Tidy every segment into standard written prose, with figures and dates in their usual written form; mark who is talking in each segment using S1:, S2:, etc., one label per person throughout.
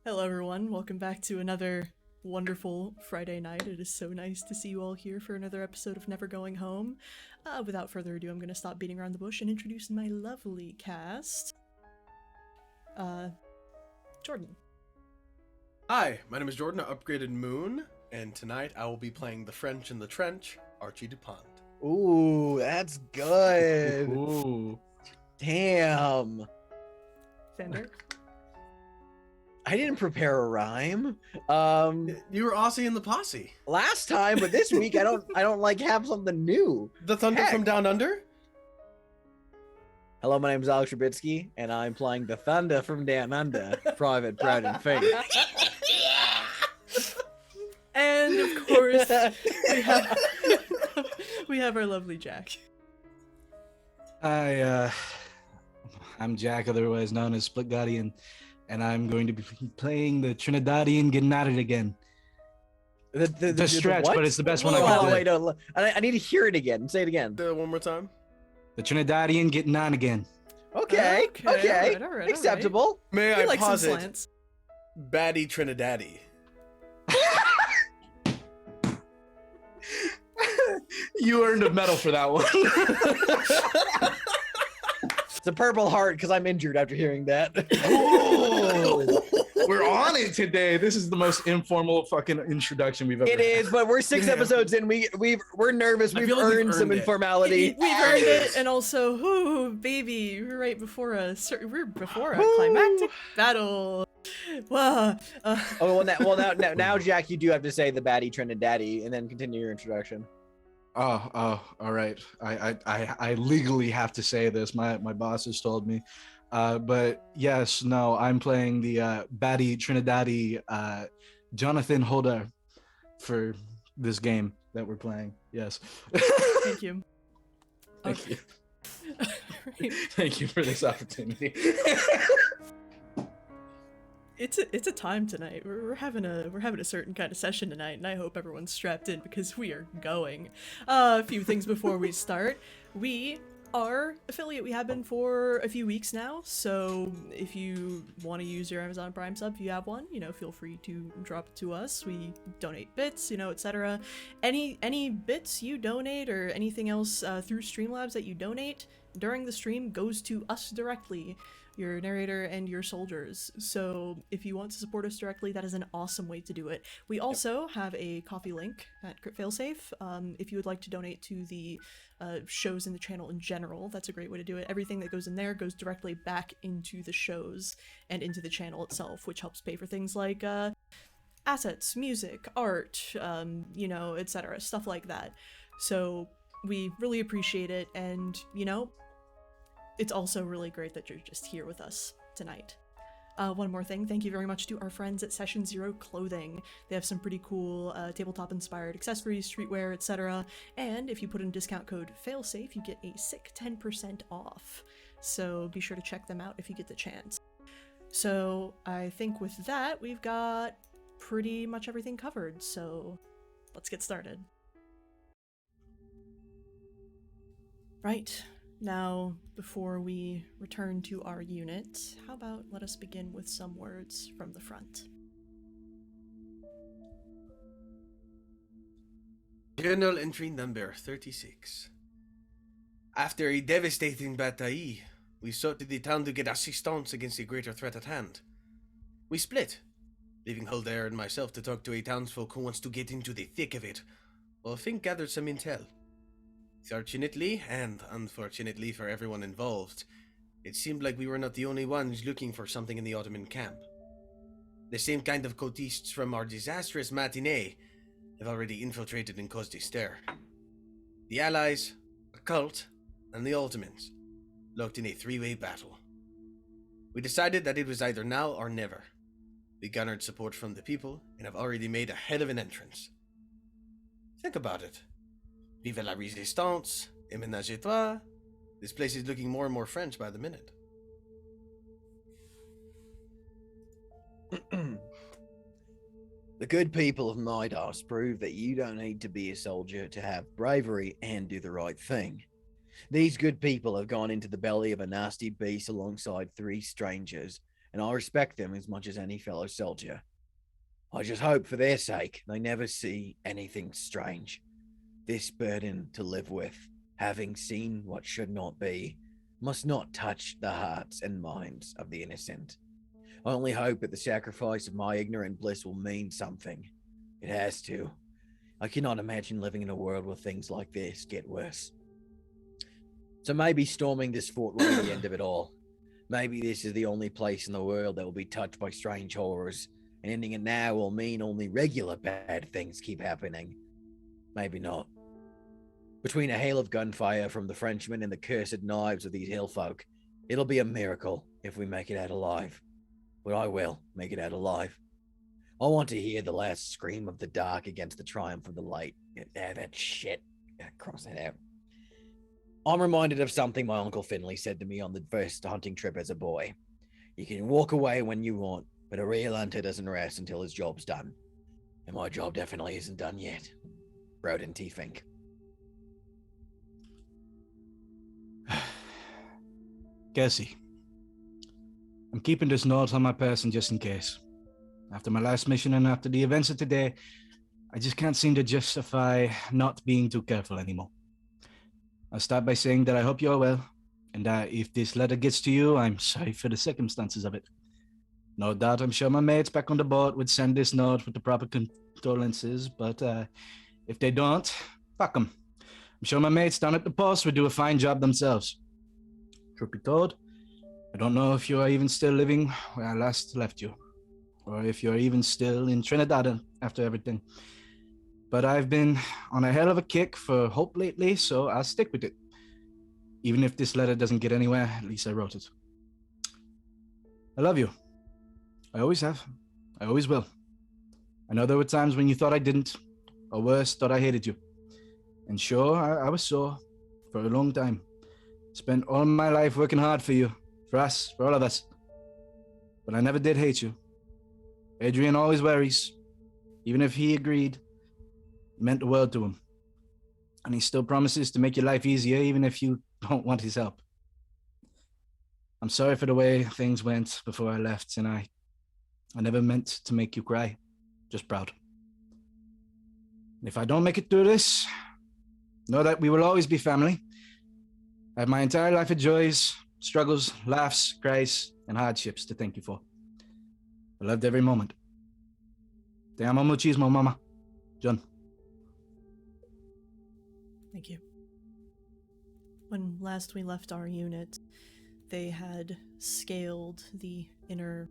S1: Hello, everyone. Welcome back to another wonderful Friday night. It is so nice to see you all here for another episode of Never Going Home. Without further ado, I'm going to stop beating around the bush and introduce my lovely cast. Jordan.
S2: Hi, my name is Jordan, I upgraded Moon, and tonight I will be playing the French in the Trench, Archie Dupont.
S3: Ooh, that's good.
S4: Ooh.
S3: Damn.
S1: Fender.
S3: I didn't prepare a rhyme.
S2: You were Aussie in the Posse.
S3: Last time, but this week I don't like have something new.
S2: The Thunder
S3: Heck.
S2: from Down Under?
S3: Hello, my name is Alex Trubitsky, and I'm playing the Thunder from Down Under, Private, Proud, and Famous.
S1: And of course, we have our lovely Jack.
S4: Hi, I'm Jack, otherwise known as Split Guardian, and I'm going to be playing the Trinidadian Getting At It Again. The stretch,
S3: what?
S4: but it's the best one I
S3: Oh,
S4: got.
S3: wait, no, I need to hear it again. Say it again.
S2: One more time.
S4: The Trinidadian Getting On Again.
S3: Okay, okay,
S1: all right.
S3: acceptable.
S2: May
S1: We
S2: I
S1: like some
S2: posit
S1: slants.
S2: Baddie Trinidaddy?
S4: You earned a medal for that one.
S3: It's a purple heart because I'm injured after hearing that.
S4: Oh, we're on it today. This is the most informal fucking introduction we've ever
S3: It is, but we're 6
S2: Yeah.
S3: episomes in. We're nervous.
S2: I
S3: We've
S2: feel like we've
S3: earned some
S2: earned it.
S3: informality.
S1: We've earned it, and also, ooh, baby, we're right before we're before a climactic battle. Wow.
S3: Oh, well, now, Jack, you do have to say the baddie Trinidaddy and then continue your introduction.
S4: Oh, all right. I legally have to say this. My boss has told me. But yes, no, I'm playing the baddie Trinidadi Jonathan Holder for this game that we're playing. Yes.
S1: Thank you.
S4: Thank you.
S1: Alright.
S4: Thank you for this opportunity.
S1: It's a time tonight. We're having a certain kind of session tonight, and I hope everyone's strapped in because we are going. A few things before we start. We are affiliate. We have been for a few weeks now. So if you want to use your Amazon Prime sub, if you have one, feel free to drop it to us. We donate bits, etc. Any bits you donate or anything else through Streamlabs that you donate during the stream goes to us directly, your narrator and your soldiers. So if you want to support us directly, that is an awesome way to do it. We also have a coffee link at Failsafe. If you would like to donate to the shows in the channel in general, that's a great way to do it. Everything that goes in there goes directly back into the shows and into the channel itself, which helps pay for things like assets, music, art, etc., stuff like that. So we really appreciate it, and it's also really great that you're just here with us tonight. One more thing, thank you very much to our friends at Session Zero Clothing. They have some pretty cool tabletop-inspired accessories, streetwear, etc. And if you put in discount code FAILSAFE, you get a sick 10% off. So be sure to check them out if you get the chance. So I think with that, we've got pretty much everything covered, so let's get started. Right. Now, before we return to our unit, how about let us begin with some words from the front.
S2: Journal entry number 36. After a devastating bataille, we sought to the town to get assistance against a greater threat at hand. We split, leaving Huldair and myself to talk to a townsfolk who wants to get into the thick of it, while Fink gathered some intel. Fortunately, and unfortunately for everyone involved, it seemed like we were not the only ones looking for something in the Ottoman camp. The same kind of cultists from our disastrous matinee have already infiltrated and caused a stir. The Allies, a cult, and the Ottomans, locked in a three-way battle. We decided that it was either now or never. We garnered support from the people and have already made a hell of an entrance. Think about it. Vive la Résistance, et ménage-toi. This place is looking more and more French by the minute.
S3: The good people of Midas prove that you don't need to be a soldier to have bravery and do the right thing. These good people have gone into the belly of a nasty beast alongside 3 strangers and I respect them as much as any fellow soldier. I just hope for their sake they never see anything strange. This burden to live with, having seen what should not be, must not touch the hearts and minds of the innocent. I only hope that the sacrifice of my ignorant bliss will mean something. It has to. I cannot imagine living in a world where things like this get worse. So maybe storming this fort will be the end of it all. Maybe this is the only place in the world that will be touched by strange horrors, and ending it now will mean only regular bad things keep happening. Maybe not. Between a hail of gunfire from the Frenchmen and the cursed knives of these hill folk, it'll be a miracle if we make it out alive. But I will make it out alive. I want to hear the last scream of the dark against the triumph of the light. Yeah, that shit. Cross that out. I'm reminded of something my Uncle Finley said to me on the first hunting trip as a boy. You can walk away when you want, but a real hunter doesn't rest until his job's done. And my job definitely isn't done yet. Broden T. Fink.
S4: Cassie, I'm keeping this note on my person just in case. After my last mission and after the events of today, I just can't seem to justify not being too careful anymore. I'll start by saying that I hope you are well, and that if this letter gets to you, I'm sorry for the circumstances of it. No doubt I'm sure my mates back on the boat would send this note with the proper condolences, but if they don't, fuck them. I'm sure my mates down at the post would do a fine job themselves. Truth be told, I don't know if you are even still living where I last left you, or if you're even still in Trinidad after everything. But I've been on a hell of a kick for hope lately, so I'll stick with it. Even if this letter doesn't get anywhere, at least I wrote it. I love you. I always have. I always will. I know there were times when you thought I didn't, or worse, thought I hated you. And sure, I was sore for a long time. Spent all my life working hard for you, for us, for all of us. But I never did hate you. Adrian always worries. Even if he agreed, it meant the world to him. And he still promises to make your life easier even if you don't want his help. I'm sorry for the way things went before I left, and I never meant to make you cry. Just proud. And if I don't make it through this, know that we will always be family. I have my entire life of joys, struggles, laughs, cries, and hardships to thank you for. I loved every moment. Te amo muchísimo, mama. John.
S1: Thank you. When last we left our unit, they had scaled the inner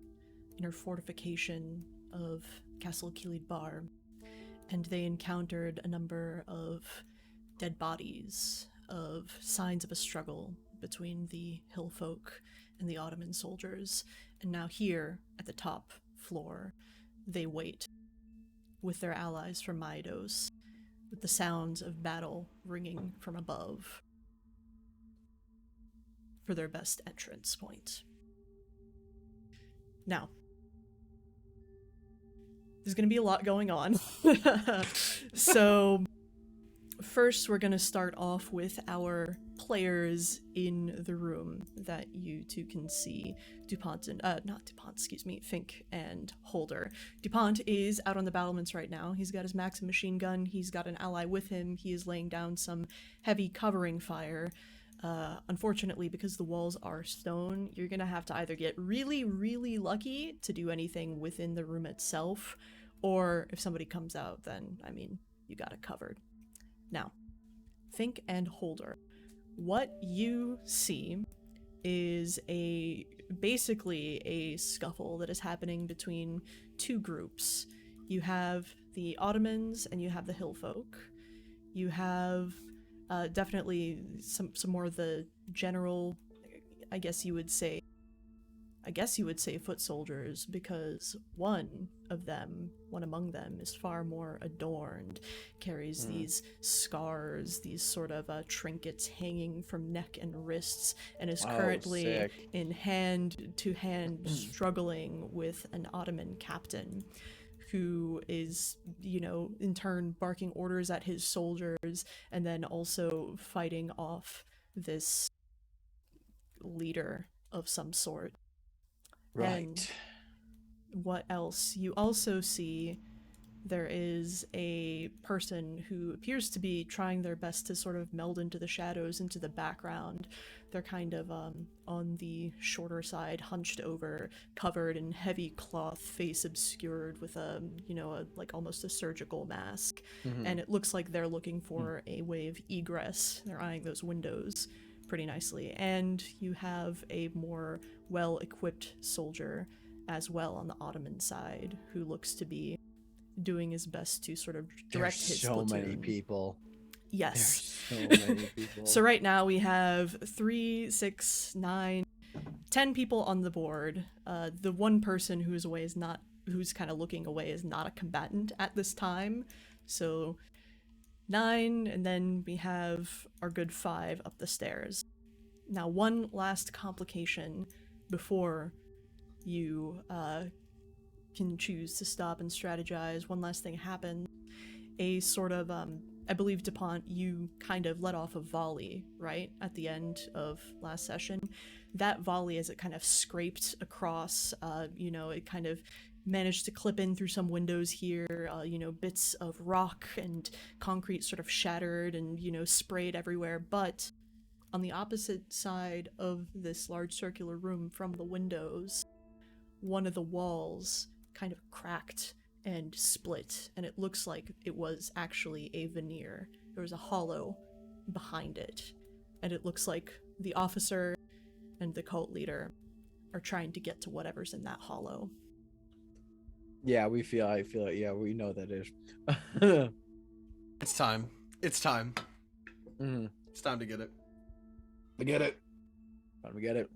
S1: fortification of Castle Kilid Bar, and they encountered a number of dead bodies, of signs of a struggle between the hill folk and the Ottoman soldiers. And now here, at the top floor, they wait with their allies from Maidos, with the sounds of battle ringing from above, for their best entrance point. Now, there's going to be a lot going on. So, first we're going to start off with our players in the room that you two can see. Fink and Holder. DuPont is out on the battlements right now. He's got his Maxim machine gun. He's got an ally with him. He is laying down some heavy covering fire. Unfortunately, because the walls are stone, you're gonna have to either get really, really lucky to do anything within the room itself, or if somebody comes out, then, I mean, you got it covered. Now, Fink and Holder. What you see is basically a scuffle that is happening between two groups. You have the Ottomans and you have the hill folk. You have definitely some more of the general, I guess you would say foot soldiers, because one among them is far more adorned, carries these scars, these sort of trinkets hanging from neck and wrists, and is currently in hand-to-hand struggling with an Ottoman captain who is, in turn barking orders at his soldiers and then also fighting off this leader of some sort.
S3: Right.
S1: What else? You also see there is a person who appears to be trying their best to sort of meld into the shadows, into the background. They're kind of on the shorter side, hunched over, covered in heavy cloth, face obscured with like almost a surgical mask. And it looks like they're looking for a way of egress. They're eyeing those windows pretty nicely. And you have a more well-equipped soldier as well on the Ottoman side who looks to be doing his best to sort of direct his
S3: so
S1: platoon.
S3: many people.
S1: Yes.
S3: There's so many people.
S1: So right now we have 3, 6, 9, 10 people on the board. The one person who's kind of looking away is not a combatant at this time. So 9, and then we have our good 5 up the stairs. Now, one last complication before you can choose to stop and strategize. One last thing happened. A sort of, I believe, DuPont, you kind of let off a volley, right? At the end of last session. That volley, as it kind of scraped across, it kind of managed to clip in through some windows here, bits of rock and concrete sort of shattered and, sprayed everywhere. But on the opposite side of this large circular room from the windows, one of the walls kind of cracked and split, and it looks like it was actually a veneer. There was a hollow behind it, and it looks like the officer and the cult leader are trying to get to whatever's in that hollow.
S3: Yeah, I feel like, yeah, we know that is.
S2: It's time. It's time. It's time to get it.
S4: I get it.
S3: Time to get it.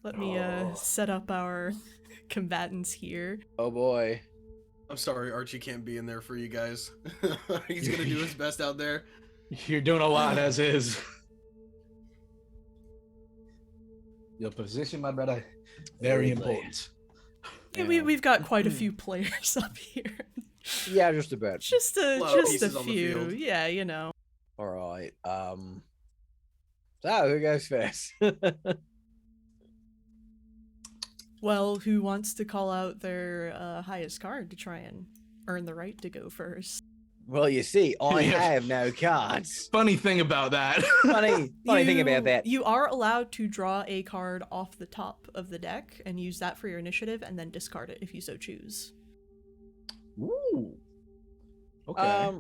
S1: Let me set up our combatants here.
S3: Oh boy.
S2: I'm sorry, Archie can't be in there for you guys. He's gonna do his best out there.
S4: You're doing a lot as is. Your position, my brother, very important.
S1: Yeah, we've got quite a few players up here.
S3: Yeah, just about.
S1: Just a
S2: pieces on the
S1: few.
S2: field.
S1: Yeah,
S3: All right. So who goes first?
S1: Well, who wants to call out their highest card to try and earn the right to go first?
S3: Well, you see, I
S4: Yeah.
S3: have no cards.
S4: Funny thing about that.
S3: Funny thing about that.
S1: You are allowed to draw a card off the top of the deck and use that for your initiative, and then discard it if you so choose.
S3: Ooh.
S4: Okay.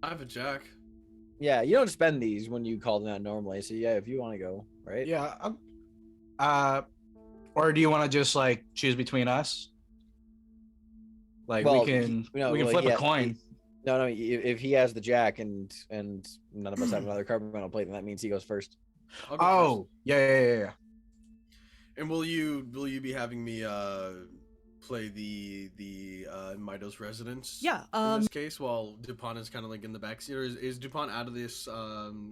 S2: I have a jack.
S3: Yeah, you don't spend these when you call them out normally. So yeah, if you want to go, right?
S4: Yeah. Or do you want to just like choose between us? Like
S3: Well,
S4: we can
S3: well,
S4: flip
S3: yeah,
S4: a coin.
S3: No. If he has the jack and none of us have another card we're gonna play, then that means he goes first.
S2: I'll go
S4: Oh,
S2: first.
S4: yeah.
S2: And will you be having me play the Midos residence?
S1: Yeah.
S2: In this case, while Dupont is kind of like in the backseat, or is Dupont out of this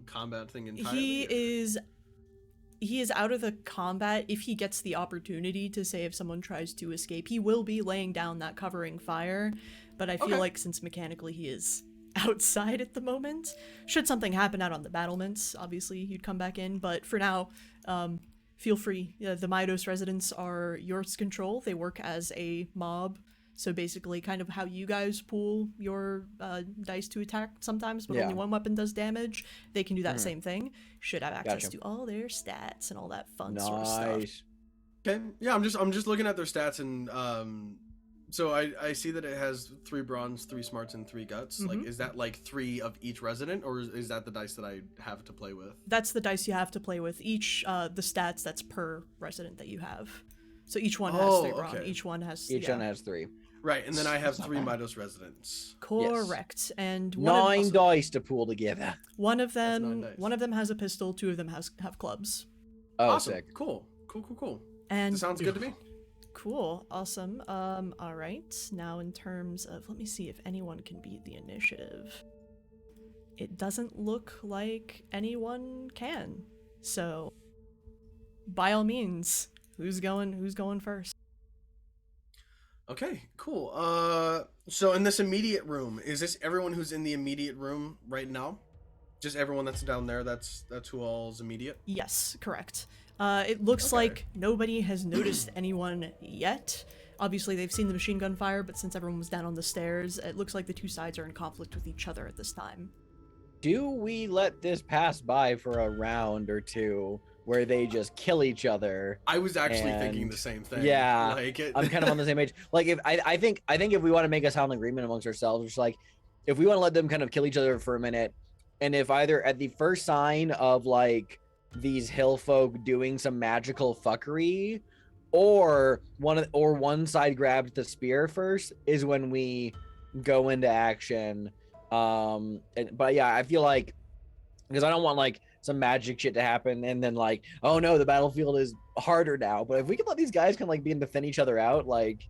S2: combat thing entirely?
S1: He is out of the combat if he gets the opportunity to say if someone tries to escape. He will be laying down that covering fire, but I feel like since mechanically he is outside at the moment, should something happen out on the battlements, obviously you'd come back in, but for now, feel free. The Midos residents are yours to control. They work as a mob. So basically kind of how you guys pool your dice to attack sometimes, but only one weapon does damage. They can do that same thing. Should have access to all their stats and all that fun sort of stuff.
S2: Okay. Yeah, I'm just looking at their stats, and so I see that it has 3 bronze, 3 smarts, and 3 guts. Like, is that like 3 of each resident, or is that the dice that I have to play with?
S1: That's the dice you have to play with. Each the stats that's per resident that you have. So each one has 3 bronze.
S2: Okay.
S1: Each one has
S3: 3.
S2: Right, and then I have 3 Midos residents.
S1: Correct. And
S3: 9 dice to pool together.
S1: One of
S2: That's 9
S1: them
S2: dice.
S1: one of them has a pistol, 2 of them have clubs.
S3: Oh,
S2: Awesome.
S3: sick.
S2: Cool.
S1: And
S2: That sounds good to me.
S1: cool, awesome. All right. Now in terms of, let me see if anyone can beat the initiative. It doesn't look like anyone can. So, by all means, who's going first?
S2: Okay, cool. So in this immediate room, is this everyone who's in the immediate room right now? Just everyone that's down there, that's who all's immediate?
S1: Yes, correct. It looks
S2: Okay.
S1: like nobody has noticed anyone yet. Obviously, they've seen the machine gun fire, but since everyone was down on the stairs, it looks like the two sides are in conflict with each other at this time.
S3: Do we let this pass by for a round or two where they just kill each other?
S2: I was actually thinking
S3: And-
S2: the same thing.
S3: Yeah,
S2: Like
S3: I'm kind of on the same page. Like, if I think if we want to make a sound agreement amongst ourselves, it's like, if we want to let them kind of kill each other for a minute, and if either at the first sign of like these hill folk doing some magical fuckery, or one side grabs the spear first, is when we go into action. But yeah, I feel like, because I don't want like some magic shit to happen and then like, oh no, the battlefield is harder now. But if we can let these guys kind of like be and defend each other out, like,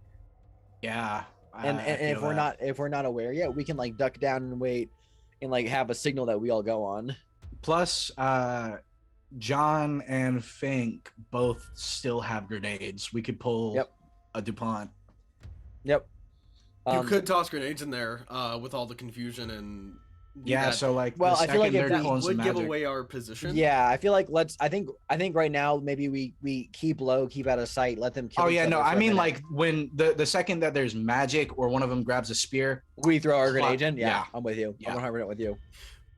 S4: Yeah.
S3: and
S4: I
S3: if
S4: feel
S3: we're
S4: that.
S3: not aware yet, we can like duck down and wait and like have a signal that we all go on.
S4: Plus, John and Fink both still have grenades. We could pull
S3: Yep.
S4: a DuPont.
S3: Yep.
S2: you could toss grenades in there with all the confusion and do
S4: Yeah,
S2: that.
S4: so like,
S3: Well,
S4: the
S3: I feel like
S4: second
S3: if
S4: they're
S3: we
S4: pulling some
S2: would give
S4: magic-
S2: away our position.
S3: Yeah, I feel like I think right now maybe we keep low, keep out of sight, let them kill
S4: Oh
S3: each
S4: yeah,
S3: other
S4: no,
S3: for
S4: I
S3: a
S4: mean
S3: minute.
S4: like when the second that there's magic or one of them grabs a spear.
S3: we throw our
S4: Clock-
S3: grenade in. Yeah,
S4: yeah.
S3: I'm with you.
S4: Yeah.
S3: I'm 100% with you.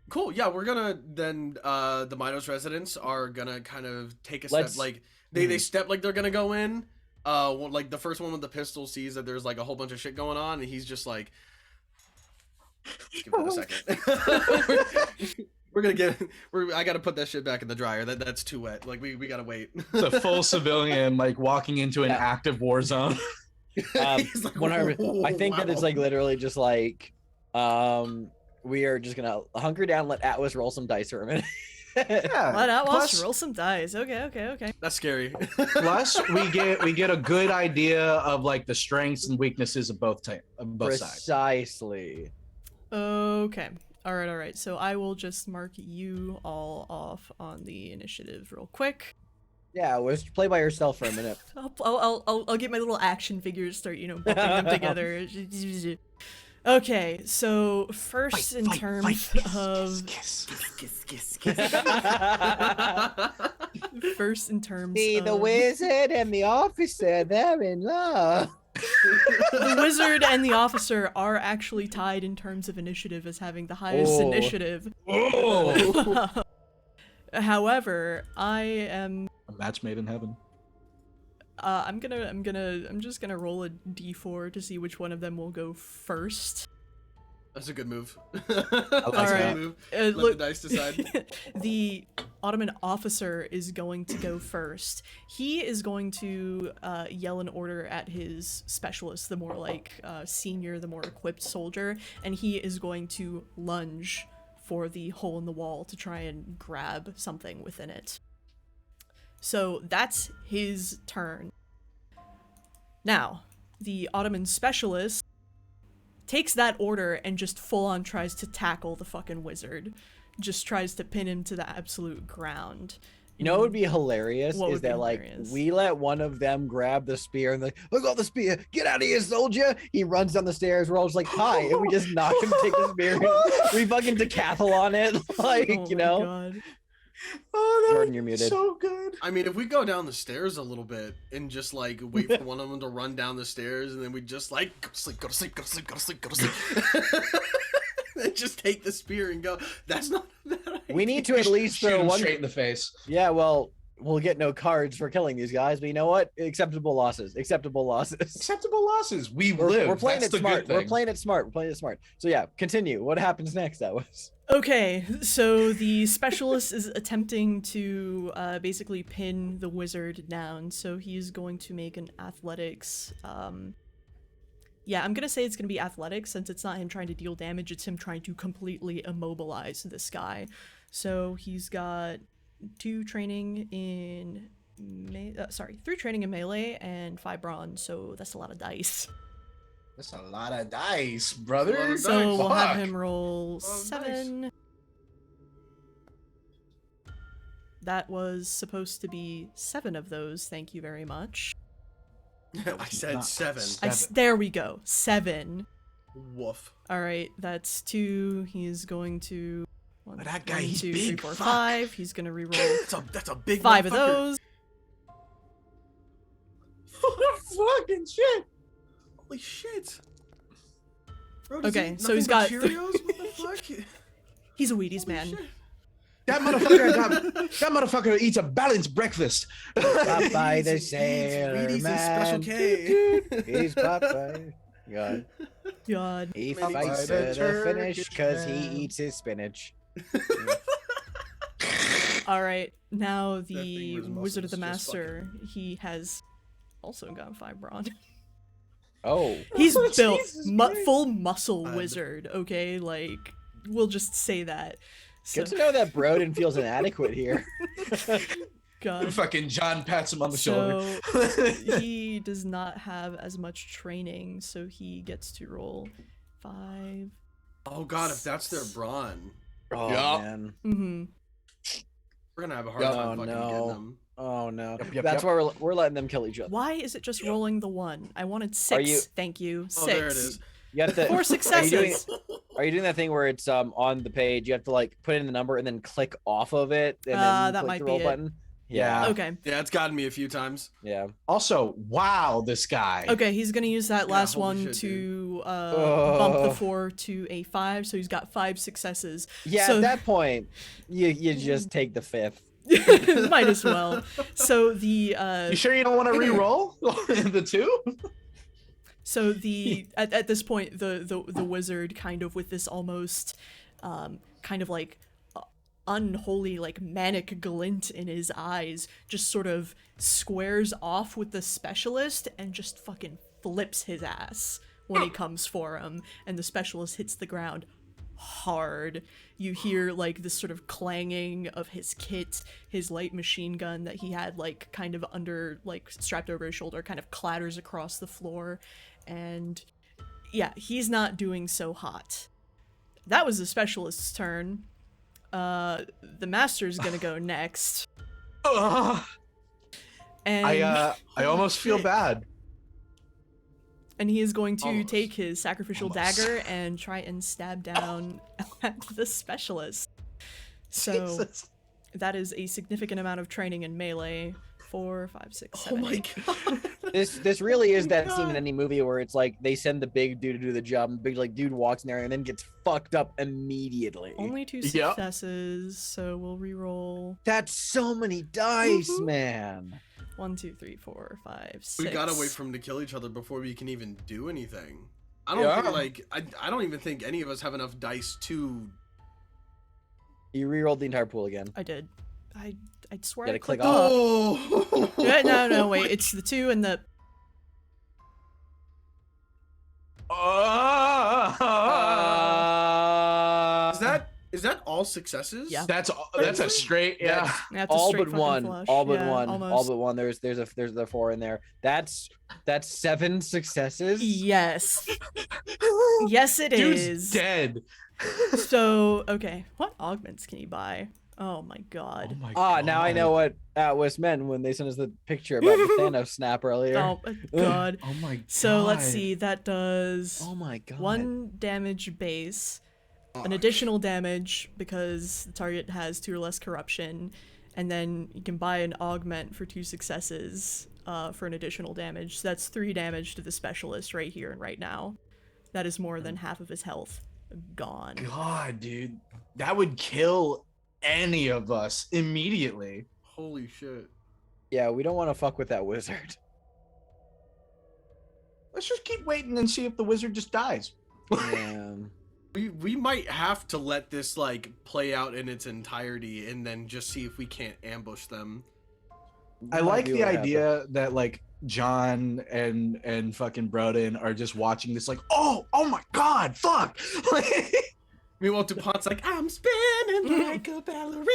S2: Cool. Yeah, we're gonna then the Minos residents are gonna kind of take a
S3: Let's-
S2: step, like they step like they're gonna go in. Like the first one with the pistol sees that there's like a whole bunch of shit going on, and he's just like, "Let's give that a second." We're gonna get. I gotta put that shit back in the dryer. That's too wet. Like we gotta wait.
S4: It's a full civilian like walking into an
S3: Yeah.
S4: active war zone.
S2: He's like,
S3: 100%. I think that it's
S2: "Wow."
S3: like literally just like, we are just gonna hunker down, let Atlas roll some dice for a minute.
S4: Yeah.
S1: Let Outlaws
S4: plus,
S1: roll some dice. Okay.
S2: That's scary.
S4: plus we get a good idea of like the strengths and weaknesses of both sides.
S3: Precisely.
S1: Okay. All right. So I will just mark you all off on the initiative real quick.
S3: Yeah, let's play by yourself for a minute.
S1: I'll get my little action figures, start, bumping them together. Okay, so first in terms of first in terms
S3: See the
S1: of
S3: wizard and the officer, they're in love.
S1: the wizard and the officer are actually tied in terms of initiative as having the highest
S3: Oh.
S1: initiative.
S4: Oh,
S1: However, I am
S4: a match made in heaven.
S1: I'm just gonna roll a d4 to see which one of them will go first.
S2: That's a good move.
S3: like
S2: That's a
S1: that.
S2: good move.
S1: Look,
S2: Let the dice decide.
S1: the Ottoman officer is going to go first. He is going to yell an order at his specialist, the more like senior, the more equipped soldier, and he is going to lunge for the hole in the wall to try and grab something within it. So that's his turn. Now, the Ottoman specialist takes that order and just full on tries to tackle the fucking wizard. Just tries to pin him to the absolute ground.
S3: You know what would be hilarious
S1: What
S3: is
S1: would be
S3: that like
S1: hilarious?
S3: we let one of them grab the spear and like, I got the spear, get out of here, soldier. He runs down the stairs, we're all just like, hi, and we just knock him, take the spear, we fucking decathlon it, like,
S1: Oh
S3: you
S1: my
S3: know.
S1: God.
S4: Oh, that
S3: Jordan,
S4: would
S3: you're
S4: be
S3: muted.
S4: so good.
S2: I mean, if we go down the stairs a little bit and just like wait for one of them to run down the stairs, and then we just like go to sleep, go to sleep, go to sleep, go to sleep, go to sleep, and just take the spear and go. That's not that.
S3: We need to at least
S4: Shoot
S3: throw
S4: him
S3: one.
S4: straight in the face.
S3: Yeah, well, we'll get no cards for killing these guys, but you know what? Acceptable losses. Acceptable losses.
S4: Acceptable losses. We
S3: We're,
S4: live.
S3: we're playing
S4: That's
S3: it
S4: the
S3: smart.
S4: good
S3: We're
S4: thing.
S3: playing it smart. We're playing it smart. So yeah, continue. What happens next? That was.
S1: Okay, so the specialist is attempting to basically pin the wizard down, so he's going to make an athletics. Yeah, I'm gonna say it's gonna be athletics since it's not him trying to deal damage, it's him trying to completely immobilize this guy. So he's got 3 training in melee and 5 bronze, so that's a lot of dice.
S4: That's a lot of dice, brother.
S2: Well,
S1: So we'll have
S4: Fuck.
S1: him roll
S2: Oh, nice.
S1: 7. That was supposed to be 7 of those, thank you very much.
S2: I said
S4: Not
S2: 7.
S1: There we go, 7.
S2: Woof.
S1: Alright, that's 2. He's going to...
S4: But that guy, he's big, fuck.
S1: 5. He's gonna reroll
S2: That's a big
S1: 5 of
S2: motherfucker.
S1: those.
S4: fucking shit.
S2: Holy shit. Bro, does
S1: Okay,
S2: he eat
S1: so he's
S2: nothing
S1: got
S2: but Cheerios? What the fuck?
S1: He's a Wheaties
S2: Holy
S1: man.
S2: shit.
S4: That motherfucker eats a balanced breakfast.
S3: Popeye the
S2: He eats
S3: Sailor
S2: Wheaties and Special
S3: Man.
S2: K.
S3: He's Popeye. God.
S1: God.
S3: He
S2: Maybe
S3: fights
S4: it's
S3: to
S4: a
S3: the
S4: Turkish
S3: finish because he
S4: man.
S3: eats his spinach.
S1: All right, now
S2: thing
S1: the
S2: with his
S1: Wizard of the
S2: muscles just
S1: Master, he has also got 5 brawn.
S3: Oh.
S1: He's built
S4: Jesus Christ.
S1: full muscle
S2: God.
S1: wizard, okay? Like, we'll just say that. So,
S3: Good to know that Broden feels inadequate here.
S1: God.
S4: Fucking John pats him on the
S1: So,
S4: shoulder.
S1: he does not have as much training, so he gets to roll 5.
S2: Oh god, if that's their brawn,
S3: Oh,
S4: Yeah.
S3: man.
S1: Mm-hmm.
S2: we're gonna have a hard
S4: Yep.
S2: time
S3: Oh,
S2: fucking
S3: no.
S2: getting them.
S3: Oh, no.
S4: Yep,
S3: That's
S4: yep.
S3: why we're letting them kill each other.
S1: Why is it just rolling the 1? I wanted 6.
S3: you-
S1: Thank you. 6.
S2: Oh, there it is.
S3: You have to,
S1: 4 successes.
S3: Are you doing that thing where it's on the page, you have to like put in the number and then click off of it and then
S1: That
S3: click
S1: might
S3: the
S1: be
S3: roll
S1: it.
S3: button?
S4: Yeah.
S1: Okay.
S2: Yeah, it's gotten me a few times.
S3: Yeah.
S4: Also, wow, this guy.
S1: Okay, he's gonna use that
S2: Yeah,
S1: last
S2: holy
S1: one
S2: shit,
S1: to bump the
S3: Ugh.
S1: 4 to a 5, so he's got 5 successes.
S3: Yeah,
S1: So-
S3: at that point, you just take the 5th.
S1: Might as well. So the
S4: You sure you don't want to re-roll the 2?
S1: so the at this point the wizard kind of with this almost kind of like unholy like manic glint in his eyes just sort of squares off with the specialist and just fucking flips his ass when he comes for him, and the specialist hits the ground hard. You hear like this sort of clanging of his kit, his light machine gun that he had like kind of under like strapped over his shoulder kind of clatters across the floor, and yeah, he's not doing so hot. That was the specialist's turn. The master's gonna go next, and
S4: I almost feel bad.
S1: and he is going to
S2: Almost.
S1: take his sacrificial
S4: Almost.
S1: dagger and try and stab down at the specialist. So
S4: Jesus.
S1: that is a significant amount of training in melee. 4, 5, 6,
S2: Oh
S1: 7,
S2: my
S1: 8.
S2: god.
S3: This really is that scene in
S2: God.
S3: any movie where it's like they send the big dude to do the job, and the big like dude walks in there and then gets fucked up immediately.
S1: Only 2
S4: Yep.
S1: successes, so we'll re-roll.
S3: That's so many dice,
S1: Mhm.
S3: man.
S1: 1, 2, 3, 4, 5, 6.
S2: We gotta wait for them to kill each other before we can even do anything. I don't
S4: Yeah.
S2: think like I don't even think any of us have enough dice to.
S3: You re-rolled the entire pool again.
S1: I did. I swear
S3: Gotta
S1: I
S3: click
S1: clicked off.
S2: Oh.
S1: No, wait. It's the 2 and the.
S2: Is that all successes?
S1: Yeah.
S4: That's a straight yeah.
S1: That's a
S3: All
S1: straight
S3: but
S1: fucking
S3: one.
S1: flush.
S3: All but
S1: Yeah,
S3: one. All
S1: almost.
S3: but one. There's the 4 in there. That's 7 successes.
S1: Yes. Yes, it
S4: Dude's
S1: is.
S4: dead.
S1: So, okay. What augments can you buy? Oh my god.
S4: my
S3: Now I know what Atlas meant when they sent us the picture about the Thanos snap earlier.
S1: Oh my god.
S4: Oh my god.
S1: So let's see. That does
S3: Oh my god.
S1: 1 damage base, an additional damage because the target has 2 or less corruption, and then you can buy an augment for 2 successes for an additional damage. So that's 3 damage to the specialist right here and right now. That is more than half of his health gone.
S4: God, dude. That would kill any of us immediately.
S2: Holy shit.
S3: Yeah, we don't want to fuck with that wizard.
S4: Let's just keep waiting and see if the wizard just dies.
S3: Man.
S2: We might have to let this like play out in its entirety and then just see if we can't ambush them.
S4: I like the idea that like John and fucking Broden are just watching this like, oh my god, fuck.
S2: Meanwhile, DuPont's like, I'm spinning like a ballerina.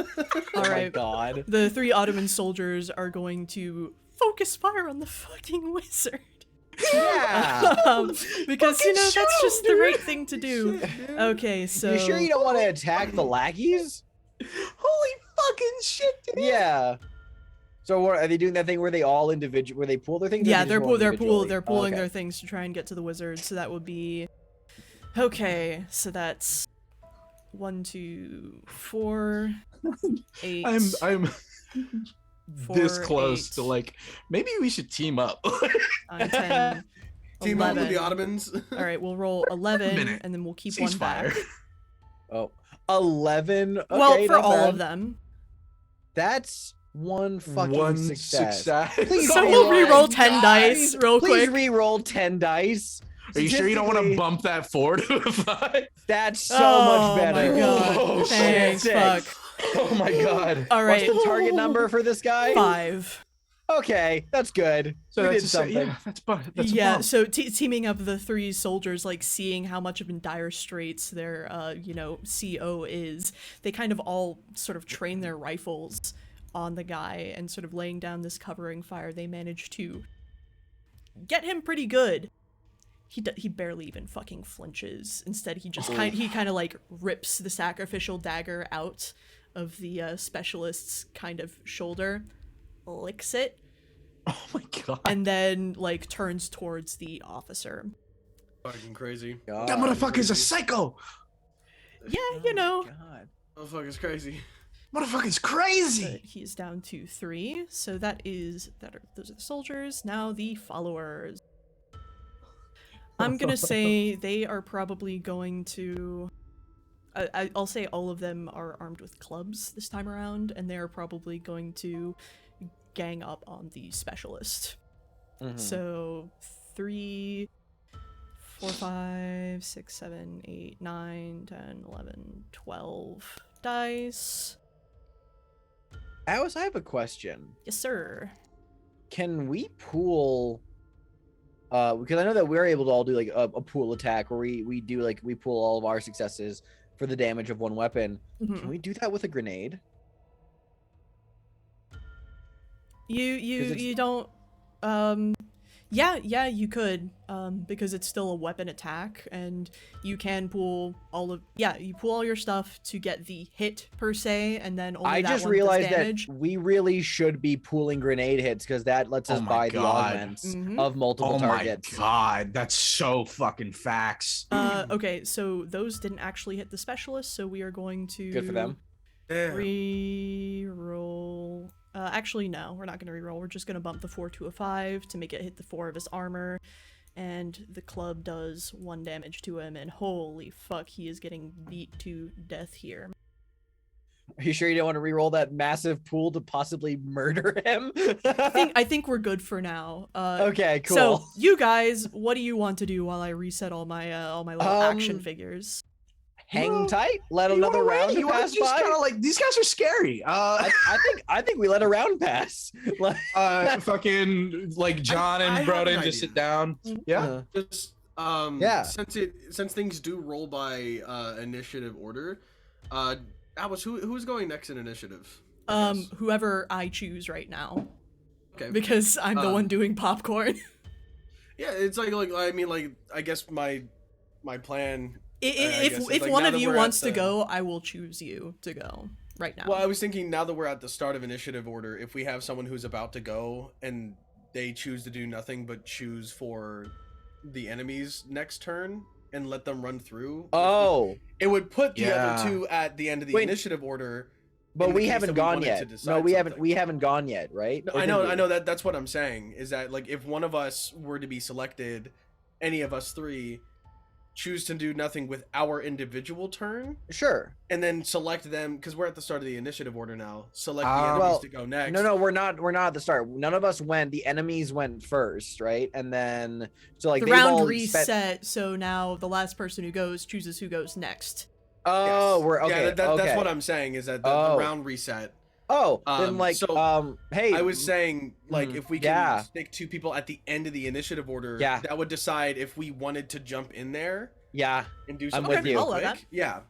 S3: Oh
S1: All
S3: my
S1: right.
S3: god.
S1: The 3 Ottoman soldiers are going to focus fire on the fucking wizard.
S3: Yeah.
S1: Because,
S4: Fucking
S1: that's
S4: shoot
S1: just
S4: him,
S1: the right
S4: dude.
S1: thing to do. Okay, so...
S3: You sure you don't want to attack the lackeys?
S4: Holy fucking shit, dude.
S3: Yeah. So what are they doing that thing where they all where they pull their things? Or
S1: Yeah,
S3: they
S1: they're
S3: just roll
S1: they're
S3: individually?
S1: pulling
S3: Okay.
S1: their things to try and get to the wizard. So that would be okay. So that's 1, 2, 4, 8.
S4: I'm this close to like maybe we should team up.
S1: 9, 10,
S2: Team up with
S1: 11.
S2: the Ottomans.
S1: All right, we'll roll 11,
S4: Minute.
S1: and then we'll keep one back.
S4: Ceasefire.
S3: Oh, 11. Okay,
S1: Well, for
S3: not
S1: all
S3: bad.
S1: of them.
S3: That's one fucking
S4: One
S3: success.
S4: success.
S3: Please
S1: So
S3: re-roll
S1: we'll re-roll
S3: 10
S1: 10 dice real
S3: Please
S1: quick.
S3: re-roll 10 dice.
S4: Are you sure you don't want to
S3: Statistically,
S4: bump that 4 to a 5?
S3: That's so
S1: Oh
S3: much better.
S1: my god.
S4: Oh,
S1: Thanks,
S3: shit.
S1: fuck.
S4: Oh my god.
S1: All right.
S3: What's the target number for this guy?
S1: 5.
S3: Okay, that's good.
S4: So
S3: we
S4: that's
S3: did
S4: a,
S3: something.
S4: yeah, that's a
S1: Yeah,
S4: bump.
S1: so teaming up the 3 soldiers, like seeing how much of in dire straits their, CO is, they kind of all sort of train their rifles on the guy and sort of laying down this covering fire. They manage to get him pretty good. He barely even fucking flinches. Instead, he just kind of like rips the sacrificial dagger out of the specialist's kind of shoulder, licks it,
S4: Oh my god.
S1: and then like turns towards the officer.
S2: Fucking crazy.
S3: God.
S4: That motherfucker's a psycho.
S1: Yeah, you know,
S3: God.
S2: Oh fuck, it's crazy.
S4: Motherfucker's crazy.
S1: but he's down to 3. So those are the soldiers. Now the followers. I'm gonna say they are probably going to. I'll say all of them are armed with clubs this time around, and they're probably going to gang up on the specialist.
S3: Mhm.
S1: So 3, 4, 5, 6, 7, 8, 9, 10, 11, 12 dice.
S3: Alice, I have a question.
S1: Yes, sir.
S3: Can we pool? Because I know that we're able to all do like a pool attack where we pool all of our successes for the damage of one weapon.
S1: Mhm.
S3: Can we do that with a grenade?
S1: You don't. Yeah, you could. Because it's still a weapon attack, and you can pool you pool all your stuff to get the hit per se, and then only
S3: I
S1: that
S3: just
S1: one does
S3: realized that
S1: damage.
S3: we really should be pooling grenade hits because that lets us
S4: Oh my
S3: buy the
S4: God.
S3: augments
S1: Mhm.
S3: of multiple
S4: Oh
S3: targets.
S4: my god, that's so fucking facts.
S1: Okay, so those didn't actually hit the specialist, so we are going to
S3: Good for them.
S2: Damn.
S1: re-roll. Actually, no, we're not going to re-roll. We're just going to bump the 4 to a 5 to make it hit the 4 of his armor. And the club does 1 damage to him, and holy fuck, he is getting beat to death here.
S3: Are you sure you don't want to re-roll that massive pool to possibly murder him?
S1: I think we're good for now.
S3: Okay, cool.
S1: So, you guys, what do you want to do while I reset all my little action figures?
S3: Hang
S4: Well,
S3: tight. Let another round
S4: You
S3: pass
S4: just
S3: by.
S4: kind of like these guys are scary.
S3: I think we let a round pass. Like-
S4: Fucking like John
S2: I
S4: and
S2: have
S4: Broden
S2: an
S4: just
S2: idea.
S4: sit down. Yeah.
S3: Uh,
S2: Just
S3: Yeah.
S2: since things do roll by initiative order, Alice, who's going next in initiative? I guess?
S1: Whoever I choose right now,
S2: Okay.
S1: because I'm the one doing popcorn.
S2: Yeah, it's like I mean like I guess my plan. I guess
S1: If
S2: it's like
S1: one
S2: now
S1: of
S2: that
S1: you
S2: we're at
S1: wants to
S2: the-
S1: go, I will choose you to go right now.
S2: Well, I was thinking now that we're at the start of initiative order, if we have someone who's about to go and they choose to do nothing but choose for the enemy's next turn and let them run through.
S3: oh,
S2: It would put the
S4: Yeah.
S2: other 2 at the end of the
S3: Wait.
S2: initiative order.
S3: but
S2: in the
S3: we
S2: case
S3: haven't
S2: that we
S3: gone
S2: wanted
S3: yet.
S2: to
S3: No,
S2: decide
S3: we
S2: something.
S3: haven't gone yet, right?
S2: No,
S3: Or
S2: I
S3: did
S2: know,
S3: we?
S2: I know that's what I'm saying is that like if one of us were to be selected, any of us 3 choose to do nothing with our individual turn
S3: Sure.
S2: and then select them because we're at the start of the initiative order now. Select the enemies
S3: Well,
S2: to go next.
S3: No, we're not at the start. None of us went. The enemies went first, right? And then so like
S1: the
S3: they've
S1: round
S3: all
S1: reset,
S3: spent-
S1: so now the last person who goes chooses who goes next.
S3: Oh,
S2: Yes.
S3: we're okay.
S2: Yeah, that's
S3: okay.
S2: what I'm saying is that the
S3: Oh.
S2: round reset.
S3: Oh, then
S2: Um,
S3: like
S2: so
S3: hey,
S2: I was saying like
S3: Mhm.
S2: if we can
S3: Yeah.
S2: stick 2 people at the end of the initiative order,
S3: Yeah.
S2: that would decide if we wanted to jump in there
S3: yeah,
S2: and do
S3: I'm
S2: something
S3: with
S2: pretty
S3: you.
S1: I'll allow
S2: quick.
S1: that.
S2: Yeah,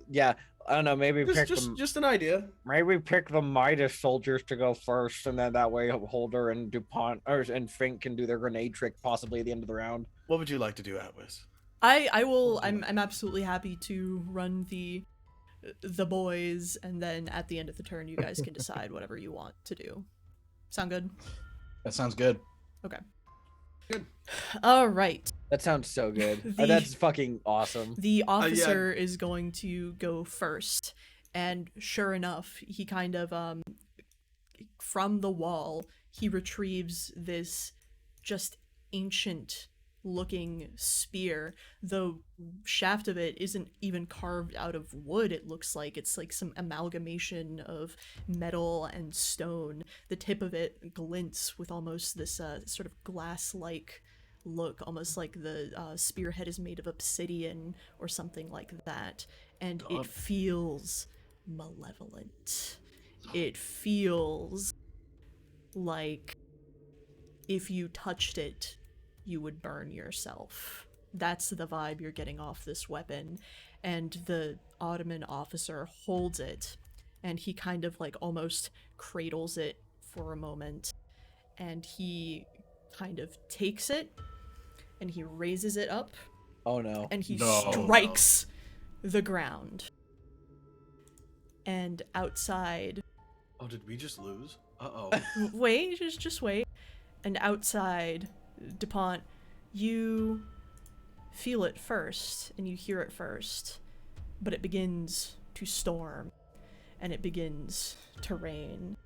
S3: yeah. I don't know. Maybe pick
S2: just an idea.
S3: maybe pick the Midas soldiers to go first, and then that way Holder and Dupont and Fink can do their grenade trick possibly at the end of the round.
S2: What would you like to do, Atlas?
S1: I will.
S2: What would you
S1: I'm absolutely happy to run the boys, and then at the end of the turn, you guys can decide whatever you want to do. Sound good?
S4: That sounds good.
S1: Okay.
S2: Good.
S1: All right.
S3: That sounds so good.
S1: The-
S3: That's fucking awesome.
S1: The officer is going to go first, and sure enough, he kind of from the wall, he retrieves this just ancient looking spear. The shaft of it isn't even carved out of wood. It looks like it's like some amalgamation of metal and stone. The tip of it glints with almost this sort of glass-like look, almost like the spearhead is made of obsidian or something like that. And it feels malevolent. It feels like if you touched it, you would burn yourself. That's the vibe you're getting off this weapon. And the Ottoman officer holds it, and he kind of like almost cradles it for a moment, and he kind of takes it, and he raises it up,
S3: Oh no.
S1: and he
S4: No.
S1: strikes the ground. And outside...
S2: Oh, did we just lose? Uh-oh.
S1: Wait, just wait. And outside, DuPont, you feel it first, and you hear it first, but it begins to storm, and it begins to rain.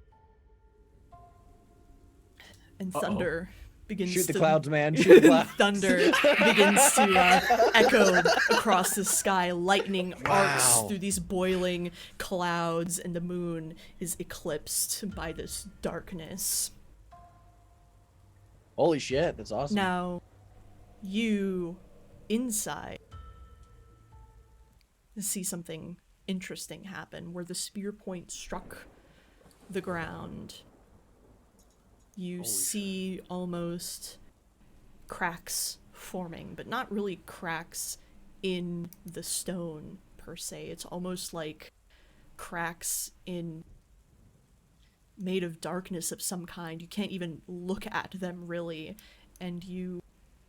S1: And thunder begins
S3: Shoot the
S1: to...
S3: clouds, man. Shoot the clouds.
S1: Thunder begins to echo across the sky. Lightning arcs
S3: Wow.
S1: through these boiling clouds, and the moon is eclipsed by this darkness.
S3: Holy shit, that's awesome.
S1: Now, you, inside, see something interesting happen. Where the spear point struck the ground, you see almost cracks forming, but not really cracks in the stone, per se. It's almost like cracks in... made of darkness of some kind. You can't even look at them, really, and you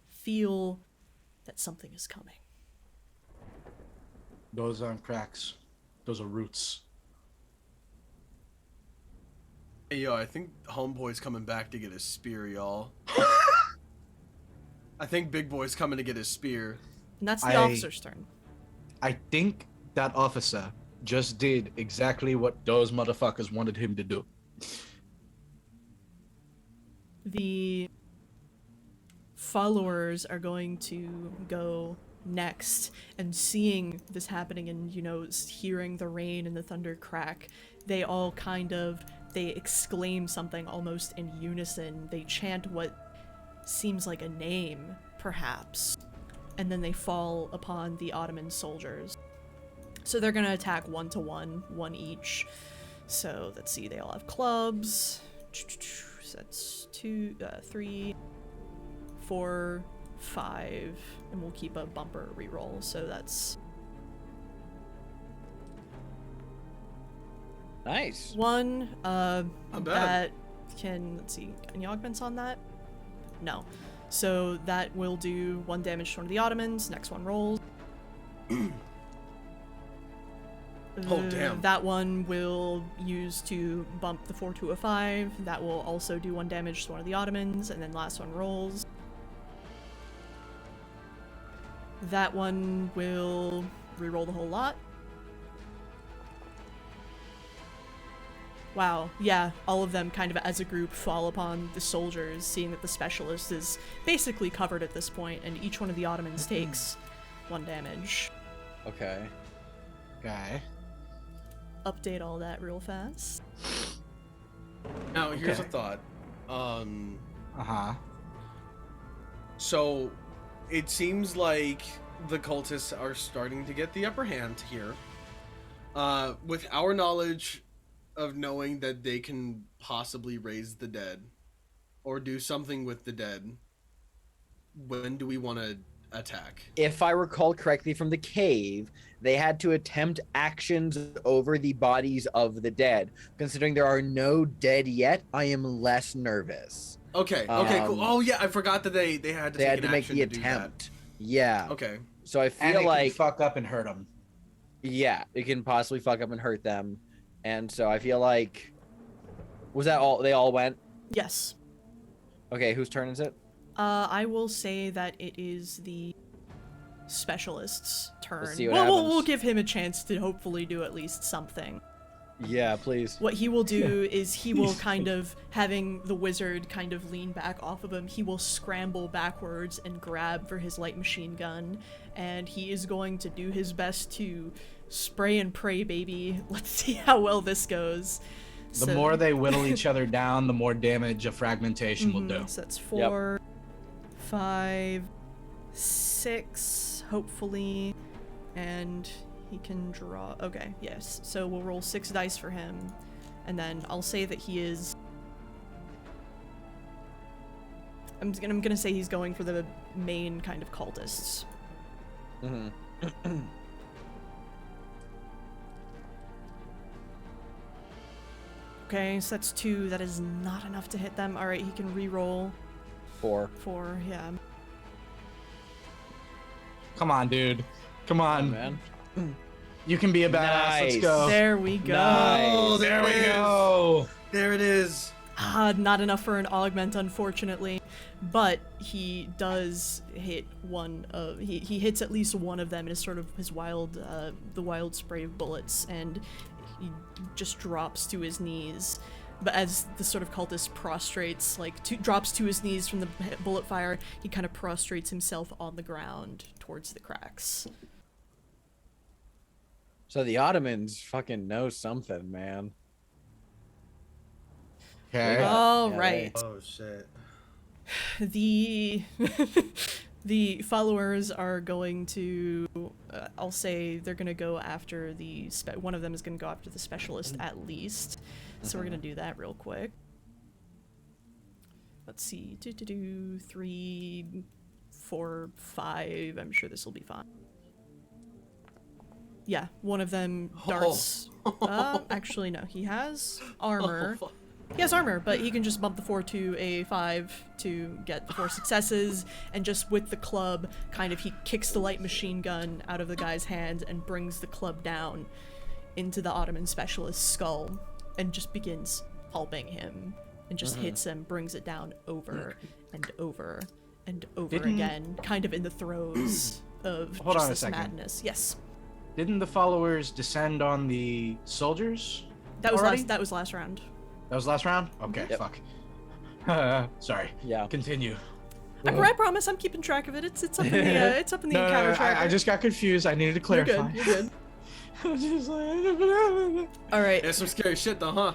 S1: feel that something is coming.
S4: Those aren't cracks. Those are roots.
S2: Hey, yo, I think Homeboy's coming back to get his spear, y'all. I think Big Boy's coming to get his spear.
S1: And that's the officer's turn.
S4: I think that officer just did exactly what those motherfuckers wanted him to do.
S1: The followers are going to go next, and seeing this happening and, you know, hearing the rain and the thunder crack, they all kind of, they exclaim something almost in unison. They chant what seems like a name, perhaps, and then they fall upon the Ottoman soldiers. So they're gonna attack 1-to-1, one each. So let's see, they all have clubs. So that's 2, 3, 4, 5, and we'll keep a bumper reroll. So that's
S3: Nice.
S1: 1.
S2: Not bad.
S1: That can, let's see, any augments on that? No. So that will do 1 damage to one of the Ottomans. Next one rolls.
S2: Oh, damn.
S1: That one will use to bump the 4 to a 5. That will also do 1 damage to one of the Ottomans, and then last one rolls. That one will reroll the whole lot. Wow, yeah, all of them kind of as a group fall upon the soldiers, seeing that the specialist is basically covered at this point, and each one of the Ottomans takes 1 damage.
S3: Okay.
S4: Okay.
S1: Update all that real fast.
S2: Now, here's
S4: Okay.
S2: a thought.
S4: Uh-huh.
S2: So, it seems like the cultists are starting to get the upper hand here. With our knowledge of knowing that they can possibly raise the dead, or do something with the dead, when do we want to attack?
S3: If I recall correctly from the cave, they had to attempt actions over the bodies of the dead. Considering there are no dead yet, I am less nervous.
S2: Okay, cool. Oh yeah, I forgot that they had to
S3: They
S2: take
S3: had
S2: an
S3: to make
S2: action
S3: the
S2: to do
S3: attempt. Yeah.
S2: that. Okay.
S3: So I
S4: And
S3: feel
S4: it
S3: like,
S4: can fuck up and hurt them.
S3: yeah, it can possibly fuck up and hurt them. And so I feel like, was that all? They all went?
S1: Yes.
S3: Okay, whose turn is it?
S1: I will say that it is the specialist's turn.
S3: see what
S1: We'll
S3: happens.
S1: give him a chance to hopefully do at least something.
S3: Yeah, please.
S1: What he will do is he will kind of, having the wizard kind of lean back off of him, he will scramble backwards and grab for his light machine gun, and he is going to do his best to spray and pray, baby. Let's see how well this goes.
S4: The more they whittle each other down, the more damage a fragmentation will do.
S1: So that's 4, 5, 6, hopefully, and he can draw. Okay, yes. So we'll roll 6 dice for him, and then I'll say that he is. I'm gonna say he's going for the main kind of cultists.
S3: Mm-hmm.
S1: Okay, so that's 2. That is not enough to hit them. All right, he can re-roll.
S3: 4.
S1: 4, yeah.
S4: Come on, dude. Come on.
S3: Man.
S4: You can be a badass. Let's
S3: Nice.
S4: go.
S1: There we go.
S3: Nice.
S2: Oh,
S4: There we
S2: it is.
S4: go.
S2: There it is.
S1: Not enough for an augment, unfortunately, but he does hit one of he hits at least one of them in his sort of his wild the wild spray of bullets, and he just drops to his knees. But as the sort of cultist prostrates, drops to his knees from the bullet fire, he kind of prostrates himself on the ground towards the cracks.
S3: So the Ottomans fucking know something, man.
S4: Okay.
S1: All
S3: Yeah,
S1: right.
S2: Oh shit.
S1: The the followers are going to I'll say they're going to go after one of them is going to go after the specialist at least. So we're going to do that real quick. Let's see. 3, 4, 5. I'm sure this will be fine. Yeah, one of them darts. Actually no, he has armor. He has armor, but he can just bump the 4 to a 5 to get the 4 successes, and just with the club, kind of he kicks the light machine gun out of the guy's hand and brings the club down into the Ottoman specialist's skull, and just begins pulping him, and just hits him, brings it down over and over and over again, kind of in the throes of
S4: Hold
S1: just
S4: on a
S1: this
S4: second.
S1: madness. Yes,
S4: Didn't the followers descend on the soldiers?
S1: that was
S4: already?
S1: that was last round.
S4: That was last round? Okay,
S3: Yep.
S4: fuck. Sorry.
S3: Yeah.
S4: Continue.
S1: I promise I'm keeping track of it. It's up in the it's up in the
S4: No,
S1: encounter
S4: no,
S1: tracker.
S4: I just got confused. I needed to
S1: You're
S4: clarify.
S1: good. You're good.
S4: I was just like,
S1: All right.
S2: There's some scary shit though, huh?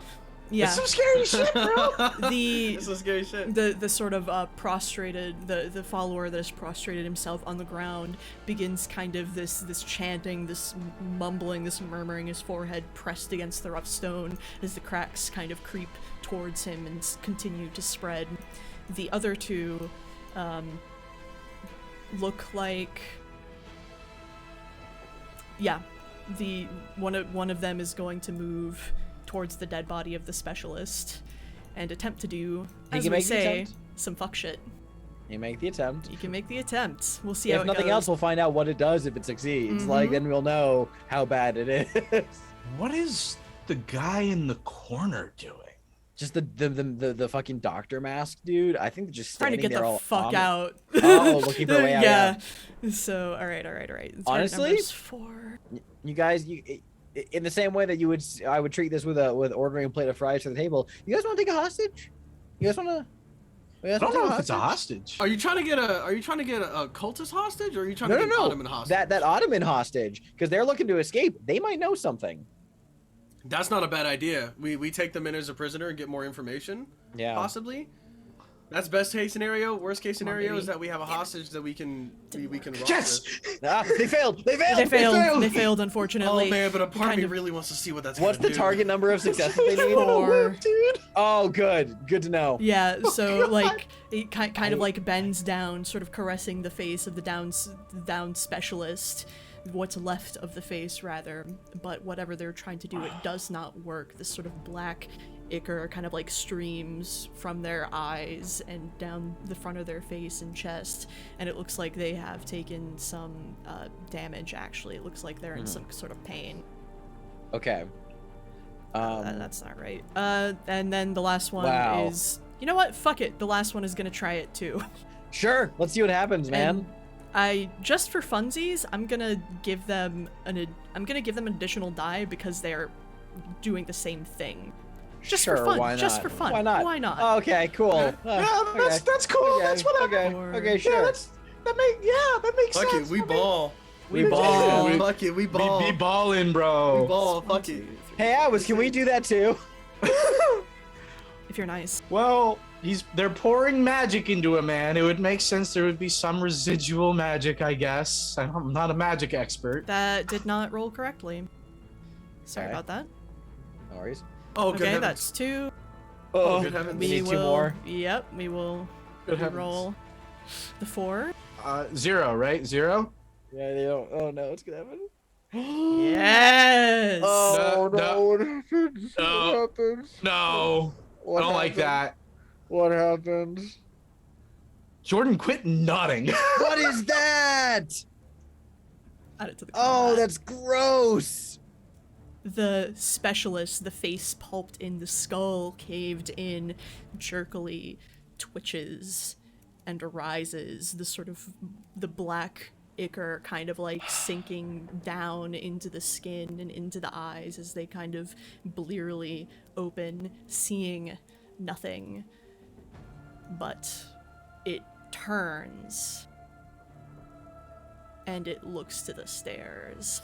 S1: Yeah.
S4: That's some scary shit, bro.
S1: The
S2: There's some scary shit.
S1: the sort of prostrated the follower that has prostrated himself on the ground begins kind of this chanting, this mumbling, this murmuring, his forehead pressed against the rough stone as the cracks kind of creep towards him and continue to spread. The other 2 look like, yeah, the one of them is going to move towards the dead body of the specialist and attempt to do,
S3: He
S1: as
S3: can
S1: we
S3: make the
S1: say,
S3: attempt.
S1: some fuck shit.
S3: You make the attempt.
S1: You can make the attempt. We'll see how
S3: If
S1: it
S3: nothing
S1: goes.
S3: else, we'll find out what it does if it succeeds. Like, then we'll know how bad it is.
S4: What is the guy in the corner doing?
S3: Just the fucking doctor mask, dude. I think they're just
S1: Trying to
S3: standing
S1: get
S3: there
S1: the
S3: all
S1: fuck
S3: on it.
S1: out.
S3: Oh, looking for a way out.
S1: Yeah. So, all right. Threat
S3: Honestly?
S1: number's 4.
S3: You guys, in the same way that I would treat this with ordering a plate of fries to the table. You guys want to take a hostage? You guys want to?
S4: I don't know if it's a hostage.
S2: Are you trying to get a cultist hostage, or are you trying to get an Ottoman hostage?
S3: That Ottoman hostage, because they're looking to escape. They might know something.
S2: That's not a bad idea. We take them in as a prisoner and get more information.
S3: Yeah.
S2: Possibly. That's best case scenario. Worst case scenario
S1: baby.
S2: is that we have a hostage that we can rock
S4: Yes.
S2: with.
S3: They failed. They failed.
S1: They failed, unfortunately.
S2: Oh man, but a part of
S1: Kind
S2: me
S1: of-
S2: really wants to see what that's.
S3: What's
S2: gonna
S3: the
S2: do.
S3: target number of successes they need?
S1: 4.
S3: Dude. Oh, good. Good to know.
S1: Yeah, so like it kind of like bends down, sort of caressing the face of the down specialist, what's left of the face rather. But whatever they're trying to do, it does not work. This sort of black ichor kind of like streams from their eyes and down the front of their face and chest, and it looks like they have taken some damage. Actually, it looks like they're in some sort of pain.
S3: Okay.
S1: That's not right. And then the last one
S3: Wow.
S1: is, you know what? Fuck it. The last one is gonna try it too.
S3: Sure. Let's see what happens, man.
S1: And just for funsies, I'm gonna give them an additional die because they're doing the same thing. Just
S3: Sure,
S1: for fun.
S3: why
S1: Just
S3: not?
S1: for fun.
S3: Why not?
S1: Why not?
S3: Okay, cool.
S4: Yeah, that's cool.
S3: Okay,
S4: That's what
S3: okay,
S1: Or-
S3: okay, sure.
S4: that makes
S2: Fuck
S4: sense.
S2: it, we ball.
S3: We ball.
S2: Fuck it, we
S4: We
S2: ball.
S4: be balling, bro.
S2: We ball. Fuck it.
S3: Hey, Atlas, can we do that too?
S1: If you're nice.
S4: Well, they're pouring magic into a man. It would make sense there would be some residual magic, I guess. I'm not a magic expert.
S1: That did not roll correctly. Sorry
S3: Okay.
S1: about that.
S3: No worries.
S2: Oh, good
S1: Okay,
S2: heavens.
S1: that's 2.
S3: Oh,
S2: good heavens.
S3: we need
S1: will,
S3: 2 more.
S1: Yep, we will
S4: Good heavens.
S1: roll the 4.
S4: 0, right? 0?
S3: Yeah, they don't. Oh no, it's gonna happen.
S1: Yes!
S3: Oh
S4: No,
S3: no! What happened?
S4: no.
S3: What happened?
S4: No,
S3: What
S4: I don't like
S3: happened?
S4: that.
S3: What happened?
S4: Jordan, quit nodding.
S3: What is that?
S1: Add it to the
S3: Oh,
S1: combat.
S3: that's gross.
S1: The specialist, the face pulped in, the skull caved in, jerkily twitches and arises. The sort of the black ichor kind of like sinking down into the skin and into the eyes as they kind of blearily open, seeing nothing. But it turns and it looks to the stairs.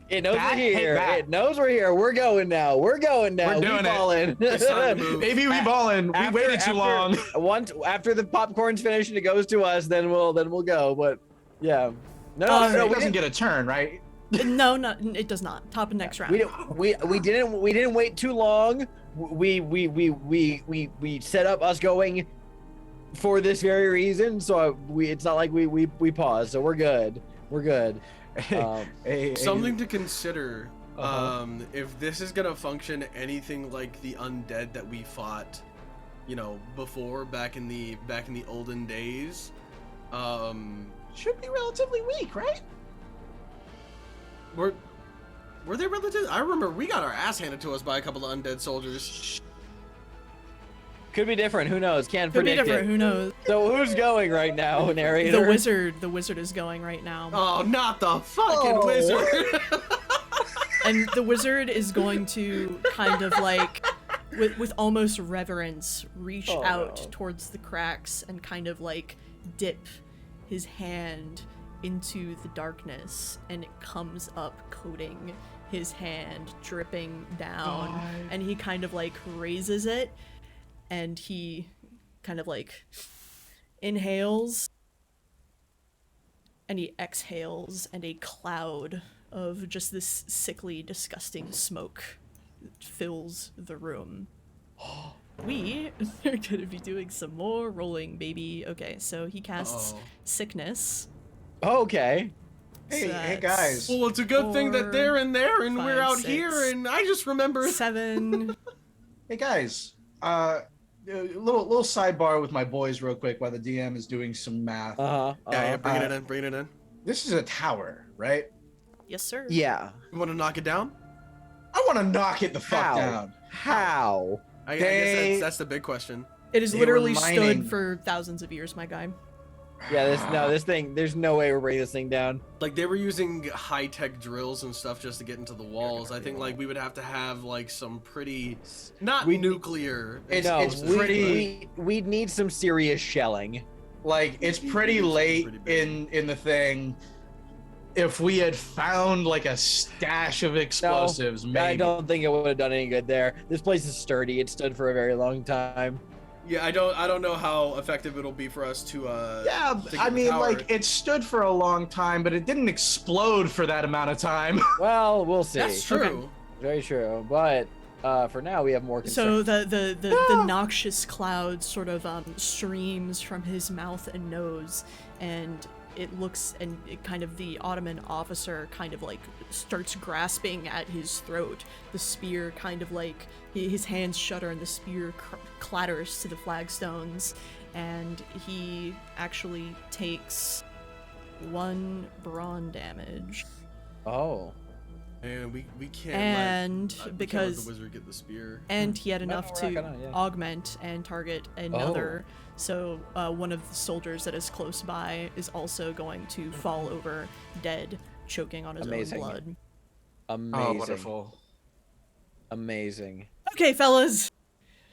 S3: It knows
S4: Bat,
S3: we're
S4: hey,
S3: here.
S4: bat.
S3: It knows we're here. We're going now. We're going now.
S4: We're doing it.
S3: ballin'.
S2: It's time to move.
S4: Baby, we ballin'. We waited too long.
S3: Once after the popcorn's finished and it goes to us, then we'll go. But yeah, no,
S1: Oh,
S3: no,
S4: It
S3: we
S4: doesn't
S3: didn't.
S4: get a turn, right?
S1: No, it does not. Top of next round.
S3: We didn't wait too long. We set up us going for this very reason. So it's not like we paused. So we're good. We're good.
S2: Something to consider.
S3: Uh-huh.
S2: If this is gonna function anything like the undead that we fought, before back in the olden days,
S4: should be relatively weak, right?
S2: were they relative? I remember we got our ass handed to us by a couple of undead soldiers.
S3: Could be different. Who knows? Can't
S1: Could be
S3: predict
S1: different.
S3: it.
S1: Who knows?
S3: So who's going right now, narrator?
S1: The wizard is going right now.
S2: Oh, not the fucking
S3: Oh.
S2: wizard!
S1: And the wizard is going to kind of like, with almost reverence, reach
S3: Oh,
S1: out
S3: no.
S1: towards the cracks and kind of like dip his hand into the darkness, and it comes up coating his hand, dripping down,
S4: God.
S1: and he kind of like raises it, and he kind of like inhales, and he exhales, and a cloud of just this sickly, disgusting smoke fills the room. We are gonna be doing some more rolling, baby. Okay, so he casts
S2: Uh-oh.
S1: Sickness.
S3: Okay.
S4: Hey,
S1: So
S4: hey
S1: that's
S4: guys.
S2: Well, it's a good thing that they're in there and we're
S1: 5,
S2: out
S1: 6,
S2: here, and I just remember.
S1: 7.
S4: Hey guys. Little sidebar with my boys real quick while the DM is doing some math.
S2: Yeah, bring it in, bring it in.
S4: This is a tower, right?
S1: Yes, sir.
S3: Yeah.
S2: You want to knock it down?
S4: I want to knock it the fuck
S3: How?
S4: down.
S3: How?
S2: I
S4: They-
S2: guess that's the big question.
S1: It has
S4: They
S1: literally
S4: were mining.
S1: stood for thousands of years, my guy.
S3: Yeah, this thing, there's no way we're bringing this thing down.
S2: Like, they were using high-tech drills and stuff just to get into the walls. I think, like, we would have to have, like, some pretty... Not
S3: We-
S2: nuclear.
S4: It's pretty-
S3: We'd need some serious shelling.
S4: Like it's pretty
S2: It's
S4: late
S2: pretty big.
S4: in the thing. If we had found like a stash of explosives, maybe.
S3: I don't think it would have done any good there. This place is sturdy. It stood for a very long time.
S2: Yeah, I don't know how effective it'll be for us to,
S4: Yeah,
S2: to get
S4: I
S2: the
S4: mean,
S2: tower.
S4: like it stood for a long time, but it didn't explode for that amount of time.
S3: Well, we'll see.
S2: That's true.
S1: Okay.
S3: Very true. But for now, we have more
S1: So
S3: concern.
S1: the noxious cloud sort of streams from his mouth and nose, and it looks, and it kind of, the Ottoman officer kind of like starts grasping at his throat. The spear kind of like, his hands shudder and the spear clatters to the flagstones, and he actually takes 1 brawn damage.
S3: Oh.
S2: And we can't
S1: And
S2: let, we can't
S1: because
S2: let the wizard get the spear.
S1: and he had enough
S3: we're
S1: to
S3: not gonna, yeah.
S1: augment and target another. So one of the soldiers that is close by is also going to fall over dead, choking on his
S3: Amazing.
S1: own blood.
S3: Amazing.
S4: Oh, wonderful.
S3: Amazing.
S1: Okay, fellas.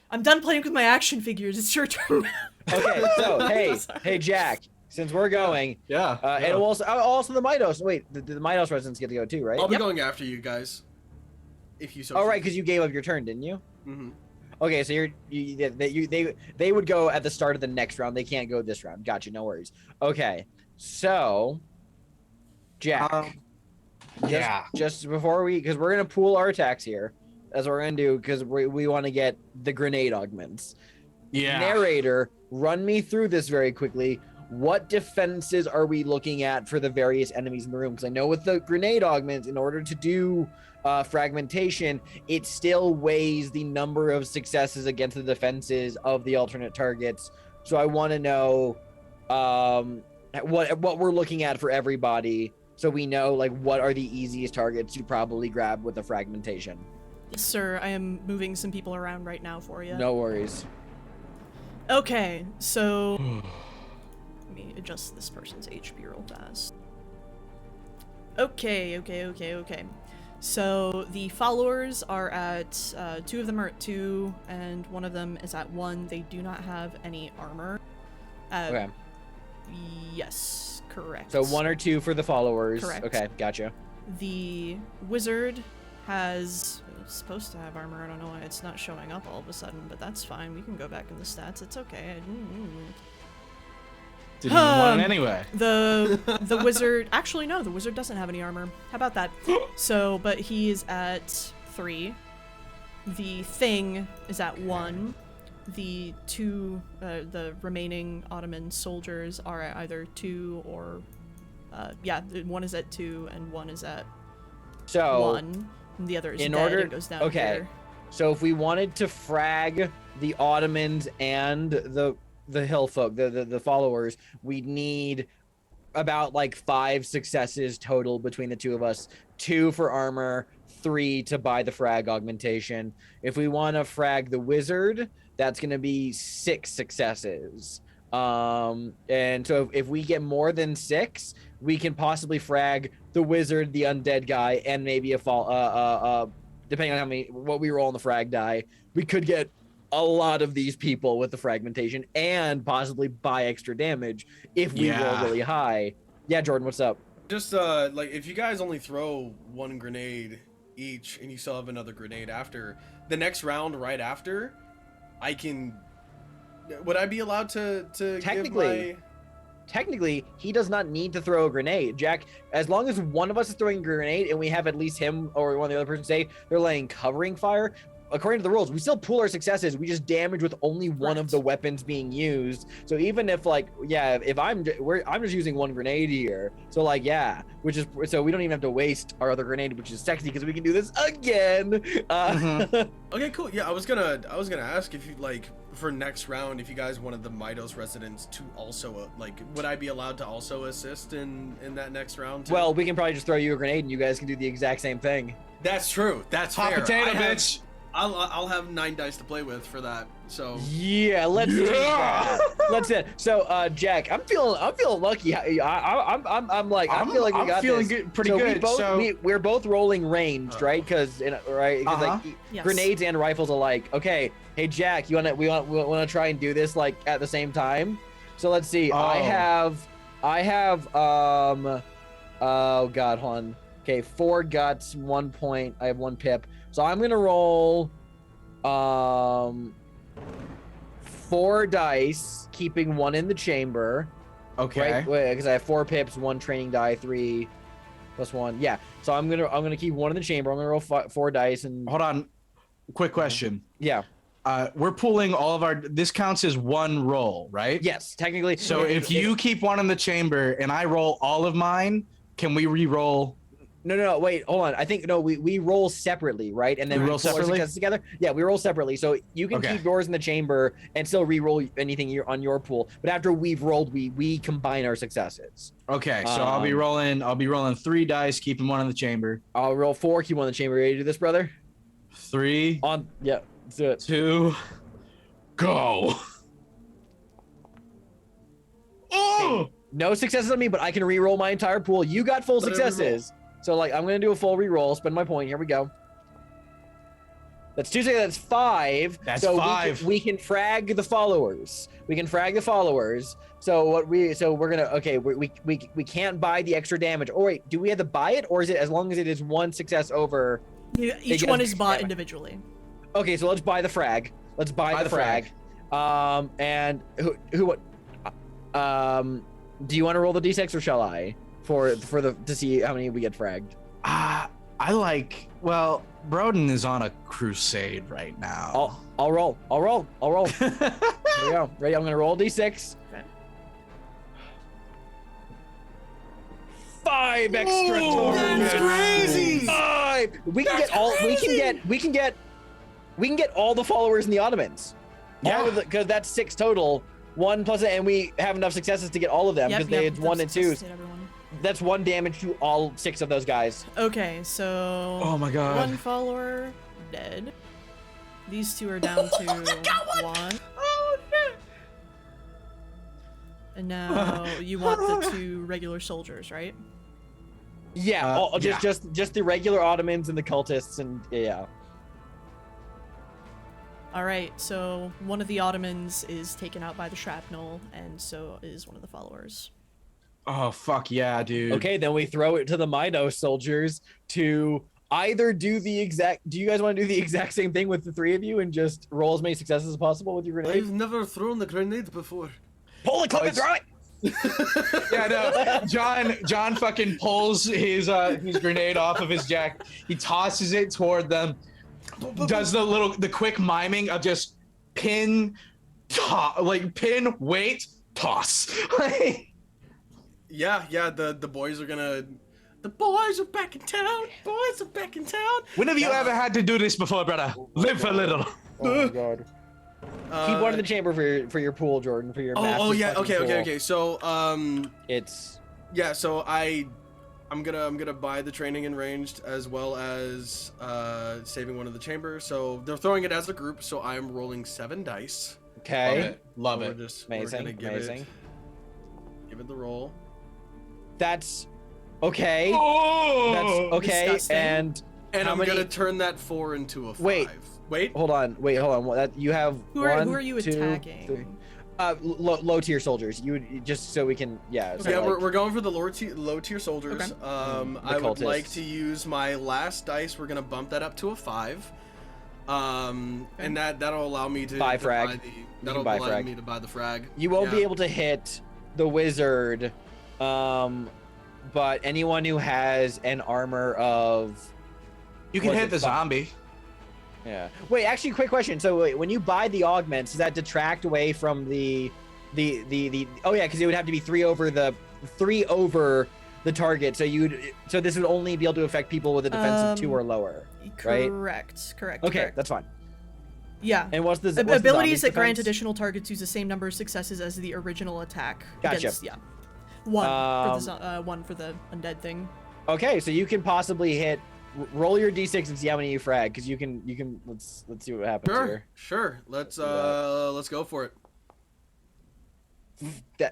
S1: I'm done playing with my action figures. It's your turn.
S3: Okay, so hey, Jack. Since we're going,
S4: Yeah.
S3: and also the Midos. Wait, the Midos residents get to go too, right?
S2: I'll be going after you guys. If you so.
S3: Oh, right, because you gave up your turn, didn't you?
S2: Mm-hmm.
S3: Okay, so they would go at the start of the next round. They can't go this round. Gotcha, no worries. Okay, so Jack. Just before because we're gonna pool our attacks here. That's what we're gonna do because we want to get the grenade augments.
S4: Yeah.
S3: Narrator, run me through this very quickly. What defenses are we looking at for the various enemies in the room? Because I know with the grenade augments, in order to do fragmentation, it still weighs the number of successes against the defenses of the alternate targets. So I want to know what we're looking at for everybody, so we know like what are the easiest targets to probably grab with the fragmentation.
S1: Yes, sir. I am moving some people around right now for you.
S3: No worries.
S1: Okay, so let me adjust this person's HP real fast. Okay. So the followers are at 2 of them are at 2, and 1 of them is at 1. They do not have any armor.
S3: Okay.
S1: Yes, correct.
S3: So 1 or 2 for the followers.
S1: Correct.
S3: Okay, gotcha.
S1: The wizard it's supposed to have armor. I don't know why it's not showing up all of a sudden, but that's fine. We can go back in the stats. It's okay.
S4: Didn't even want it anyway.
S1: The wizard. Actually, no. The wizard doesn't have any armor. How about that? So, but he is at 3. The thing is at 1. The 2, the remaining Ottoman soldiers are at either 2 or, yeah, 1 is at 2 and 1 is at 1. And the other is dead and goes down here.
S3: So if we wanted to frag the Ottomans and the hill folk, the followers, we'd need about like 5 successes total between the 2 of us. 2 for armor, 3 to buy the frag augmentation. If we want to frag the wizard, that's going to be 6 successes. And so if we get more than 6, we can possibly frag the wizard, the undead guy, and maybe a depending on what we roll on the frag die, we could get a lot of these people with the fragmentation and possibly buy extra damage if we roll really high. Yeah, Jordan, what's up?
S2: Just like if you guys only throw 1 grenade each and you still have another grenade after the next round, right after, would I be allowed to
S3: Technically, he does not need to throw a grenade. Jack, as long as one of us is throwing a grenade and we have at least him or one of the other person say they're laying covering fire, according to the rules, we still pool our successes. We just damage with only one of the weapons being used. So even if if I'm just using 1 grenade here. So so we don't even have to waste our other grenade, which is sexy because we can do this again.
S2: Okay, cool. Yeah, I was gonna ask if you for next round, if you guys wanted the Midos residents to also would I be allowed to also assist in that next round too?
S3: Well, we can probably just throw you a grenade and you guys can do the exact same thing.
S2: That's true. That's
S4: hot
S2: fair.
S4: potato, bitch.
S2: I'll have 9 dice to play with for that. So
S3: yeah, let's do that. Let's it. So Jack, I'm feeling lucky. I'm feeling
S4: good, pretty good.
S3: We're both rolling ranged, right? Because grenades and rifles alike. Okay, hey Jack, we want to try and do this at the same time. So let's see. I have oh god, hold on. Okay, 4 guts, 1 point. I have 1 pip. So I'm gonna roll 4 dice, keeping 1 in the chamber.
S4: Okay.
S3: Right? Because I have 4 pips, 1 training die, 3 plus 1. Yeah. So I'm gonna keep 1 in the chamber. I'm gonna roll 4 dice and
S4: hold on. Quick question.
S3: Yeah.
S4: We're pooling all of our. This counts as 1 roll, right?
S3: Yes, technically.
S4: So if you keep 1 in the chamber and I roll all of mine, can we re-roll?
S3: No, wait, hold on. I think we roll separately, right? And then we roll separately together. Yeah, we roll separately. So you can keep yours in the chamber and still re-roll anything on your pool. But after we've rolled, we combine our successes.
S4: Okay, so I'll be rolling 3 dice, keeping 1 in the chamber.
S3: I'll roll 4, keep 1 in the chamber. Ready to do this, brother?
S4: 3.
S3: Yeah, let's do it.
S4: 2. Go. Oh!
S3: No successes on me, but I can re-roll my entire pool. You got full successes. So I'm gonna do a full re-roll, spend my point. Here we go. That's 2 successes. That's 5.
S4: That's
S3: so
S4: 5.
S3: We can frag the followers. So we're gonna we can't buy the extra damage. Or wait, do we have to buy it, or is it as long as it is 1 success over?
S1: Each one is bought individually.
S3: Okay, so let's buy the frag. Let's buy the frag. And who do you want to roll the d6 or shall I to see how many we get fragged?
S4: Well, Broden is on a crusade right now.
S3: I'll roll. Here we go. Ready? I'm gonna roll d6.
S1: Okay.
S3: 5 extra.
S2: That's crazy.
S3: 5. We can get all the followers in the Ottomans.
S4: Yeah,
S3: because that's 6 total. 1 plus, and we have enough successes to get all of them because it's 1 and 2s. That's 1 damage to all 6 of those guys.
S1: Okay, so.
S4: Oh my god.
S1: 1 follower dead. These 2 are down to 1.
S2: Oh shit!
S1: And now you want the 2 regular soldiers, right?
S3: Yeah,
S4: yeah.
S3: just the regular Ottomans and the cultists, and yeah.
S1: All right, so one of the Ottomans is taken out by the shrapnel, and so is one of the followers.
S4: Oh fuck yeah, dude.
S3: Okay, then we throw it to the Mido soldiers to either do the exact. Do you guys want to do the exact same thing with the 3 of you and just roll as many successes as possible with your grenade?
S2: I've never thrown the grenade before.
S3: Pull the clip and throw it.
S4: Yeah, no. John fucking pulls his grenade off of his jacket. He tosses it toward them. Does the quick miming of just pin, wait, toss.
S2: Yeah, the boys are gonna. The boys are back in town. Boys are back in town.
S4: When have you ever had to do this before, brother? Live a little.
S3: Oh my god. Keep one in the chamber for your pool, Jordan, for your massive
S2: yeah.
S3: fucking pool.
S2: Okay. So
S3: It's
S2: So I'm gonna buy the training in ranged as well as saving one of the chambers. So they're throwing it as a group. So I am rolling 7 dice.
S3: okay.
S4: Love
S2: We're
S4: it.
S2: just
S3: Amazing.
S2: We're gonna
S3: Amazing.
S2: give it the roll.
S3: That's okay.
S4: Oh,
S3: That's okay.
S1: disgusting.
S3: And
S2: And
S3: how
S2: I'm
S3: many-
S2: gonna turn that 4 into a 5.
S3: Wait. Hold on. That you have
S1: Who
S3: one,
S1: are you
S3: 2,
S1: attacking?
S3: 3 low tier soldiers. You would just so we can so
S2: Yeah,
S3: like-
S2: we're going for the low tier soldiers.
S1: Okay.
S2: I would like
S3: cultists.
S2: to use my last dice. We're gonna bump that up to a 5. And that'll allow me to
S3: Buy
S2: to
S3: frag.
S2: buy
S3: can buy
S2: allow
S3: frag.
S2: me to buy the frag.
S3: You won't be
S2: Yeah.
S3: able to hit the wizard, but anyone who has an armor of
S4: You can
S3: Was
S4: hit
S3: it
S4: the
S3: fu-
S4: zombie.
S3: yeah. Wait, actually, quick question. So wait, when you buy the augments, does that detract away from the oh yeah, because it would have to be 3 over the target. So this would only be able to affect people with a defense of 2 or lower. Right?
S1: Correct.
S3: Okay,
S1: correct.
S3: that's fine.
S1: Yeah.
S3: And what's the
S1: Abilities
S3: zombie's
S1: that grant
S3: defense?
S1: additional targets use the same number of successes as the original attack.
S3: Gotcha.
S1: Against, yeah. 1 for the undead thing.
S3: Okay, so you can possibly hit. Roll your d6 and see how many you frag, because you can. Let's see what happens here.
S2: Sure. Let's go for it.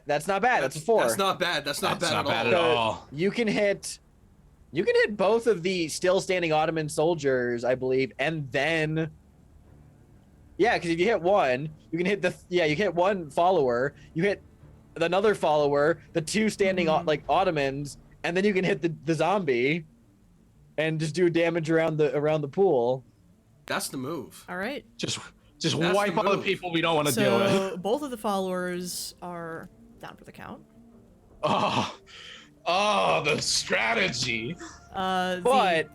S3: That's not bad. That's a 4.
S2: That's not bad. That's not bad at
S3: So
S2: all.
S3: You can hit both of the still standing Ottoman soldiers, I believe, and then. Yeah, because if you hit one, you can hit you hit one follower, you hit another follower, the 2 standing Ottomans, and then you can hit the zombie, and just do damage around the pool.
S2: That's the move.
S1: All right.
S4: Just
S2: That's
S4: wipe
S2: the
S4: all the
S2: move.
S4: people we don't want to deal with.
S1: So both of the followers are down for the count.
S4: Oh, the strategy.
S3: But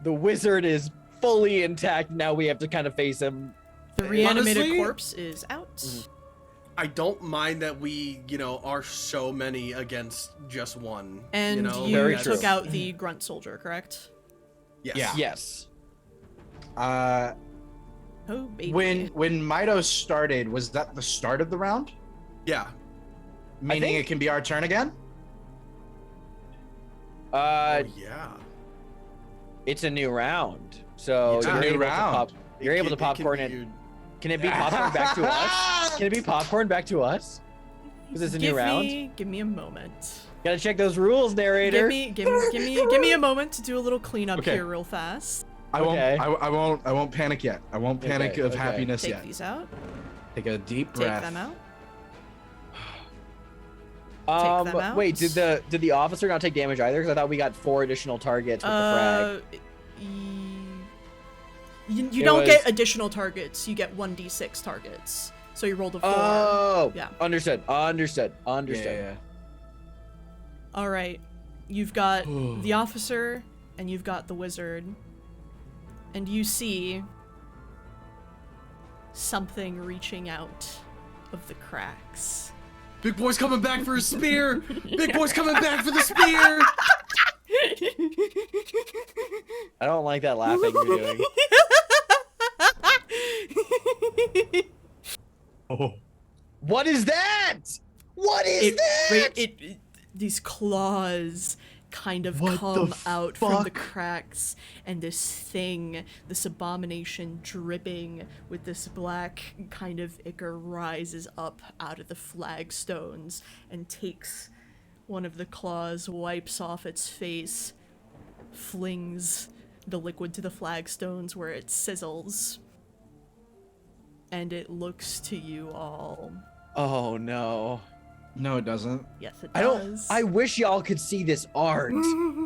S3: the wizard is fully intact. Now we have to kind of face him.
S1: The reanimated
S2: Honestly,
S1: corpse is out.
S2: I don't mind that we, are so many against just one.
S1: And you
S3: Very
S1: took
S3: true.
S1: out the grunt soldier, correct?
S2: Yes.
S4: Yeah.
S3: Yes.
S1: Oh, baby.
S4: When Mido started, was that the start of the round?
S2: Yeah.
S4: Meaning
S3: think-
S4: it can be our turn again?
S2: Oh, yeah.
S3: It's a new round, so
S4: It's a
S3: you're
S4: new
S3: able
S4: round.
S3: You're able to popcorn it. Can it be popcorn back to us? Can it be popcorn back to us? Because it's a new round.
S1: Give me a moment.
S3: Gotta check those rules, narrator.
S1: Give me a moment to do a little cleanup
S4: Okay.
S1: here real fast.
S4: I
S3: Okay.
S4: won't panic yet. I won't panic
S3: Okay,
S4: of
S3: okay.
S4: happiness
S1: Take
S4: yet.
S1: these out.
S4: Take a deep
S1: Take
S4: breath.
S1: them out. Take them out.
S3: Wait, did the officer not take damage either? Because I thought we got 4 additional targets with the frag.
S1: You don't get additional targets. You get 1d6 targets. So you rolled a 4.
S3: Oh,
S1: Yeah.
S3: Understood.
S4: Yeah.
S1: All right. You've got the officer and you've got the wizard. And you see something reaching out of the cracks.
S2: Big boy's coming back for his spear! Big boy's coming back for the spear!
S3: I don't like that laughing you're doing.
S4: Oh.
S3: What is that? What is that?
S1: These claws kind of
S4: What
S1: come
S4: the
S1: out from the
S4: fuck?
S1: cracks, and this thing, this abomination dripping with this black kind of ichor rises up out of the flagstones and takes one of the claws, wipes off its face, flings the liquid to the flagstones where it sizzles, and it looks to you all.
S3: Oh no.
S4: No, it doesn't.
S1: Yes, it
S3: I
S1: does.
S3: I wish y'all could see this art.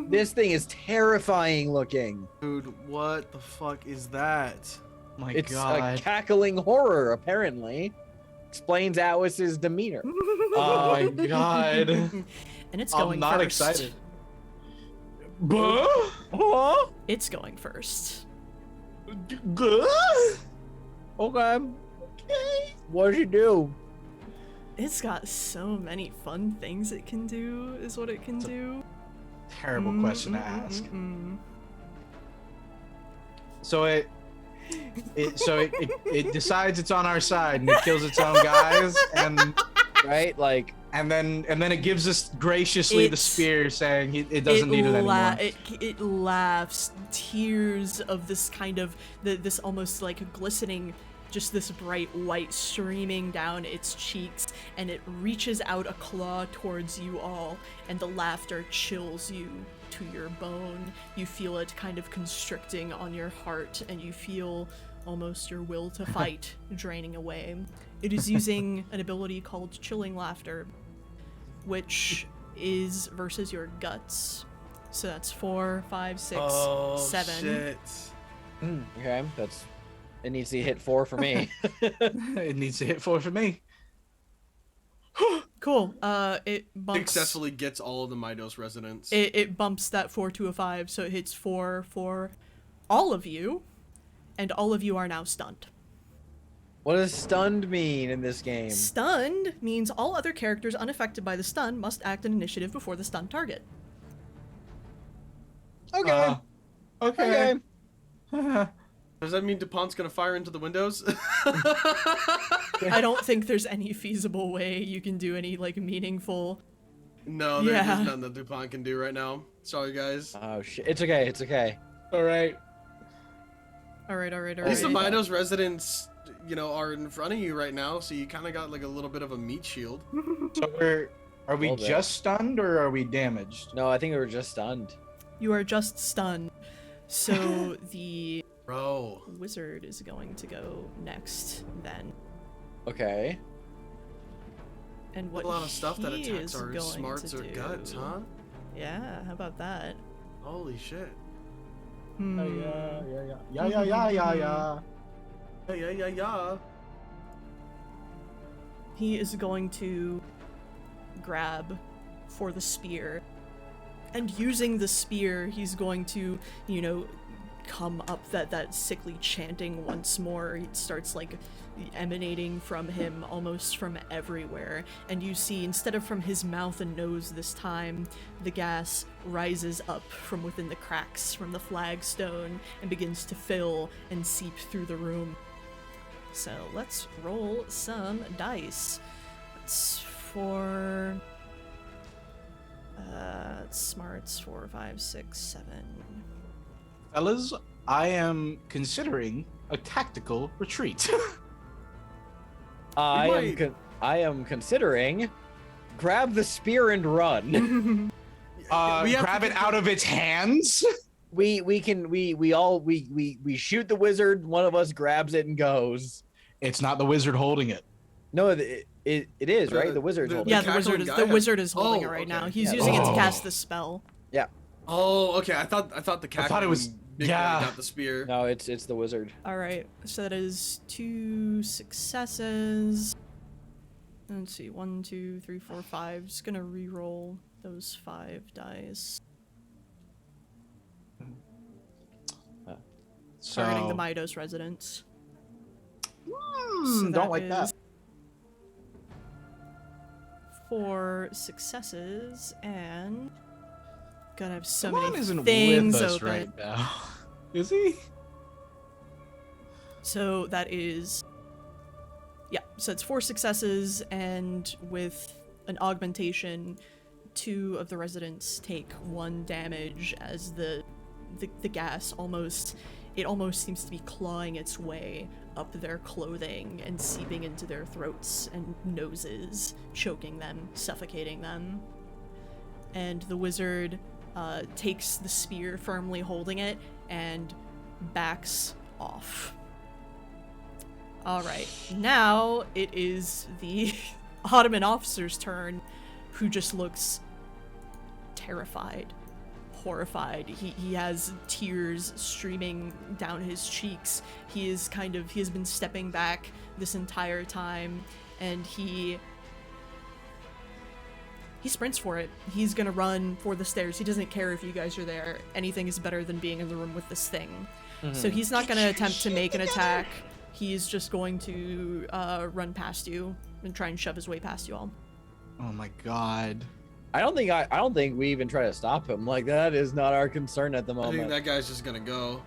S3: This thing is terrifying looking.
S2: Dude, what the fuck is that?
S4: My
S3: It's
S4: God.
S3: a cackling horror, apparently. Explains Atwis's demeanor.
S4: Oh my God.
S1: And it's
S4: I'm
S1: going
S4: not
S1: first.
S4: excited. Buh?
S3: Huh?
S1: It's going first.
S4: Good.
S3: Okay. What'd you do?
S1: It's got so many fun things it can do, is what it can do.
S4: Terrible question to ask.
S1: Mm.
S4: So it decides it's on our side and it kills its own guys and
S3: Right? Like,
S4: then it gives us graciously the
S1: It's-
S4: spear saying it doesn't need it anymore.
S1: It laughs, tears of this kind of, this almost like glistening, just this bright white streaming down its cheeks, and it reaches out a claw towards you all, and the laughter chills you to your bone. You feel it kind of constricting on your heart, and you feel almost your will to fight draining away. It is using an ability called Chilling Laughter, which is versus your guts. So that's 4, 5, 6,
S2: Oh,
S1: 7.
S2: shit.
S3: okay, it needs to hit 4 for me.
S4: It needs to hit 4 for me.
S1: Cool. It bumps.
S2: Successfully gets all of the Midos residents.
S1: It bumps that 4 to a 5, so it hits 4 for all of you, and all of you are now stunned.
S3: What does stunned mean in this game?
S1: Stunned means all other characters unaffected by the stun must act in initiative before the stunned target.
S3: Okay.
S4: Okay.
S2: Does that mean DuPont's gonna fire into the windows?
S1: I don't think there's any feasible way you can do any like meaningful.
S2: No, there's
S1: Yeah.
S2: nothing that DuPont can do right now. Sorry, guys.
S3: Oh shit. It's okay. It's okay.
S4: All right.
S1: All right.
S2: At least the
S3: Alright.
S2: Midos residents, are in front of you right now, so you kind of got like a little bit of a meat shield.
S4: So are we
S3: Hold it.
S4: just stunned or are we damaged?
S3: No, I think we were just stunned.
S1: You are just stunned. So the
S2: Bro.
S1: wizard is going to go next then.
S3: Okay.
S1: And what
S2: A lot of stuff that
S1: he
S2: attacks
S1: is
S2: our
S1: going
S2: smarts
S1: to
S2: or
S1: do-
S2: guts, huh?
S1: Yeah, how about that?
S2: Holy shit.
S1: Hmm.
S4: Yeah.
S2: Yeah.
S1: He is going to grab for the spear. And using the spear, he's going to, come up that sickly chanting once more. It starts like emanating from him almost from everywhere. And you see, instead of from his mouth and nose this time, the gas rises up from within the cracks from the flagstone and begins to fill and seep through the room. So let's roll some dice. That's for smarts 4, 5, 6, 7.
S4: Fellas, I am considering a tactical retreat.
S3: I am considering grab the spear and run.
S2: We have
S4: Grab
S2: to
S4: it
S2: get
S4: out of its hands?
S3: we shoot the wizard. One of us grabs it and goes.
S4: It's not the wizard holding it.
S3: No, it is right. The wizard's holding.
S1: Yeah,
S3: it.
S1: the wizard is holding it right now. He's using it to cast the spell.
S3: Yeah.
S2: Oh, okay. I thought the cackling.
S4: I thought it was
S2: big guy got the spear.
S3: No, it's the wizard.
S1: All right, so that is 2 successes. Let's see, 1, 2, 3, 4, 5. Just gonna re-roll those 5 dice. Targeting the Midos residents. So
S4: don't like that.
S1: 4 successes and gotta have so
S4: Someone
S1: many
S4: isn't
S1: things
S4: with us
S1: open.
S4: right now. Is he?
S1: So that is, yeah, so it's 4 successes, and with an augmentation, 2 of the residents take 1 damage as the gas almost seems to be clawing its way up their clothing and seeping into their throats and noses, choking them, suffocating them. And the wizard takes the spear, firmly holding it, and backs off. Alright, now it is the Ottoman officer's turn, who just looks terrified, horrified. He has tears streaming down his cheeks. He has been stepping back this entire time, and he sprints for it. He's gonna run for the stairs. He doesn't care if you guys are there. Anything is better than being in the room with this thing. So he's not gonna attempt to make an attack. He's just going to run past you and try and shove his way past you all.
S4: Oh my god.
S3: I don't think we even try to stop him. Like, that is not our concern at the
S2: I
S3: moment.
S2: think that guy's just gonna go.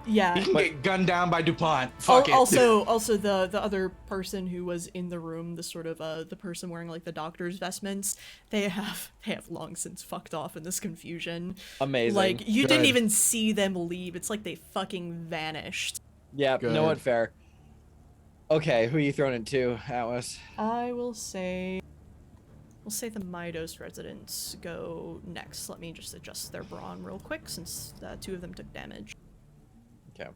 S1: Yeah.
S4: He can get gunned down by DuPont. Fuck it.
S1: Also, the other person who was in the room, the sort of the person wearing like the doctor's vestments, they have long since fucked off in this confusion.
S3: Amazing.
S1: Like, you didn't
S4: Good.
S1: even see them leave. It's like they fucking vanished.
S3: Yeah,
S4: Good.
S3: no one fair. Okay, who are you throwing it to, Atlas?
S1: I will say, we'll say the Midos residents go next. Let me just adjust their brawn real quick, since 2 of them took damage.
S3: Okay.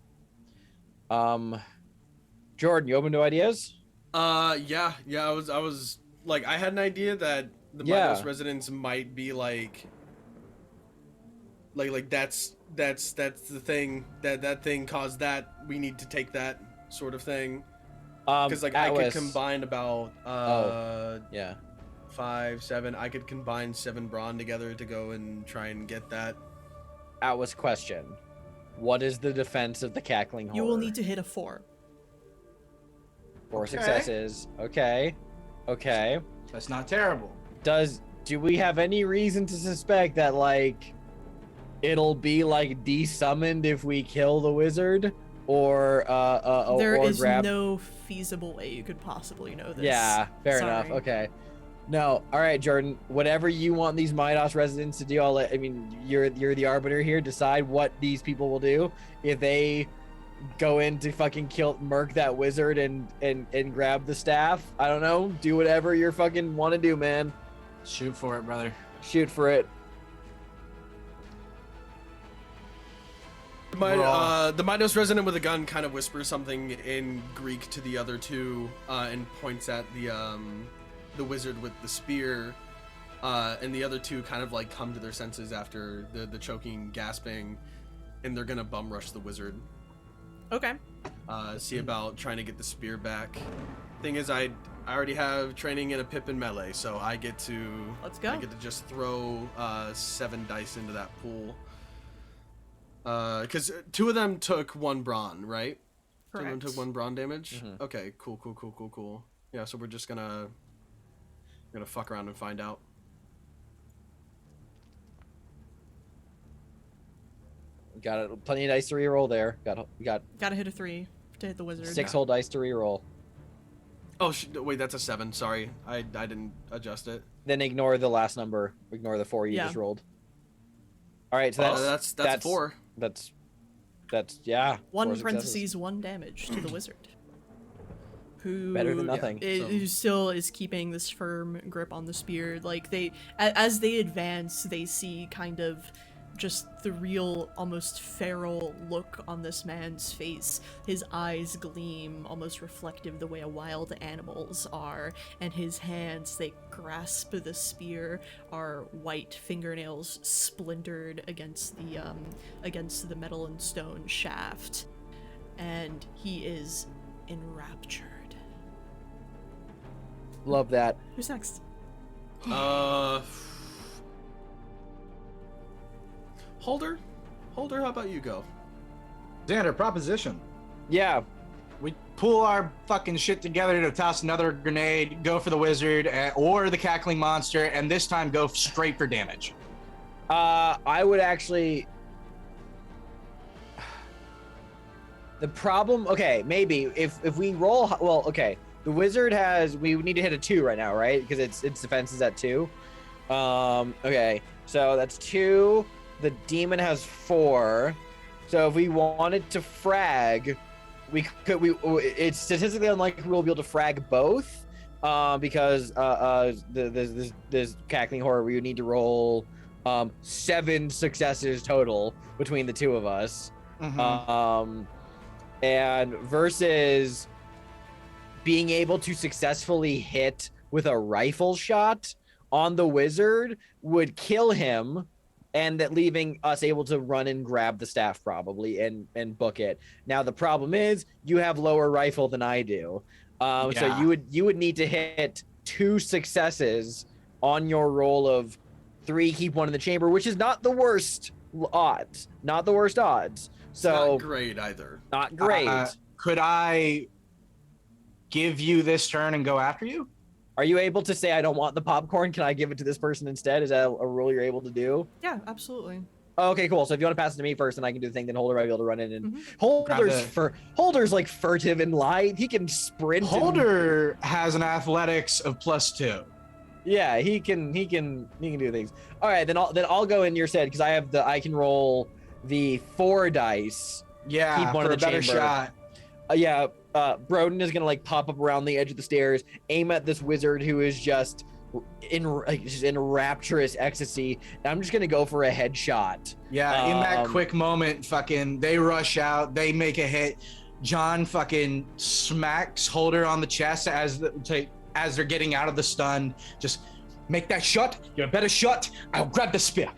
S3: Jordan, you open to ideas?
S2: Yeah. I was like, I had an idea that the Midos residents might be like that's the thing, that thing caused that, we need to take that sort of thing. Because like
S3: Atlas.
S2: I could combine about
S3: Yeah.
S2: 5, 7. I could combine 7 brawn together to go and try and get that.
S3: Atlas, question. What is the defense of the cackling horror?
S1: You will need to hit a 4.
S3: 4 successes. Okay.
S4: That's not terrible.
S3: Do we have any reason to suspect that, like, it'll be like desummoned if we kill the wizard? Or
S1: There
S3: or
S1: is
S3: grab...
S1: no feasible way you could possibly know this.
S3: Yeah, fair enough.
S1: Sorry.
S3: Okay. No, all right, Jordan. Whatever you want these Midos residents to do, you're the arbiter here. Decide what these people will do. If they go in to fucking murk that wizard and grab the staff, I don't know. Do whatever you fucking want to do, man.
S4: Shoot for it, brother.
S3: Shoot for it.
S2: The Midos resident with a gun kind of whispers something in Greek to the other 2, and points at the wizard with the spear, and the other 2 kind of like come to their senses after the choking, gasping, and they're gonna bum rush the wizard.
S1: Okay.
S2: See about trying to get the spear back. Thing is, I already have training in a pip and melee, so I get to just throw 7 dice into that pool. Because 2 of them took 1 brawn, right?
S1: Correct.
S2: 2 of them took 1 brawn damage.
S3: Mm-hmm.
S2: Okay, cool. Yeah, so we're just gonna fuck around and find out.
S3: Got it. Plenty of dice to reroll there.
S1: Gotta hit a 3 to hit the wizard.
S3: 6 whole dice to reroll.
S2: Oh, wait, that's a 7. Sorry, I didn't adjust it.
S3: Then ignore the last number. Ignore the 4 you just rolled. All right, so
S2: That's a 4.
S3: That's
S1: 1
S3: 4
S1: parentheses 1 damage to the wizard. Who
S3: Better than nothing.
S1: Who still is keeping this firm grip on the spear. Like, as they advance, they see kind of just the real, almost feral look on this man's face. His eyes gleam, almost reflective the way a wild animal's are, and his hands, they grasp the spear, are white fingernails splintered against the metal and stone shaft, and he is enraptured.
S3: Love that.
S1: Who's next?
S2: Holder, how about you go?
S4: Xander, proposition.
S3: Yeah.
S4: We pull our fucking shit together to toss another grenade, go for the wizard or the cackling monster, and this time go straight for damage.
S3: I would actually. The problem, okay, maybe if we roll, well, okay, the wizard has, we need to hit a 2 right now, right? Because its defense is at 2. Okay, so that's 2. The demon has 4. So if we wanted to frag, it's statistically unlikely we'll be able to frag both, because this cackling horror, we would need to roll 7 successes total between the two of us.
S4: Mm-hmm.
S3: And versus being able to successfully hit with a rifle shot on the wizard would kill him, and that leaving us able to run and grab the staff probably and book it. Now the problem is you have lower rifle than I do, so you would need to hit 2 successes on your roll of 3, keep 1 in the chamber, which is not the worst odds. Not the worst odds. So
S2: not great either.
S3: Not great.
S4: Could I give you this turn and go after you?
S3: Are you able to say I don't want the popcorn? Can I give it to this person instead? Is that a rule you're able to do?
S1: Yeah, absolutely.
S3: Okay, cool. So if you want to pass it to me first, and I can do the thing, then Holder might be able to run in and
S1: Mm-hmm.
S3: Holder's like furtive and light. He can sprint.
S4: Holder has an athletics of +2.
S3: Yeah, he can do things. All right, then I'll go in your stead because I can roll the 4 dice.
S4: Yeah,
S3: Keep one
S4: for
S3: in
S4: a
S3: the
S4: better
S3: chamber.
S4: shot.
S3: Broden is gonna like pop up around the edge of the stairs, aim at this wizard who is just in rapturous ecstasy. And I'm just gonna go for a headshot.
S4: Yeah, in that quick moment, fucking they rush out, they make a hit. John fucking smacks Holder on the chest as they're getting out of the stun. Just make that shot. You're a better shot. I'll grab the spear.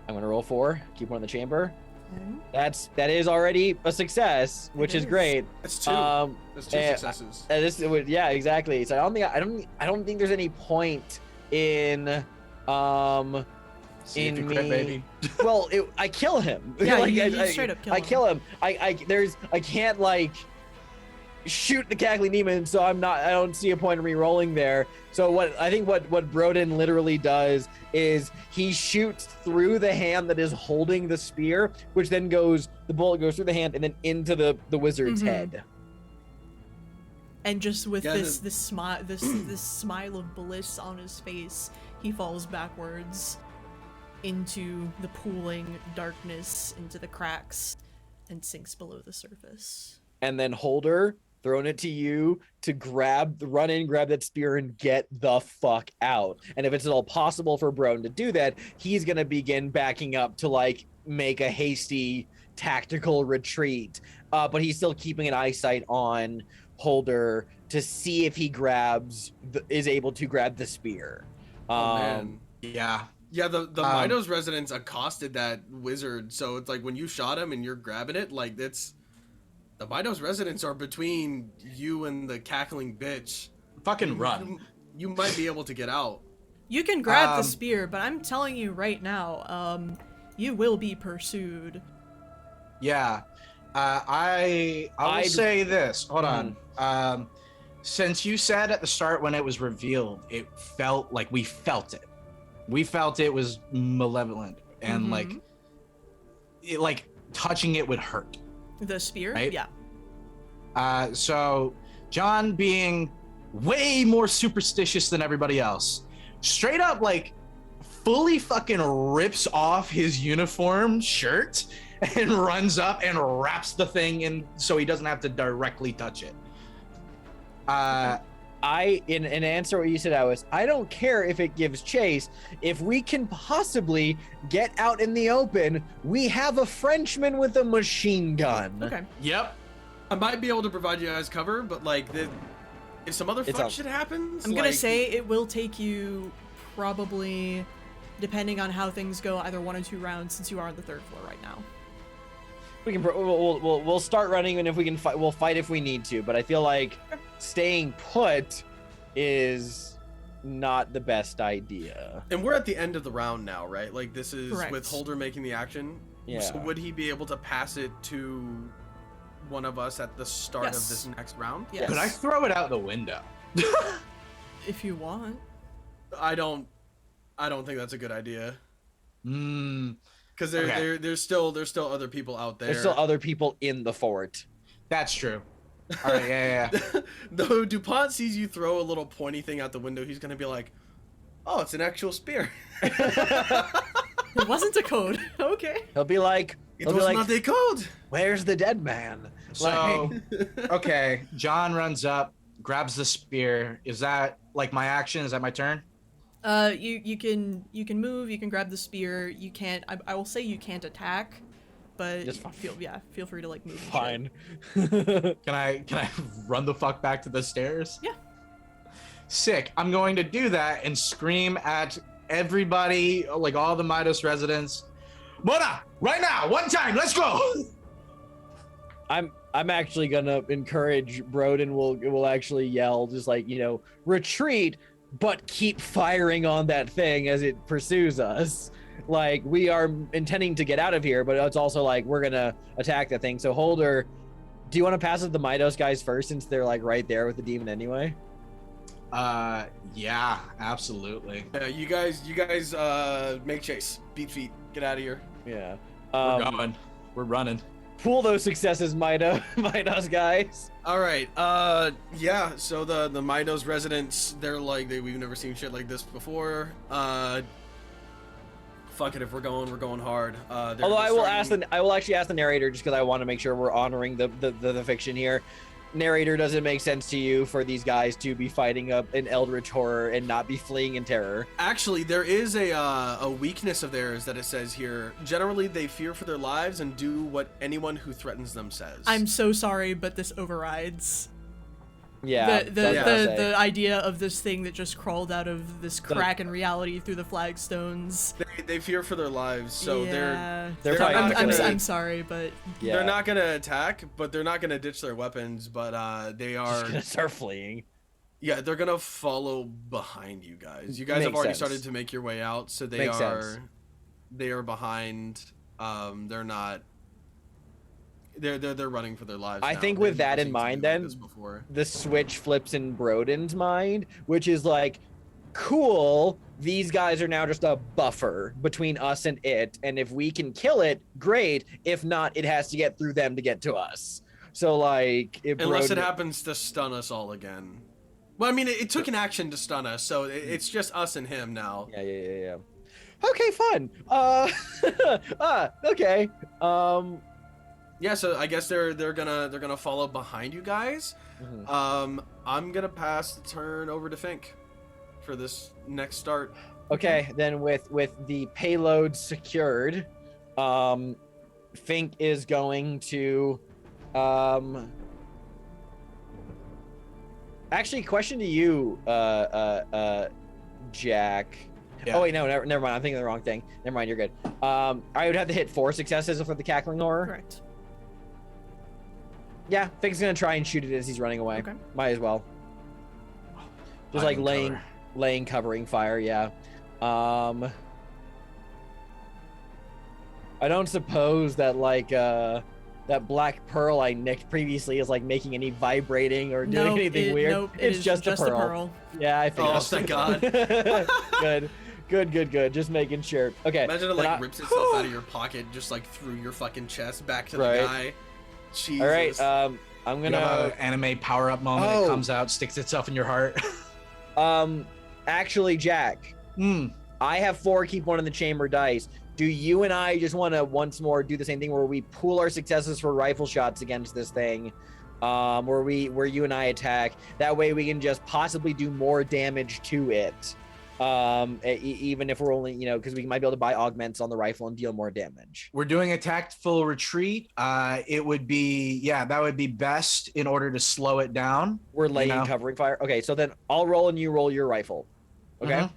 S3: I'm gonna roll 4, keep 1 in the chamber.
S1: Okay.
S3: That is already a success, which is great.
S2: That's 2. That's 2 successes.
S3: Yeah, exactly. So I don't think there's any point in
S4: See if
S3: in
S4: you
S3: me.
S4: crit, baby.
S3: Well, I kill him.
S1: Yeah,
S3: Like,
S1: you straight up kill him.
S3: I kill him. I can't like shoot the cackling demon, so I don't see a point in re-rolling there. So what Broden literally does is he shoots through the hand that is holding the spear, which then the bullet goes through the hand and then into the wizard's head.
S1: And just with this smile of bliss on his face, he falls backwards into the pooling darkness, into the cracks, and sinks below the surface.
S3: And then Holder, throwing it to you to run in, grab that spear, and get the fuck out. And if it's at all possible for Broden to do that, he's gonna begin backing up to like make a hasty tactical retreat. But he's still keeping an eyesight on Holder to see if he is able to grab the spear.
S2: Oh man.
S4: Yeah.
S2: Yeah, the Midos residents accosted that wizard, so it's like when you shot him and you're grabbing it, like the Midos residents are between you and the cackling bitch.
S4: Fucking run.
S2: You might be able to get out.
S1: You can grab the spear, but I'm telling you right now, you will be pursued.
S4: Yeah. I will say this. Hold on. Since you said at the start when it was revealed, it felt like we felt it. We felt it was malevolent and like touching it would hurt.
S1: The spear?
S4: Right?
S1: Yeah.
S4: So John, being way more superstitious than everybody else, straight up like fully fucking rips off his uniform shirt and runs up and wraps the thing in so he doesn't have to directly touch it.
S3: I in answer what you said, I don't care if it gives chase. If we can possibly get out in the open, we have a Frenchman with a machine gun.
S1: Okay.
S2: Yep. I might be able to provide you guys cover, but like, if some other fuck shit happens,
S1: I'm gonna say it will take you probably, depending on how things go, either 1 or 2 rounds, since you are on the 3rd floor right now.
S3: We can we'll start running, and if we can fight, we'll fight if we need to. But I feel like staying put is not the best idea.
S2: And we're at the end of the round now, right? Like, this is
S1: Correct.
S2: with Holder making the action.
S3: Yeah.
S2: So would he be able to pass it to one of us at the start of this next round?
S1: Yes.
S4: Could I throw it out the window?
S1: If you want.
S2: I don't think that's a good idea. Because
S4: Okay.
S2: there's still other people out there.
S3: There's still other people in the fort.
S4: That's true. All right, yeah.
S2: Though DuPont sees you throw a little pointy thing out the window, he's gonna be like, "Oh, it's an actual spear."
S1: It wasn't a code. Okay.
S3: He'll be like,
S2: It was not a code.
S3: "Where's the dead man?"
S4: So, okay, John runs up, grabs the spear. Is that like my action? Is that my turn?
S1: You can move. You can grab the spear. You can't. I will say you can't attack, but
S3: Just fine.
S1: feel free to like move. and
S3: Fine.
S4: Can I run the fuck back to the stairs?
S1: Yeah.
S4: Sick. I'm going to do that and scream at everybody, like all the Midas residents. Mona, right now, one time, let's go.
S3: I'm actually gonna encourage Broden. Will actually yell, just like, retreat, but keep firing on that thing as it pursues us. Like, we are intending to get out of here, but it's also like we're gonna attack the thing. So Holder, do you want to pass it the Midos guys first, since they're like right there with the demon anyway?
S4: Yeah, absolutely.
S2: You guys, make chase. Beat feet. Get out of here.
S3: Yeah.
S4: We're going. We're running.
S3: Pull those successes, Midos guys.
S2: All right. Yeah. So the Midos residents, they're like, we've never seen shit like this before. Fuck it. If we're going hard.
S3: Although I will actually ask the narrator, just because I want to make sure we're honoring the fiction here. Narrator, does it make sense to you for these guys to be fighting up an eldritch horror and not be fleeing in terror?
S2: Actually, there is a weakness of theirs that it says here. Generally, they fear for their lives and do what anyone who threatens them says.
S1: I'm so sorry, but this overrides.
S3: Yeah.
S1: The idea of this thing that just crawled out of this crack in reality through the flagstones.
S2: They fear for their lives, so
S1: yeah.
S3: they're probably not gonna-
S1: I'm sorry, but
S3: Yeah.
S2: they're not gonna attack, but they're not gonna ditch their weapons. But they
S3: Just
S2: are.
S3: gonna start fleeing.
S2: Yeah, they're gonna follow behind you guys. You guys have
S3: Makes
S2: already
S3: sense.
S2: started to make your way out, so they
S3: Makes
S2: are.
S3: sense.
S2: They are behind. They're not. They're running for their lives.
S3: I
S2: now.
S3: think
S2: They've
S3: with that
S2: never
S3: in
S2: seen
S3: mind,
S2: something like
S3: then,
S2: this before.
S3: the switch flips in Broden's mind, which is like, cool, these guys are now just a buffer between us and it, and if we can kill it, great. If not, it has to get through them to get to us. So like, if
S2: Unless it
S3: Broden-
S2: happens to stun us all again. Well, I mean, it took an action to stun us, so it's just us and him now.
S3: Yeah. Okay, fun. Okay.
S2: Yeah, so I guess they're gonna follow behind you guys.
S3: Mhm.
S2: I'm gonna pass the turn over to Fink for this next start.
S3: Okay, then with the payload secured, Fink is going to actually, question to you, Jack.
S4: Yeah.
S3: Oh wait, no, never mind. I'm thinking of the wrong thing. Never mind, you're good. I would have to hit 4 successes for the cackling horror.
S1: correct.
S3: Yeah, Fink's gonna try and shoot it as he's running away.
S1: Okay.
S3: Might as well. Just like
S4: Hide and
S3: laying covering fire, yeah. I don't suppose that like that black pearl I nicked previously is like making any vibrating or doing anything weird.
S1: Nope,
S3: It's
S1: is
S3: just a pearl.
S1: a pearl.
S3: Yeah, I figured.
S2: Oh, thank God.
S3: Good. Just making sure. Okay.
S2: Imagine it
S3: then
S2: like rips itself out of your pocket, just like through your fucking chest back to the
S3: Right.
S2: guy. Jesus.
S3: All right. I'm
S4: You
S3: gonna.
S4: have an anime power-up moment.
S3: Oh.
S4: It comes out, sticks itself in your heart.
S3: Actually, Jack, I have 4 keep one in the chamber dice. Do you and I just want to once more do the same thing where we pool our successes for rifle shots against this thing, where you and I attack. That way we can just possibly do more damage to it. Even if we're only, you know, because we might be able to buy augments on the rifle and deal more damage.
S4: We're doing a tactful retreat. It would be, yeah, that would be best in order to slow it down.
S3: We're laying covering fire. Okay, so then I'll roll and you roll your rifle. Okay.
S4: Mhm.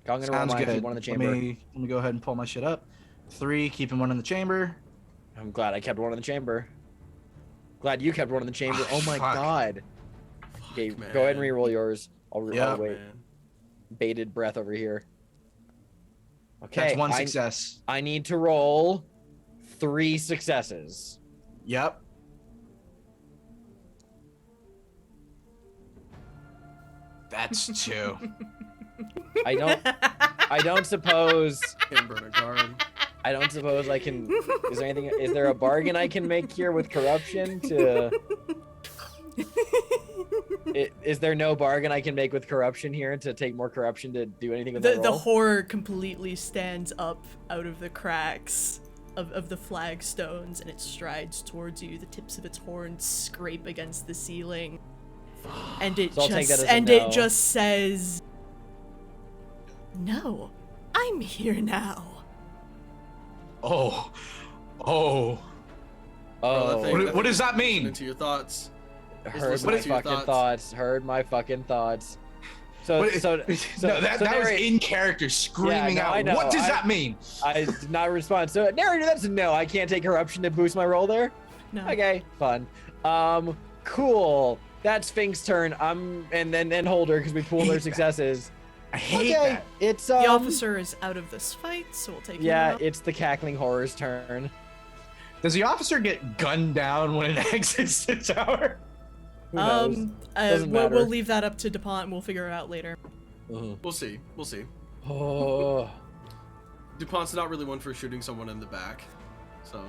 S3: I'm gonna roll
S4: Sounds
S3: mine,
S4: good.
S3: keep one in the chamber.
S4: Let me go ahead and pull my shit up. 3, keeping one in the chamber.
S3: I'm glad I kept one in the chamber. Glad you kept one in the chamber. Oh my
S4: Fuck.
S3: god. Okay,
S2: man.
S3: go ahead and re-roll yours. I'll wait.
S2: Man.
S3: Bated breath over here. Okay,
S4: That's one success.
S3: I need to roll 3 successes.
S4: Yep. That's 2.
S3: I don't suppose
S2: Can't burn a guard.
S3: I don't suppose I can. Is there a bargain I can make here with corruption to? Is there no bargain I can make with corruption here to take more corruption to do anything with
S1: The horror completely stands up out of the cracks of the flagstones and it strides towards you. The tips of its horns scrape against the ceiling, and it
S3: So I'll take that as a
S1: it
S3: no.
S1: just says, "No, I'm here now."
S4: Oh.
S3: Oh,
S4: What does that mean?
S2: Into your thoughts.
S3: heard
S2: listen
S3: my
S2: to your
S3: fucking
S2: thoughts.
S3: thoughts. Heard my fucking thoughts. So
S4: What-
S3: so
S4: no, that was
S3: narrate-
S4: in character screaming
S3: no, I
S4: out.
S3: know.
S4: What does that mean?
S3: I did not respond. So narrator, that's a no. I can't take corruption to boost my roll there.
S1: No.
S3: Okay, fun. Cool. That's Fink's turn. And then Holder because we pooled
S4: Hate
S3: their
S4: that.
S3: successes.
S4: I hate
S3: Okay,
S4: that.
S3: it's
S1: The officer is out of this fight, so we'll take him
S3: Yeah,
S1: out.
S3: it's the cackling horror's turn.
S4: Does the officer get gunned down when it exits the tower?
S3: Who knows? Doesn't
S1: We'll
S3: matter.
S1: leave that up to DuPont and we'll figure it out later.
S2: We'll see. We'll see.
S3: Oh.
S2: DuPont's not really one for shooting someone in the back, so.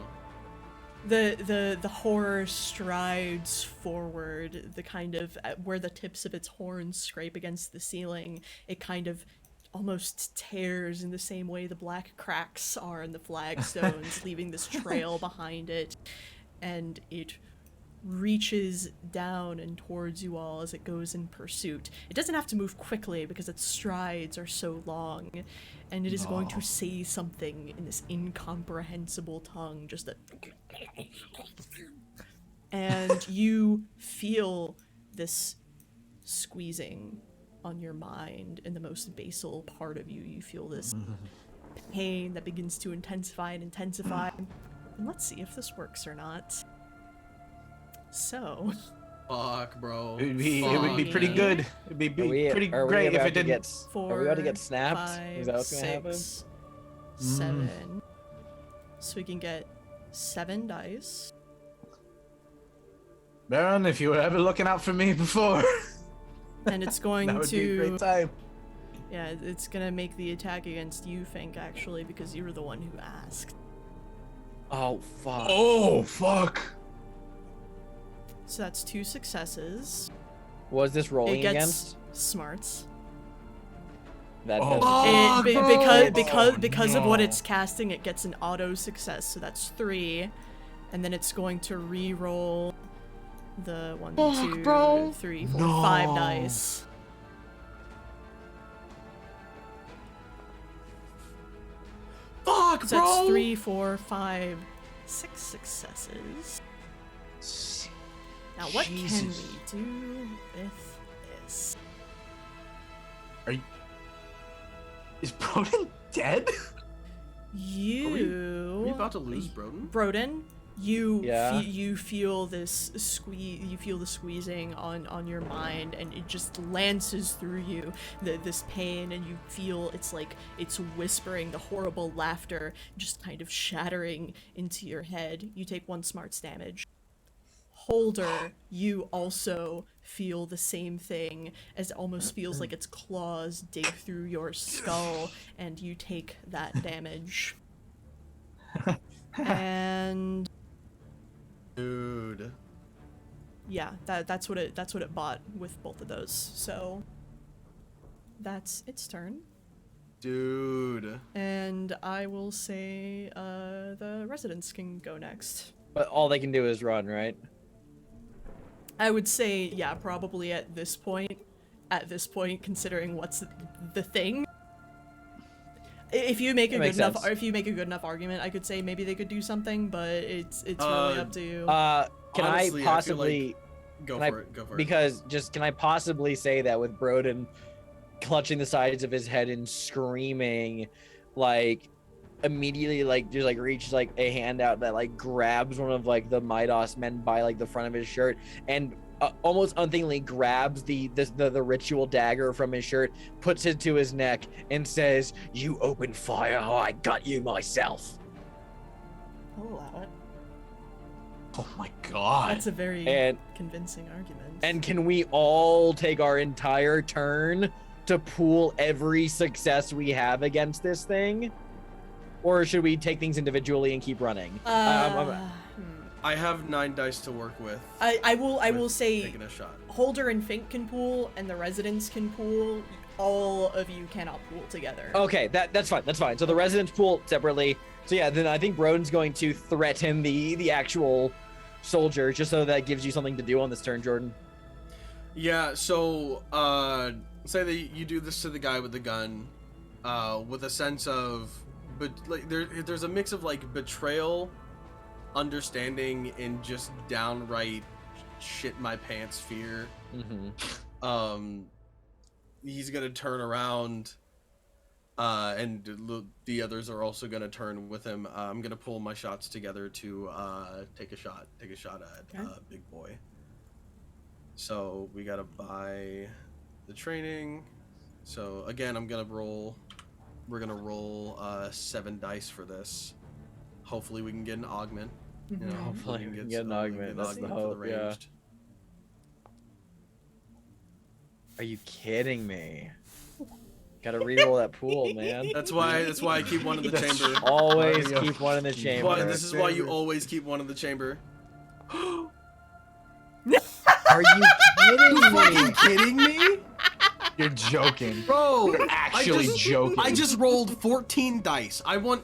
S1: The horror strides forward, the kind of where the tips of its horns scrape against the ceiling, it kind of almost tears in the same way the black cracks are in the flagstones, leaving this trail behind it, and it reaches down and towards you all as it goes in pursuit. It doesn't have to move quickly because its strides are so long, and it is going to say something in this incomprehensible tongue, just a... And you feel this squeezing on your mind in the most basal part of you. You feel this pain that begins to intensify and intensify. And let's see if this works or not. So,
S2: Fuck, bro.
S4: It would be
S1: Fuck,
S4: pretty
S1: man.
S4: good. It'd be pretty
S3: are we
S4: great if
S3: about
S4: it
S3: to
S4: didn't.
S3: get,
S1: four,
S3: are we about to get snapped?
S1: 5,
S3: Is that what's gonna happen?
S1: 6, 7. So we can get 7 dice.
S4: Baron, if you were ever looking out for me before,
S1: And it's going
S4: that would be a
S1: to...
S4: great time.
S1: Yeah, it's gonna make the attack against you, Fink, actually, because you were the one who asked.
S3: Oh fuck.
S4: Oh, fuck.
S1: So that's 2 successes.
S3: Was this rolling
S1: It gets
S3: against?
S1: smarts.
S3: That
S4: Oh.
S3: doesn't-
S1: It,
S4: Oh,
S1: because of what
S4: no.
S1: it's casting, it gets an auto success, so that's 3. And then it's going to re-roll the 1, 2, 3, 4, 5
S4: No.
S1: dice.
S2: Fuck,
S1: So
S2: bro.
S1: that's 3, 4, 5, 6 successes. Now what can
S4: Jesus.
S1: we do with this?
S4: Is Broden dead?
S2: Are we
S1: You
S2: about to lose Broden?
S1: Broden, you
S3: Yeah.
S1: you feel this you feel the squeezing on your mind, and it just lances through you, this pain, and you feel it's like it's whispering, the horrible laughter just kind of shattering into your head. You take 1 smarts damage. Holder, you also feel the same thing, as it almost feels like its claws dig through your skull, and you take that damage. And
S2: Dude.
S1: yeah, that's what it bought with both of those. So that's its turn.
S2: Dude.
S1: And I will say the residents can go next.
S3: But all they can do is run, right?
S1: I would say, yeah, probably at this point, considering what's the thing. If you make a good enough, argument, I could say maybe they could do something, but it's really up to you.
S3: Can
S2: Honestly,
S3: I possibly
S2: Go for it.
S3: Because can I possibly say that with Broden clutching the sides of his head and screaming, like immediately just reaches like a hand out that like grabs one of like the Midos men by like the front of his shirt and almost unthinkingly grabs the ritual dagger from his shirt, puts it to his neck, and says, "You open fire, or I got you myself."
S1: I'll allow it.
S4: Oh my god.
S1: That's a very convincing argument.
S3: And can we all take our entire turn to pool every success we have against this thing? Or should we take things individually and keep running?
S2: I have 9 dice to work with.
S1: I will say
S2: taking a shot.
S1: Holder and Fink can pool, and the residents can pool. All of you cannot pool together.
S3: Okay, that's fine. So the residents pool separately. So yeah, then I think Broden's going to threaten the actual soldier, just so that gives you something to do on this turn, Jordan.
S2: Yeah, so say that you do this to the guy with the gun, with a sense of, but like there's a mix of like betrayal, understanding, and just downright shit my pants fear.
S3: Mm-hmm.
S2: He's gonna turn around, and the others are also gonna turn with him. I'm gonna pull my shots together to take a shot at Big Boy. So we gotta buy the training. So again, we're gonna roll 7 dice for this. Hopefully we can get an augment. You know,
S3: Hopefully we can get an augment. That's the hope, yeah. Are you kidding me? Gotta reroll that pool, man.
S2: That's why I keep one in the chamber.
S3: Always keep one in the chamber.
S2: But this is why you always keep one in the chamber.
S3: Are you
S2: Kidding me?
S4: You're joking.
S2: Bro,
S4: Actually joking.
S2: I just rolled 14 dice. I want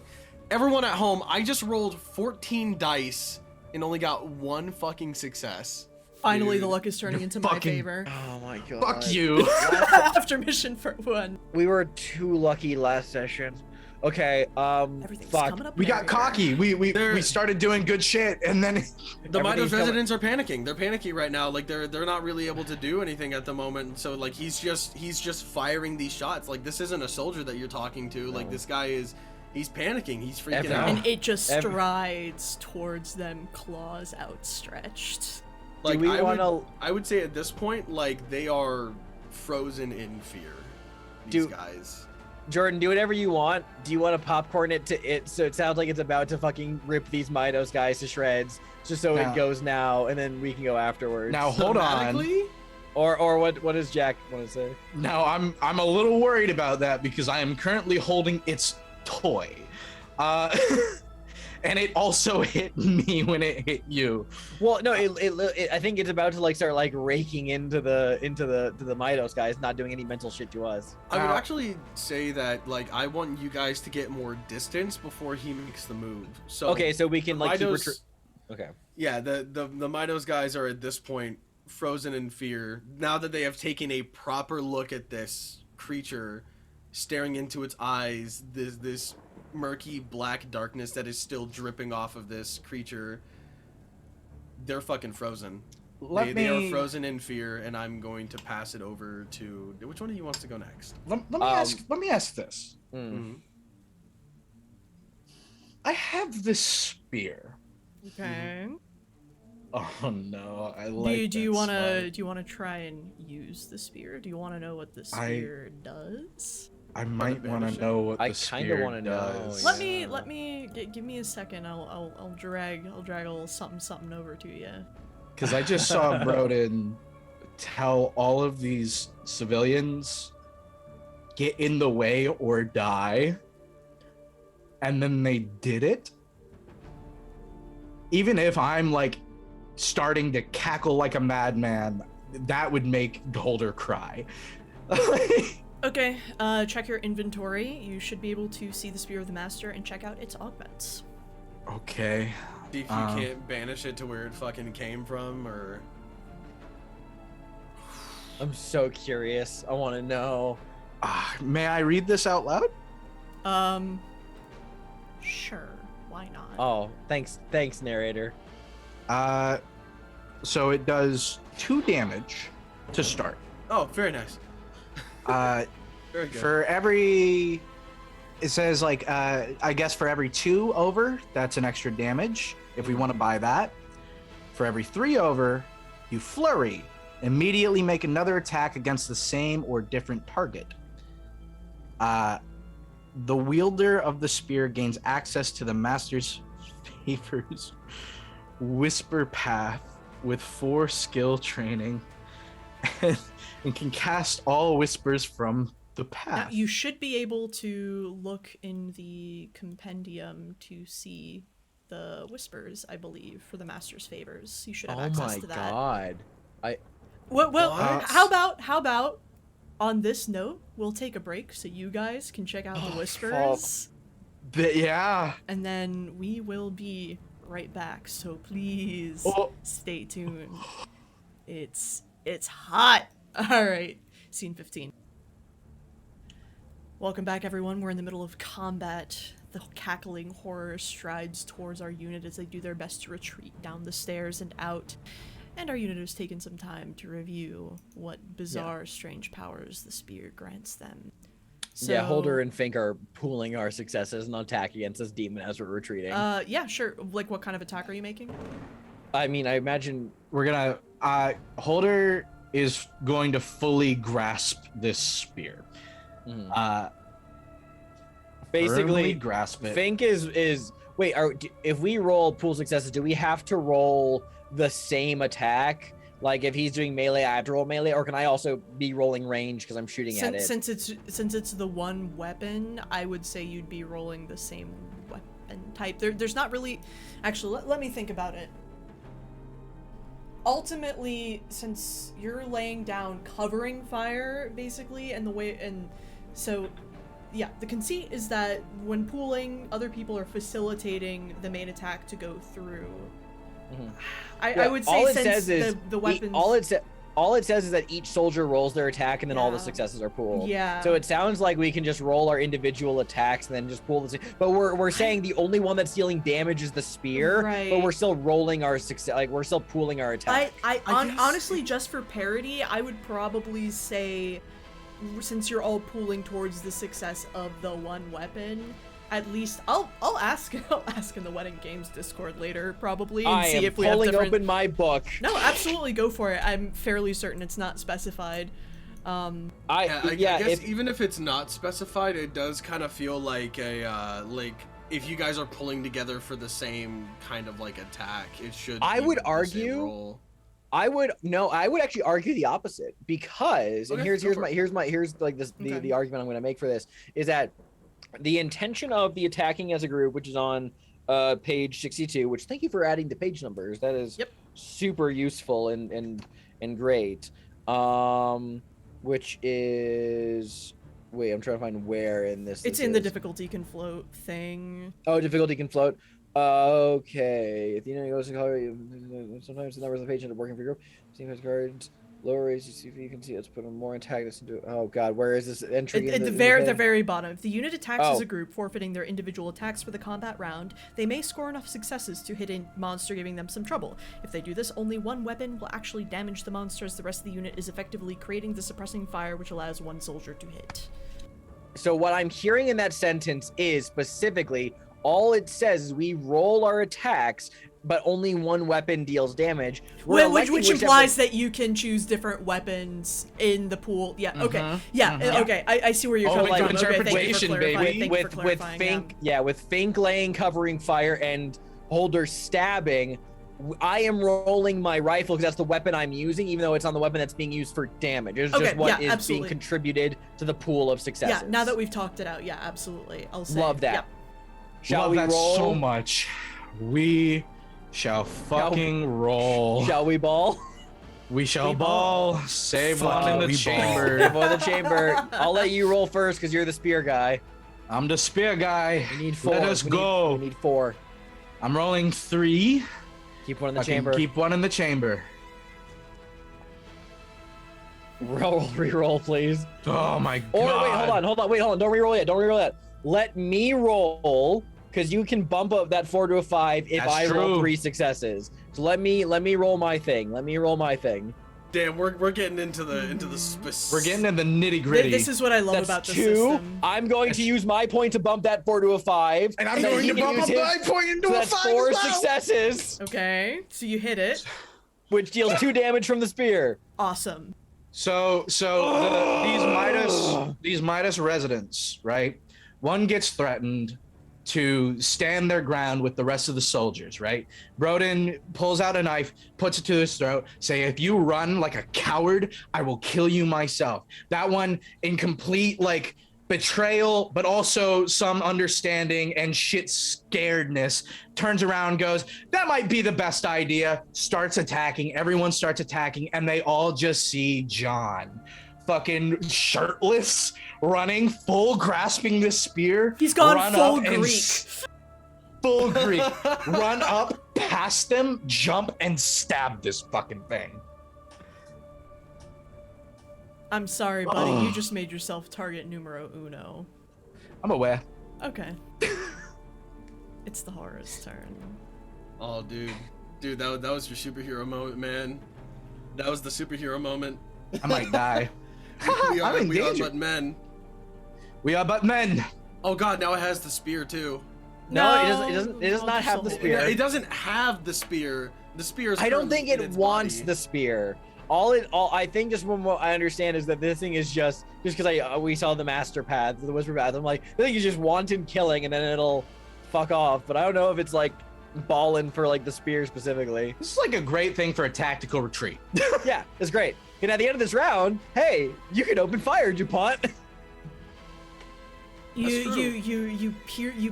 S2: everyone at home, I just rolled 14 dice and only got 1 fucking success.
S1: Finally,
S2: Dude.
S1: the luck is turning into my favor.
S3: Oh my god.
S4: Fuck you.
S1: After mission for 1.
S3: We were too lucky last session. Okay,
S1: Everything's coming
S3: fuck.
S1: up.
S4: We got
S1: everywhere.
S4: cocky. We started doing good shit, and then
S2: The Midos
S3: Everything's
S2: residents are panicking. They're panicky right now. Like they're not really able to do anything at the moment. So like he's just firing these shots. Like this isn't a soldier that you're talking to. Like this guy he's panicking. He's freaking out.
S1: And it just strides towards them, claws outstretched.
S2: Like
S3: Do we wanna...
S2: I would say at this point, like they are frozen in fear. These guys.
S3: Jordan, do whatever you want. Do you want to popcorn it to it so it sounds like it's about to fucking rip these Midos guys to shreds, just so it goes now, and then we can go afterwards?
S4: now hold on.
S3: Or what does Jack want to say?
S4: Now I'm a little worried about that because I am currently holding its toy, and it also hit me when it hit you.
S3: Well, no, it I think it's about to like start like raking into the Midos guys, not doing any mental shit to us.
S2: I would actually say that like I want you guys to get more distance before he makes the move. So
S3: Okay, so we can like
S2: Midos,
S3: Okay.
S2: Yeah, the Midos guys are at this point frozen in fear. Now that they have taken a proper look at this creature, staring into its eyes, this murky black darkness that is still dripping off of this creature, they're fucking frozen. They are frozen in fear, and I'm going to pass it over to which one of you wants to go next?
S4: Let me ask this.
S2: Mm-hmm.
S4: I have this spear.
S1: Okay.
S4: Oh no, I like.
S1: Do you want to try and use the spear? Do you want to know what the spear does?
S4: I might want to know what
S3: I
S4: the
S3: kinda
S4: spear
S3: wanna know,
S4: does.
S3: yeah.
S1: Let me give me a second. I'll drag a little something over to you.
S4: Because I just saw Broden tell all of these civilians get in the way or die, and then they did it. Even if I'm like starting to cackle like a madman, that would make Holder cry.
S1: Okay, check your inventory. You should be able to see the Spear of the Master and check out its augments.
S4: Okay.
S2: See if you can't banish it to where it fucking came from, or
S3: I'm so curious. I want to know.
S4: May I read this out loud?
S1: Sure. Why not?
S3: Oh, thanks, narrator.
S4: So it does 2 damage to start.
S2: Oh, very nice. Very good.
S4: For every, it says like, I guess for every 2 over, that's an extra damage. If we want to buy that. For every 3 over, you flurry. Immediately make another attack against the same or different target. The wielder of the spear gains access to the master's favor's whisper path with 4 skill training and can cast all whispers from the
S1: Now,
S4: path.
S1: you should be able to look in the compendium to see the whispers, I believe, for the master's favors. You should have access to that.
S3: Oh my god.
S1: Well,
S2: What?
S1: how about on this note, we'll take a break so you guys can check out the whispers,
S4: Yeah.
S1: and then we will be right back. So please stay tuned. It's hot. All right, scene 15. Welcome back, everyone. We're in the middle of combat. The cackling horror strides towards our unit as they do their best to retreat down the stairs and out. And our unit has taken some time to review what bizarre, strange powers the spear grants them. So,
S3: Yeah, Holder and Fink are pooling our successes and attack against this demon as we're retreating.
S1: Yeah, sure. Like, what kind of attack are you making?
S3: I mean, I imagine
S4: We're gonna, Holder is going to fully grasp this spear.
S3: basically
S4: Firmly grasp it.
S3: Fink is wait, if we roll pool successes, do we have to roll the same attack? Like if he's doing melee, I have to roll melee, or can I also be rolling range because I'm shooting at it?
S1: Since it's the one weapon, I would say you'd be rolling the same weapon type. There's not really, actually. Let me think about it. Ultimately, since you're laying down covering fire, basically, so yeah, the conceit is that when pooling, other people are facilitating the main attack to go through. I would say since the weapons.
S3: All it says is that each soldier rolls their attack and then all the successes are pooled.
S1: Yeah.
S3: So it sounds like we can just roll our individual attacks and then just pool the. But we're saying the only one that's dealing damage is the spear.
S1: Right.
S3: But we're still rolling our success. Like we're still pooling our attack.
S1: Honestly, just for parity, I would probably say, since you're all pooling towards the success of the one weapon, at least I'll ask in the Wedding Games Discord later probably and see if we have different.
S3: Open my book.
S1: No, absolutely go for it. I'm fairly certain it's not specified.
S2: I guess even if it's not specified, it does kind of feel like a like if you guys are pulling together for the same kind of like attack, it should.
S3: I would argue. I would actually argue the opposite because and here's the argument I'm going to make for this is that the intention of the attacking as a group, which is on page 62, which thank you for adding the page numbers. That is super useful and great. Which is wait, I'm trying to find where in this.
S1: It's in the difficulty can float thing.
S3: Oh, difficulty can float. Okay. If the enemy goes to color, sometimes the numbers of the page end up working for your group. Team has cards. Lower raise, you see if you can see. Let's put more antagonists into it. Oh god, where is this entry?
S1: At the very bottom. If the unit attacks as a group, forfeiting their individual attacks for the combat round, they may score enough successes to hit a monster, giving them some trouble. If they do this, only one weapon will actually damage the monster, as the rest of the unit is effectively creating the suppressing fire, which allows one soldier to hit.
S3: So what I'm hearing in that sentence is specifically all it says is we roll our attacks, but only one weapon deals damage.
S1: Which implies that you can choose different weapons in the pool. Yeah. Okay. Yeah. Okay. I see where you're coming from.
S4: Interpretation, baby.
S3: With Fink laying covering fire and Holder stabbing, I am rolling my rifle because that's the weapon I'm using, even though it's on the weapon that's being used for damage. It's just what is being contributed to the pool of successes.
S1: Yeah. Now that we've talked it out, yeah, absolutely. I'll say.
S3: Love that.
S1: Yeah.
S3: Shall we roll?
S4: So much. We shall fucking roll.
S3: Shall we ball?
S4: We shall ball. Save one in the chamber.
S3: Save one in the chamber. I'll let you roll first because you're the spear guy.
S4: I'm the spear guy.
S3: We need 4.
S4: Let us go.
S3: We need 4.
S4: I'm rolling 3.
S3: Keep one in the chamber.
S4: Keep one in the chamber.
S3: Reroll, please.
S4: Oh my god.
S3: Or wait, hold on. Don't reroll yet. Let me roll, because you can bump up that 4 to a 5 if
S4: That's
S3: I roll
S4: true.
S3: 3 successes. So let me roll my thing.
S2: Damn, we're getting into the specific.
S4: We're getting in the nitty gritty.
S1: This is what I love
S3: That's
S1: about the
S3: 2.
S1: system.
S3: I'm going to use my point to bump that 4 to a 5.
S4: And I'm
S3: then
S4: going
S3: he
S4: to
S3: can
S4: bump
S3: use
S4: up
S3: his-
S4: my point into
S3: So
S4: a
S3: that's
S4: 5
S3: 4
S4: as well.
S3: successes,
S1: Okay, so you hit it.
S3: which deals 2 damage from the spear.
S1: Awesome.
S4: So these Midas residents, right? One gets threatened to stand their ground with the rest of the soldiers, right? Broden pulls out a knife, puts it to his throat, say, if you run like a coward, I will kill you myself. That one, in complete like betrayal, but also some understanding and shit scaredness, turns around, goes, that might be the best idea, starts attacking, everyone starts attacking, and they all just see John fucking shirtless, running, full grasping the spear.
S1: He's gone
S4: run
S1: full
S4: up and
S1: Greek.
S4: Full Greek. Run up past them, jump, and stab this fucking thing.
S1: I'm sorry, buddy. You just made yourself target numero uno.
S4: I'm aware.
S1: Okay. It's the horror's turn.
S2: Oh, dude, that was your superhero moment, man. That was the superhero moment.
S4: I might die.
S2: We are
S4: I'm in danger.
S2: but men.
S4: We are but men.
S2: Oh god, now it has the spear too.
S3: No, it does
S1: no,
S3: not have the
S1: just
S3: spear.
S2: It doesn't have the spear. The spear is.
S3: I don't
S2: currently
S3: think
S2: in
S3: it
S2: its
S3: wants
S2: body.
S3: the spear. I think just from what I understand is that this thing is just because we saw the master path, the whisper path. I'm like, I think it's just wanton killing, and then it'll fuck off. But I don't know if it's like balling for like the spear specifically.
S4: This is like a great thing for a tactical retreat.
S3: Yeah, it's great. And at the end of this round, hey, you can open fire, DuPont.
S1: You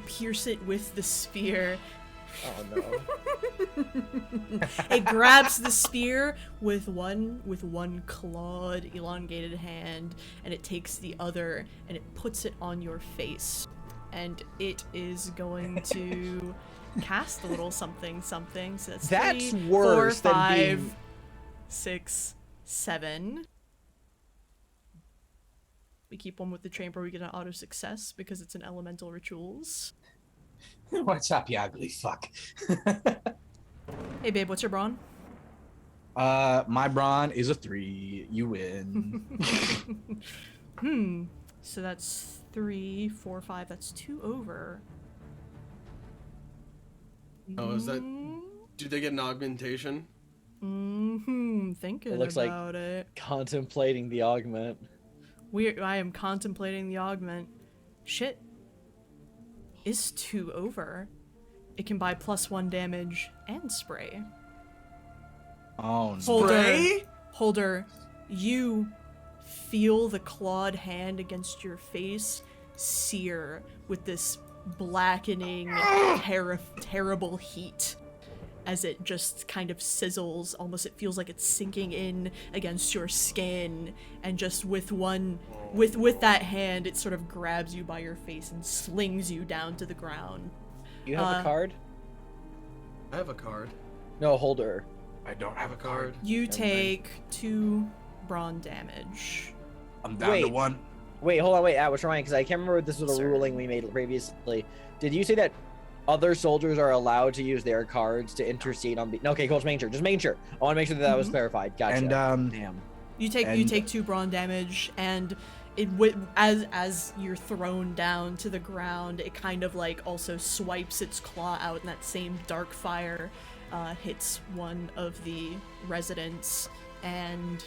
S1: pierce it with the spear.
S3: Oh no.
S1: It grabs the spear with one clawed, elongated hand, and it takes the other and it puts it on your face, and it is going to cast a little something. So that's 3,
S3: worse
S1: 4,
S3: than
S1: 5,
S3: being
S1: 6, 7. We keep one with the chamber. We get an auto success because it's an elemental rituals.
S4: What's up, you ugly fuck?
S1: Hey babe, what's your brawn?
S4: My brawn is a 3. You win.
S1: So that's 3, 4, 5. That's 2 over.
S2: Oh, is that? Do they get an augmentation?
S1: Thinking
S3: It looks like-
S1: about it.
S3: Contemplating the augment.
S1: I am contemplating the augment. Shit. Is 2 over. It can buy +1 damage and spray.
S4: Oh no.
S2: Spray?
S1: Holder, you feel the clawed hand against your face sear with this blackening, terrible heat as it just kind of sizzles. Almost it feels like it's sinking in against your skin, and just with that hand, it sort of grabs you by your face and slings you down to the ground.
S3: You have a card?
S2: I have a card.
S3: No, Holder.
S4: I don't have a card.
S1: You take 2 brawn damage.
S4: I'm down to
S3: Wait.
S4: 1.
S3: Wait, hold on, wait, I was trying because I can't remember if this was a
S1: Sir.
S3: ruling we made previously. Did you say that other soldiers are allowed to use their cards to intercede on? No, okay, cool. Just making sure. I want to make sure that was clarified. Gotcha.
S4: And
S3: damn.
S1: You take 2 brawn damage, and as you're thrown down to the ground, it kind of like also swipes its claw out, and that same dark fire hits one of the residents. And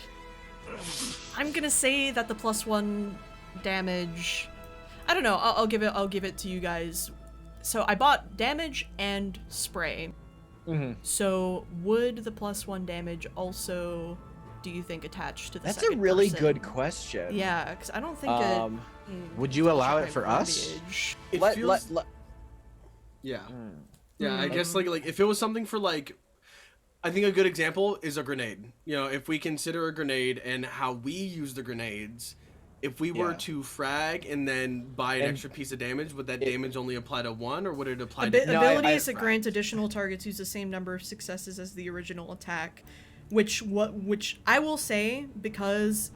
S1: I'm gonna say that the +1 damage. I don't know. I'll give it to you guys. So I bought damage and spray.
S3: Mm-hmm.
S1: So would the +1 damage also, do you think, attach to the
S3: That's a
S1: second
S3: really
S1: person?
S3: good question.
S1: Yeah, because I don't think
S4: Would you allow it
S1: check
S4: for
S1: my
S4: us?
S1: verbiage.
S2: It
S3: Let,
S2: feels.
S3: let,
S2: Yeah.
S3: mm.
S2: Yeah, I guess like if it was something for like, I think a good example is a grenade. You know, if we consider a grenade and how we use the grenades, if we were
S3: Yeah.
S2: to frag and then buy an
S3: And
S2: extra piece of damage, would that damage only apply to 1, or would it apply
S1: Abi-
S2: to?
S3: No, I-
S1: abilities that grant additional targets use the same number of successes as the original attack, which I will say, because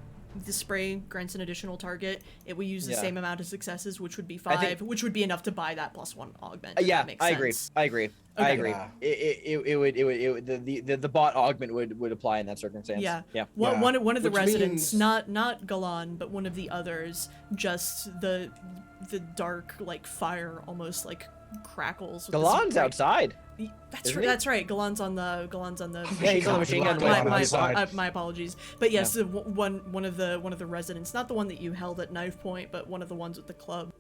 S1: the spray grants an additional target, it will use the
S3: Yeah.
S1: same amount of successes, which would be
S3: I
S1: 5,
S3: think-
S1: which would be enough to buy that +1 augment. if
S3: Yeah,
S1: that makes
S3: I agree.
S1: sense.
S3: I agree. I
S1: Okay.
S3: agree.
S4: Yeah.
S3: It would the bot augment would apply in that circumstance.
S1: Yeah.
S3: Yeah.
S1: One,
S4: Yeah.
S1: one of the
S2: Which
S1: residents,
S2: means-
S1: not Galan, but one of the others, just the dark like fire almost like crackles. with this
S3: Galan's
S1: bright-
S3: outside.
S1: That's
S3: Isn't
S1: right.
S3: he?
S1: That's right. Galan's on the.
S3: Yeah, he's on the machine gun.
S4: Galan
S1: My,
S4: outside.
S1: my apologies. But yes, one of the residents, not the one that you held at knife point, but one of the ones with the club.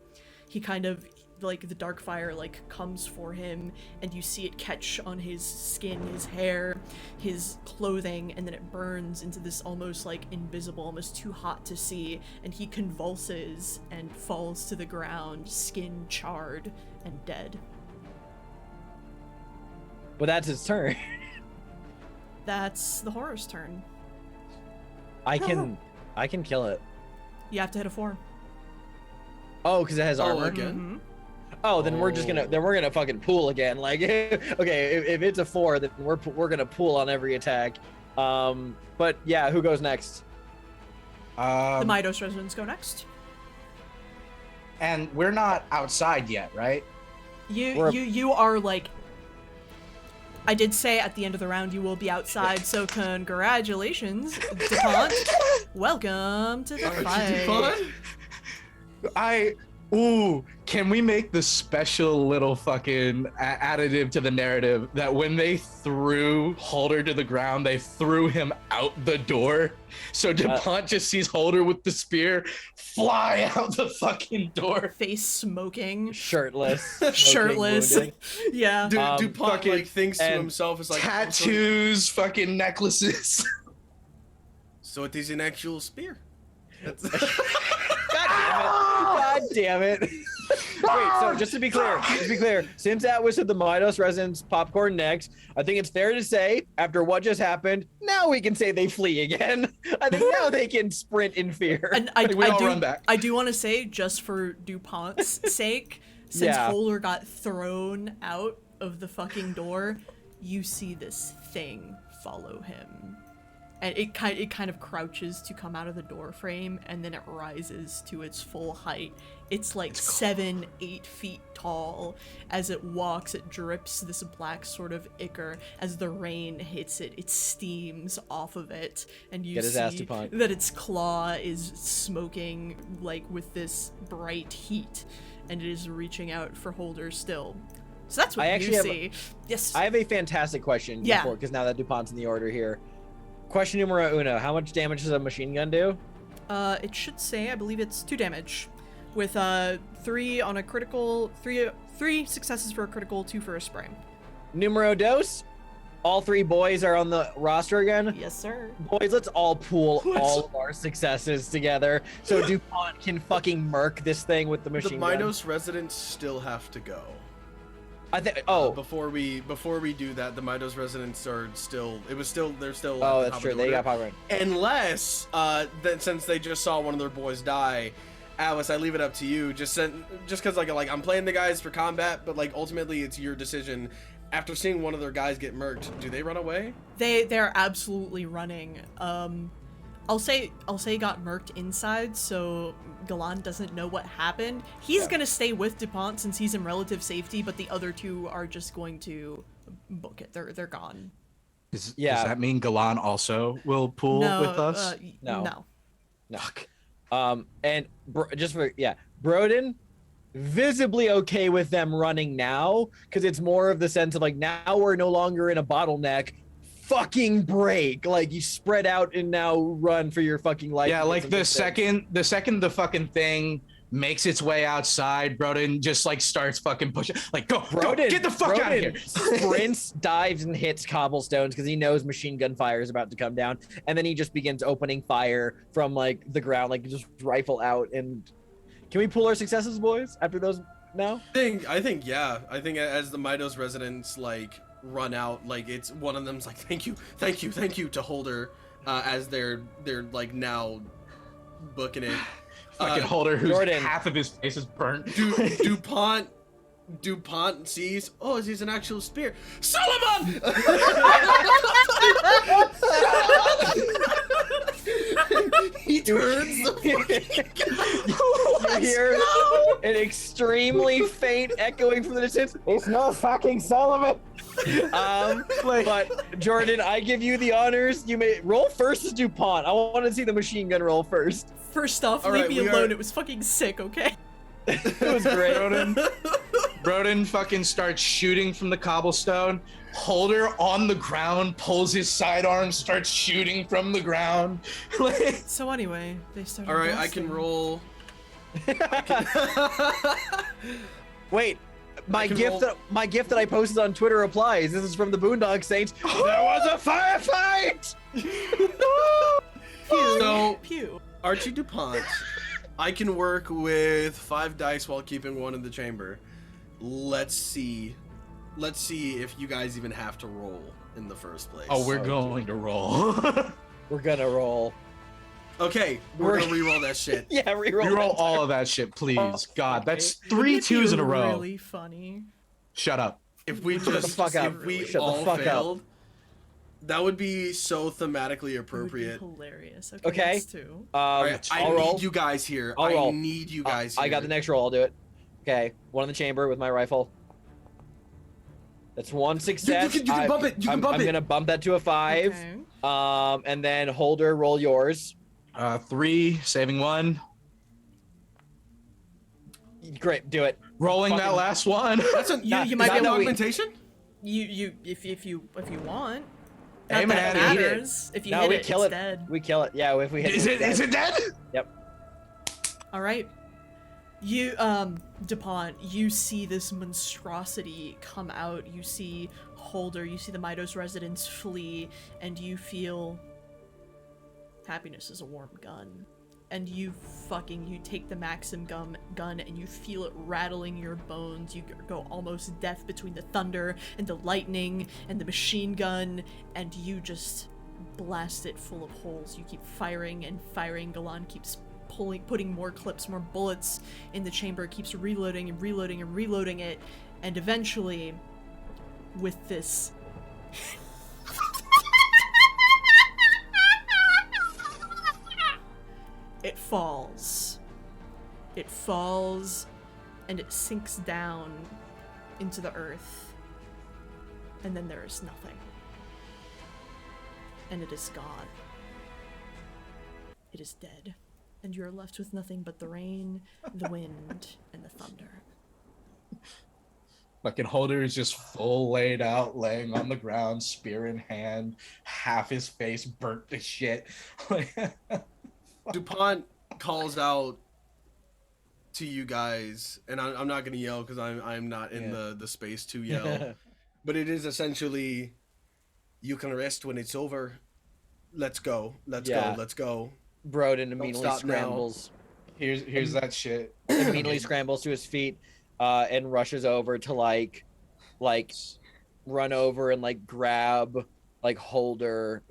S1: He kind of like the dark fire like comes for him, and you see it catch on his skin, his hair, his clothing, and then it burns into this almost like invisible, almost too hot to see, and he convulses and falls to the ground, skin charred and dead.
S3: Well, that's his turn.
S1: That's the horror's turn.
S3: I can kill it.
S1: You have to hit a 4.
S3: Oh, because it has armor.
S2: again?
S3: Oh, then we're just gonna fucking pool again. Like, okay, if it's a 4, then we're gonna pool on every attack. But yeah, who goes next?
S1: The Midos residents go next.
S4: And we're not outside yet, right?
S1: You are like. I did say at the end of the round you will be outside, so congratulations, DuPont. Welcome to the fight.
S4: Can we make the special little fucking additive to the narrative that when they threw Holder to the ground, they threw him out the door? So DuPont just sees Holder with the spear fly out the fucking door.
S1: Face smoking,
S3: Shirtless.
S1: shirtless.
S3: Smoking,
S1: Yeah.
S2: DuPont
S3: fucking-
S2: like thinks to
S3: and
S2: himself, is like
S4: Tattoos, fucking necklaces.
S2: So it is an actual spear. That's
S3: God damn it. Wait, so just to be clear, since that was to the Midos residents popcorn next, I think it's fair to say, after what just happened, now we can say they flee again. I think now they can sprint in fear.
S1: And
S4: We all run back.
S1: I do want to say, just for DuPont's sake, since
S3: Yeah.
S1: Holder got thrown out of the fucking door, you see this thing follow him. And it kind of crouches to come out of the door frame, and then it rises to its full height. It's like 7-8 feet tall. As it walks, it drips this black sort of ichor. As the rain hits it, it steams off of it, and you
S3: Get his ass,
S1: see
S3: DuPont.
S1: that its claw is smoking like with this bright heat, and it is reaching out for Holder still. So that's what
S3: I
S1: you
S3: actually have-
S1: see. Yes.
S3: I have a fantastic question.
S1: Yeah.
S3: Because now that DuPont's in the order here. Question numero uno. How much damage does a machine gun do?
S1: It should say, I believe it's 2 damage, with 3 on a critical, 3 successes for a critical, 2 for a spray.
S3: Numero dos. All 3 boys are on the roster again.
S1: Yes, sir.
S3: Boys, let's all pool all of our successes together so DuPont can fucking murk this thing with the
S2: the
S3: machine gun.
S2: Midos residents still have to go.
S3: I think. Oh,
S2: Before we do that, the Midos residents are still. They're still.
S3: oh,
S2: at the
S3: that's
S2: top
S3: true.
S2: of the
S3: They
S2: order.
S3: got power.
S2: Unless, that since they just saw one of their boys die, Alice, I leave it up to you. Just because like I'm playing the guys for combat, but like ultimately it's your decision. After seeing one of their guys get murked, do they run away?
S1: They're absolutely running. I'll say got murked inside, so Galan doesn't know what happened. He's gonna stay with DuPont since he's in relative safety, but the other 2 are just going to book it. They're gone.
S4: Does
S3: Yeah.
S4: that mean Galan also will pool with us?
S3: No. And Broden, visibly okay with them running now, because it's more of the sense of like, now we're no longer in a bottleneck. Fucking break, like you spread out and now run for your fucking life.
S4: Yeah, like the
S3: Something
S4: second the fucking thing makes its way outside, Broden just like starts fucking pushing, like go, get the fuck out of here.
S3: Sprints, dives, and hits cobblestones because he knows machine gun fire is about to come down, and then he just begins opening fire from like the ground, like just rifle out. And can we pull our successes, boys? After those now?
S2: I think yeah. I think as the Midos residents like run out, like it's one of them's like thank you to Holder, as they're like now booking it.
S4: Fucking Holder, who's
S3: Jordan.
S4: half of his face is burnt.
S2: DuPont sees, oh, is this an actual spear? Suleiman! he turns
S3: extremely faint echoing from the distance. It's no fucking Sullivan. But Jordan, I give you the honors. You may roll first as DuPont. I want to see the machine gun roll first.
S1: First off, leave me alone. It was fucking sick, okay?
S3: It was great.
S4: Broden fucking starts shooting from the cobblestone. Holder on the ground, pulls his sidearm, starts shooting from the ground.
S1: So anyway, they started.
S2: All right, I can roll.
S3: Wait, my gift that I posted on Twitter applies. This is from the Boondock Saints. There was a firefight.
S2: So,
S1: Pew.
S2: Archie DuPont, I can work with 5 dice while keeping 1 in the chamber. Let's see if you guys even have to roll in the first place.
S4: Oh, we're going to roll.
S3: We're gonna roll.
S2: Okay, we're gonna re-roll that shit.
S3: Yeah, reroll.
S4: Reroll all of that shit, please. God, that's 3 2s in a row.
S1: Really funny.
S4: Shut up.
S2: If we
S3: Shut the
S2: just
S3: fuck up.
S2: if we
S3: Shut the
S2: all
S3: fuck up.
S2: failed, that would be so thematically
S1: It
S2: appropriate.
S1: would be hilarious.
S3: Okay.
S1: That's 2.
S2: Alright, I
S3: I'll roll.
S2: need you guys here.
S3: I'll roll.
S2: I need you guys here.
S3: I got the next roll. I'll do it. Okay, 1 in the chamber with my rifle. That's 1 success.
S2: You can bump it. You can bump
S3: I'm
S2: it.
S3: gonna bump that to a 5.
S1: Okay.
S3: And then Holder, roll yours.
S4: 3, saving 1.
S3: Great, do it.
S4: Rolling that
S3: Fucking-
S4: last one.
S2: That's a,
S1: You might
S2: is
S1: be
S2: that
S1: able to-
S2: augmentation?
S1: If you want.
S4: Hey,
S1: Not that
S4: man,
S1: it
S3: eat it.
S1: matters. If you
S3: No,
S1: hit
S3: we
S1: it,
S3: kill
S1: it's
S3: it.
S1: dead.
S3: We kill it. Yeah, if we hit
S4: Is it dead?
S1: All right. You, DuPont, you see this monstrosity come out. You see Holder, you see the Midos residents flee, and you feel happiness is a warm gun. And you take the Maxim gun and you feel it rattling your bones. You go almost deaf between the thunder and the lightning and the machine gun, and you just blast it full of holes. You keep firing and firing. Galan keeps putting more clips, more bullets in the chamber, keeps reloading and reloading and reloading it, and eventually, with this it falls. It falls and it sinks down into the earth, and then there is nothing. And it is gone. It is dead. And you're left with nothing but the rain, the wind, and the thunder.
S4: Fucking Holder is just full laid out, laying on the ground, spear in hand, half his face burnt to shit.
S2: DuPont calls out to you guys, and I'm not gonna yell because I'm not in the space to yell, but it is essentially, you can rest when it's over. Let's go. Let's go.
S3: Broden immediately
S2: stop now.
S3: scrambles.
S4: Here's that shit.
S3: Immediately scrambles to his feet, and rushes over to like run over and like grab Holder,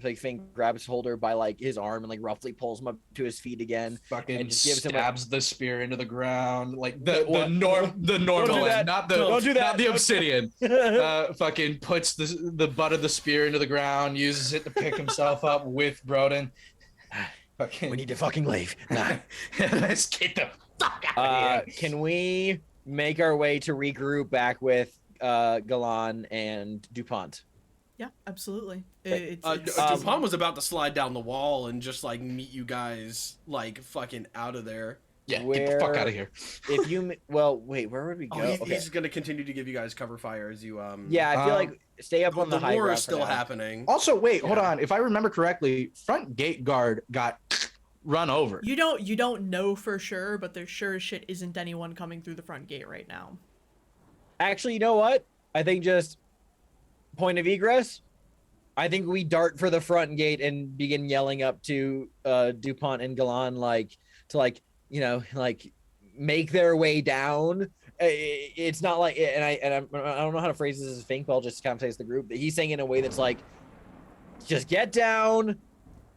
S3: grabs Holder by like his arm and like roughly pulls him up to his feet again.
S4: Fucking
S3: and just gives him
S4: stabs the spear into the ground, like the normal
S3: do that.
S4: end, not the
S3: Don't do that.
S4: not the obsidian. Fucking puts the butt of the spear into the ground, uses it to pick himself up with Broden. Fucking,
S3: We need to fucking leave. Nah.
S4: let's get the fuck out of here.
S3: Can we make our way to regroup back with Galan and DuPont?
S1: Yeah, absolutely.
S3: Right.
S2: DuPont was about to slide down the wall and just like meet you guys like fucking out of there.
S4: Yeah, get the fuck out of here.
S3: If you wait, where would we go?
S2: He's gonna continue to give you guys cover fire as you
S3: Yeah, I feel like stay up on the high
S2: war
S3: ground
S2: is
S3: for
S2: still
S3: now.
S2: happening.
S4: Also, wait, hold on. If I remember correctly, front gate guard got run over.
S1: You don't know for sure, but there sure as shit isn't anyone coming through the front gate right now.
S3: Actually, you know what? I think just point of egress. I think we dart for the front gate and begin yelling up to DuPont and Galan like make their way down. It's not like, and I don't know how to phrase this as Fink, but I'll just kind of say it's the group. But he's saying in a way that's like, just get down.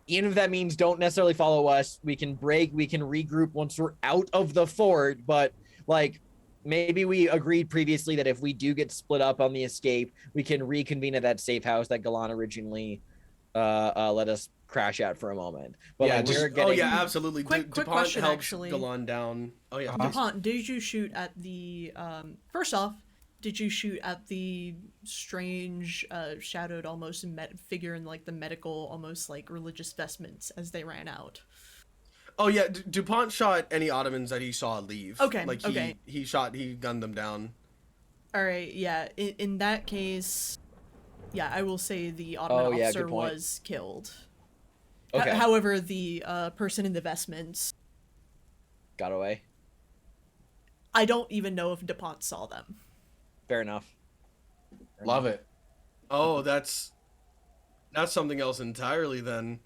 S3: Even if that means don't necessarily follow us, we can regroup once we're out of the fort. But like, maybe we agreed previously that if we do get split up on the escape, we can reconvene at that safe house that Galan originally let us crash out for a moment. But
S4: Yeah,
S3: like
S4: just-
S3: we're getting.
S2: Oh yeah, absolutely.
S1: Quick
S2: DuPont
S1: question,
S2: helps
S1: actually.
S2: Galan down. Oh yeah.
S4: Uh-huh.
S1: DuPont, did you shoot at the first off, did you shoot at the strange shadowed almost figure in like the medical almost like religious vestments as they ran out?
S2: Oh yeah, DuPont shot any Ottomans that he saw leave.
S1: Okay,
S2: Like
S1: okay.
S2: he gunned them down.
S1: All right, yeah. In that case, yeah, I will say the Ottoman
S3: yeah,
S1: officer
S3: good point.
S1: was killed.
S3: Okay.
S1: However, the person in the vestments,
S3: Got away.
S1: I don't even know if DuPont saw them.
S3: Fair enough.
S4: Love it.
S2: Oh, that's something else entirely then.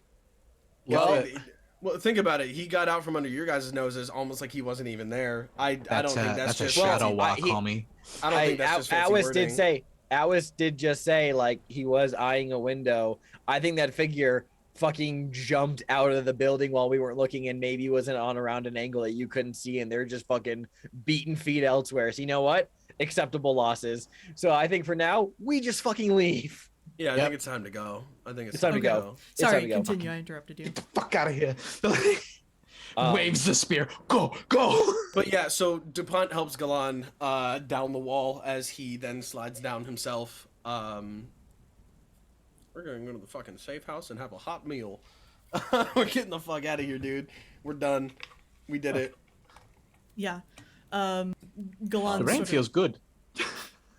S4: Love
S2: Well,
S4: it.
S2: well, think about it. He got out from under your guys' noses almost like he wasn't even there. I don't think that's
S4: a
S2: just
S4: shadow
S3: Well,
S4: walk,
S3: he-
S4: homie.
S2: I don't think that's just fancy
S3: Alice
S2: wording.
S3: did say. Alice did just say like he was eyeing a window. I think that figure fucking jumped out of the building while we weren't looking and maybe wasn't on around an angle that you couldn't see, and they're just fucking beating feet elsewhere. So you know what? Acceptable losses. So I think for now we just fucking leave.
S2: Yeah, I
S4: Yep.
S2: think it's time to go. I think it's
S3: It's time to go. It's time
S1: Sorry,
S3: to go.
S1: continue. I interrupted you.
S4: Get the fuck out of here.
S3: Um,
S4: Waves the spear. Go, go.
S2: But yeah, so DuPont helps Galan down the wall as he then slides down himself. We're gonna go to the fucking safe house and have a hot meal. We're getting the fuck out of here, dude. We're done. We did it.
S1: Yeah. Galan
S4: The rain feels good.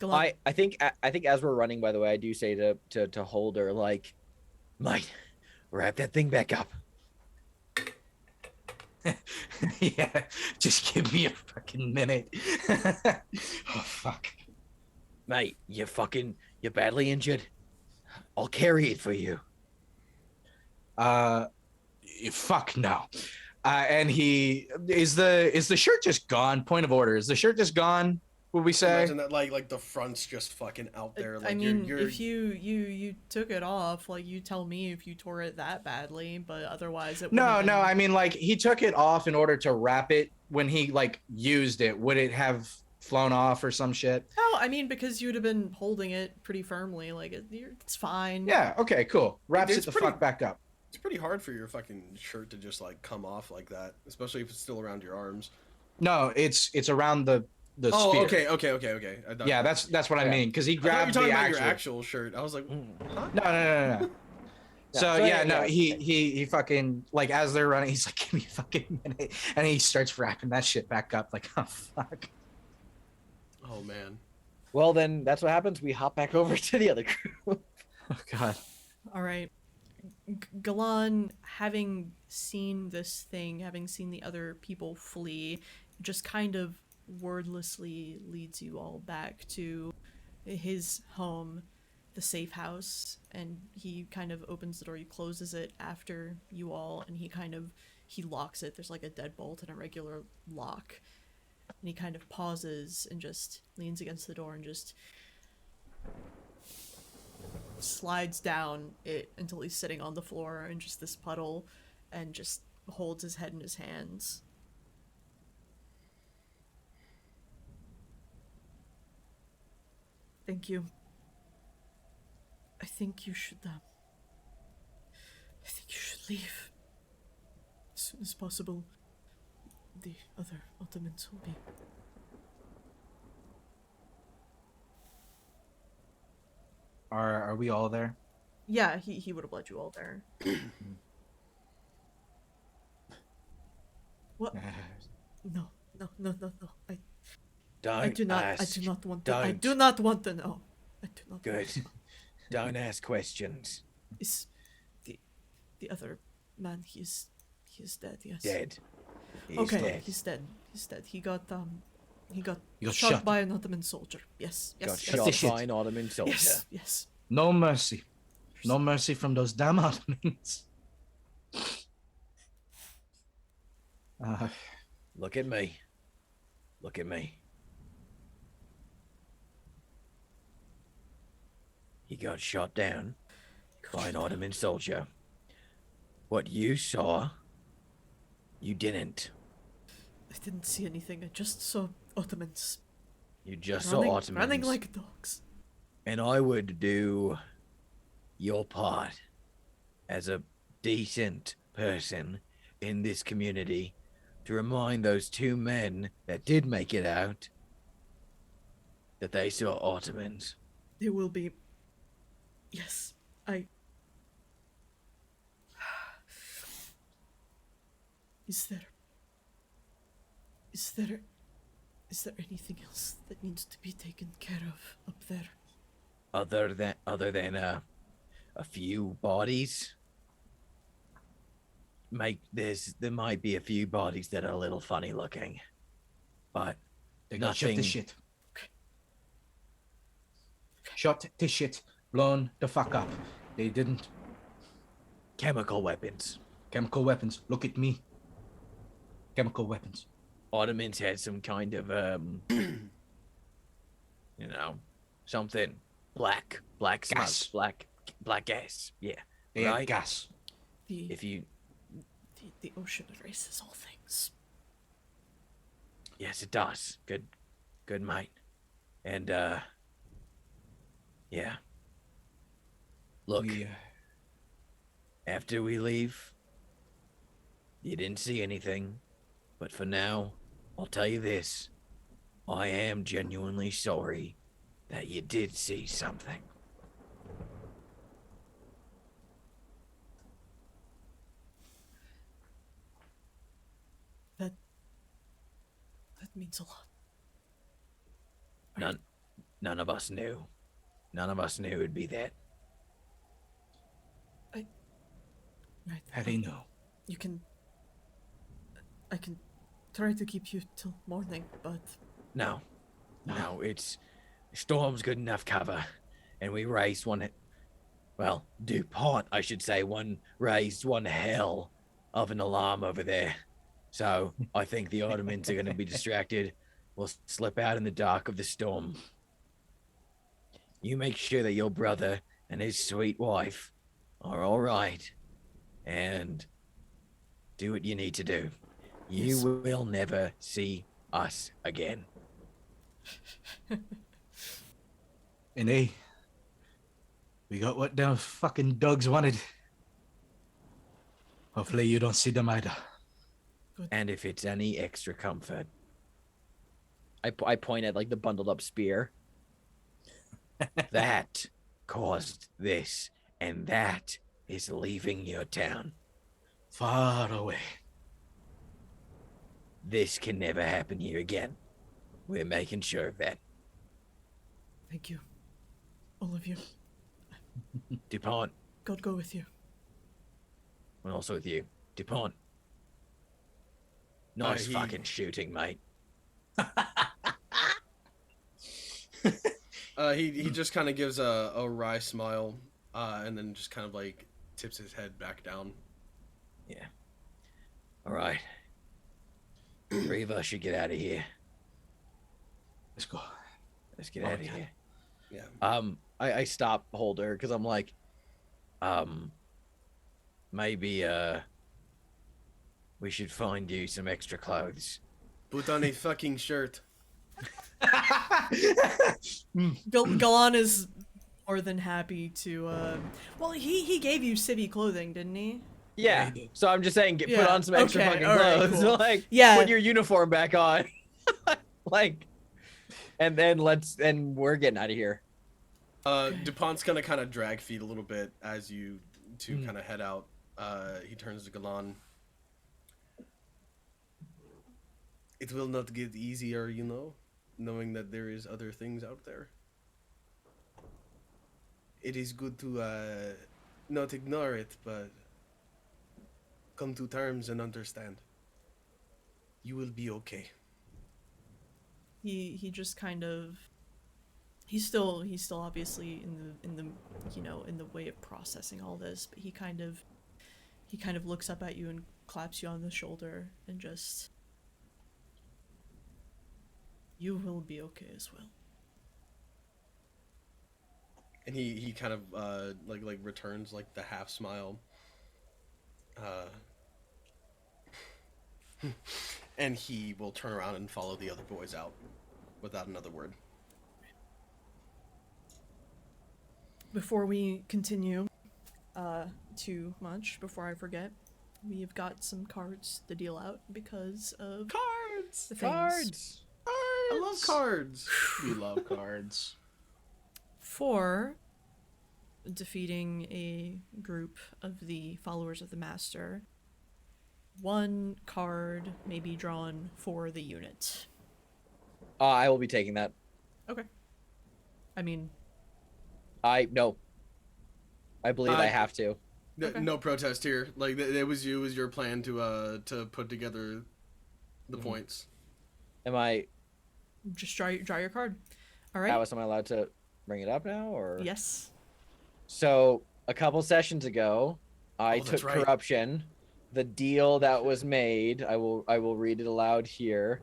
S1: Galan,
S3: I think as we're running, by the way, I do say to Holder like, mate, wrap that thing back up.
S4: Yeah, just give me a fucking minute. Oh fuck.
S3: Mate, you're badly injured. I'll carry it for you.
S4: Fuck no. And he is the shirt just gone? Point of order. Is the shirt just gone? Would we say?
S2: Imagine that, like the front's just fucking out there. Like
S1: I mean,
S2: you're
S1: if you took it off, like you tell me if you tore it that badly, but otherwise it.
S4: No,
S1: wouldn't
S4: no.
S1: have
S4: I mean, like he took it off in order to wrap it. When he like used it, would it have flown off or some shit?
S1: No, I mean because you'd have been holding it pretty firmly. Like it's fine.
S4: Yeah. Okay. Cool. Wraps
S2: It's
S4: it the
S2: pretty-
S4: fuck back up.
S2: It's pretty hard for your fucking shirt to just like come off like that, especially if it's still around your arms.
S4: No, it's around the
S2: Oh,
S4: spear.
S2: okay.
S4: Yeah, that's what I
S3: Okay.
S4: mean. Because he
S2: I thought you were
S4: grabbed
S2: talking
S4: the
S2: about
S4: actual.
S2: your actual shirt. I was like, huh?
S4: No. So
S3: so
S4: yeah,
S3: yeah,
S4: no,
S3: yeah.
S4: he fucking like as they're running, he's like, give me a fucking minute, and he starts wrapping that shit back up. Like, oh fuck.
S2: Oh man.
S3: Well, then that's what happens. We hop back over to the other crew.
S4: Oh god.
S1: All right. Galan, having seen this thing, having seen the other people flee, just kind of wordlessly leads you all back to his home, the safe house, and he kind of opens the door, he closes it after you all, and he locks it. There's like a deadbolt and a regular lock. And he kind of pauses and just leans against the door and just slides down it until he's sitting on the floor in just this puddle and just holds his head in his hands. Thank you. I think you should leave as soon as possible. The other Ottomans will be.
S4: Are we all there?
S1: Yeah, he would have led you all there. What? No. I do not want to. I do not want to know. I do not.
S3: Good. Don't ask questions.
S1: Is the other man? He is dead. Yes.
S3: Dead. He's
S1: Okay.
S3: dead.
S1: He's dead. He got
S4: He got
S1: shot
S4: shot.
S1: by an Ottoman soldier. Yes.
S3: Got
S1: Yes.
S3: shot
S4: shit.
S3: by an Ottoman soldier.
S1: Yes. Yes.
S4: No mercy. No mercy from those damn Ottomans.
S3: Look at me. Look at me. He got shot down by an Ottoman soldier. What you saw, you didn't.
S1: I didn't see anything. I just saw Ottomans
S3: You just
S1: running,
S3: saw Ottomans.
S1: running like dogs.
S3: And I would do your part as a decent person in this community to remind those two men that did make it out that they saw Ottomans.
S1: It will be. Yes, I. Is there. Is there. Is there anything else that needs to be taken care of up there?
S3: Other than a few bodies. There might be a few bodies that are a little funny looking, but
S4: They got shut
S3: nothing.
S4: this shit. Shut this shit. Blown the fuck up. They didn't.
S3: Chemical weapons.
S4: Chemical weapons. Look at me. Chemical weapons.
S3: Ottomans had some kind of something black smoke,
S4: Gas.
S3: black gas. Yeah,
S4: They had
S3: right.
S4: gas.
S3: If you,
S1: The ocean erases all things.
S3: yes, it does. Good mate. And yeah. Look, after we leave, you didn't see anything, but for now, I'll tell you this: I am genuinely sorry that you did see something.
S1: That means a lot.
S3: None of us knew. None of us knew it'd be that.
S1: Right.
S4: How do you know?
S1: You can. I can try to keep you till morning, but
S3: No, it's Storm's good enough cover, and we raised one. Well, DuPont, I should say, raised one hell of an alarm over there. So I think the Ottomans are going to be distracted. We'll slip out in the dark of the storm. You make sure that your brother and his sweet wife are all right, and do what you need to do. You
S1: Yes.
S3: will never see us again.
S4: And hey, we got what them fucking dogs wanted. Hopefully you don't see them either.
S3: And if it's any extra comfort, I point at like the bundled up spear. That caused this, and that is leaving your town.
S4: Far away.
S3: This can never happen here again. We're making sure of that.
S1: thank you. All of you.
S3: DuPont,
S1: God go with you.
S3: and also with you. DuPont. Nice
S2: he-
S3: fucking shooting, mate.
S2: He just kind of gives a wry smile, and then just kind of like tips his head back down.
S3: Yeah. All right. Three of us should get out of here.
S4: Let's go.
S3: Let's get out of here.
S2: Yeah.
S3: I stop Holder because I'm like, maybe we should find you some extra clothes.
S2: Put on a fucking shirt.
S1: Galan is more than happy to. Well, he gave you civvy clothing, didn't he?
S3: Yeah. So I'm just saying, put
S1: Yeah,
S3: on some extra
S1: okay,
S3: fucking
S1: alright,
S3: clothes.
S1: cool.
S3: Like,
S1: Yeah.
S3: put your uniform back on. Like, and then we're getting out of here.
S2: DuPont's gonna kind of drag feet a little bit as you two kind of head out. He turns to Galan. It will not get easier, you know, knowing that there is other things out there. It is good to not ignore it, but come to terms and understand. You will be okay.
S1: He just kind of. He's still obviously in the in the way of processing all this, but he kind of looks up at you and claps you on the shoulder and just. You will be okay as well.
S2: And he kind of like returns like the half smile. And he will turn around and follow the other boys out without another word.
S1: Before we continue, too much before I forget. We've got some cards to deal out because of
S2: Cards.
S1: the things.
S3: Cards.
S2: I love cards.
S4: We love cards.
S1: For defeating a group of the followers of the master, one card may be drawn for the unit.
S3: I will be taking that.
S1: Okay. I mean,
S3: No. I believe I have to.
S1: Okay.
S2: No protest here. Like it was your plan to put together the points.
S3: Am I?
S1: just draw your card. All right.
S3: Alice, am I allowed to bring it up now, or?
S1: Yes.
S3: So a couple sessions ago, I
S2: that's
S3: took
S2: right.
S3: corruption. The deal that was made, I will read it aloud here.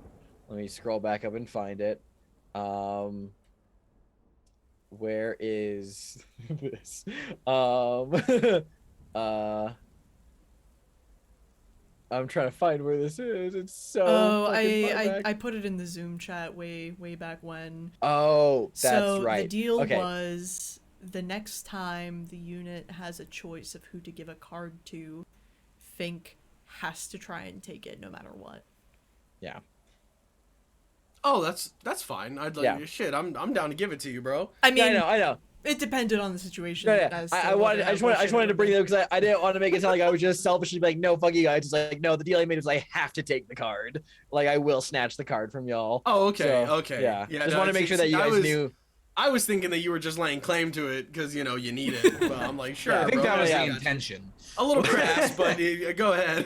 S3: Let me scroll back up and find it. Where is this? I'm trying to find where this is. It's so.
S1: Oh,
S3: fucking far
S1: I
S3: back.
S1: put it in the Zoom chat way back when.
S3: Oh, that's
S1: So
S3: right.
S1: the deal
S3: Okay.
S1: was the next time the unit has a choice of who to give a card to, Fink has to try and take it no matter what.
S3: Yeah.
S2: Oh, that's fine. I'd like
S3: Yeah.
S2: shit. I'm down to give it to you, bro.
S1: I mean,
S3: Yeah, I know.
S1: it depended on the situation.
S3: No, yeah.
S1: as to
S3: I
S1: whether
S3: just
S1: that
S3: wanted to bring it
S1: bullshit
S3: up because I didn't want to make it sound like I was just selfishly like, no, fuck you guys. It's like, no, the deal I made is I have to take the card. Like, I will snatch the card from y'all.
S2: Oh, okay,
S3: So,
S2: okay.
S3: Yeah. Just
S2: no,
S3: want to make sure that you
S2: I
S3: guys
S2: was,
S3: knew.
S2: I was thinking that you were just laying claim to it because you need it. But I'm like, sure.
S3: Yeah,
S4: I think
S2: bro,
S4: that was
S2: I
S4: the
S2: got you.
S4: intention.
S2: A little crass, but go ahead.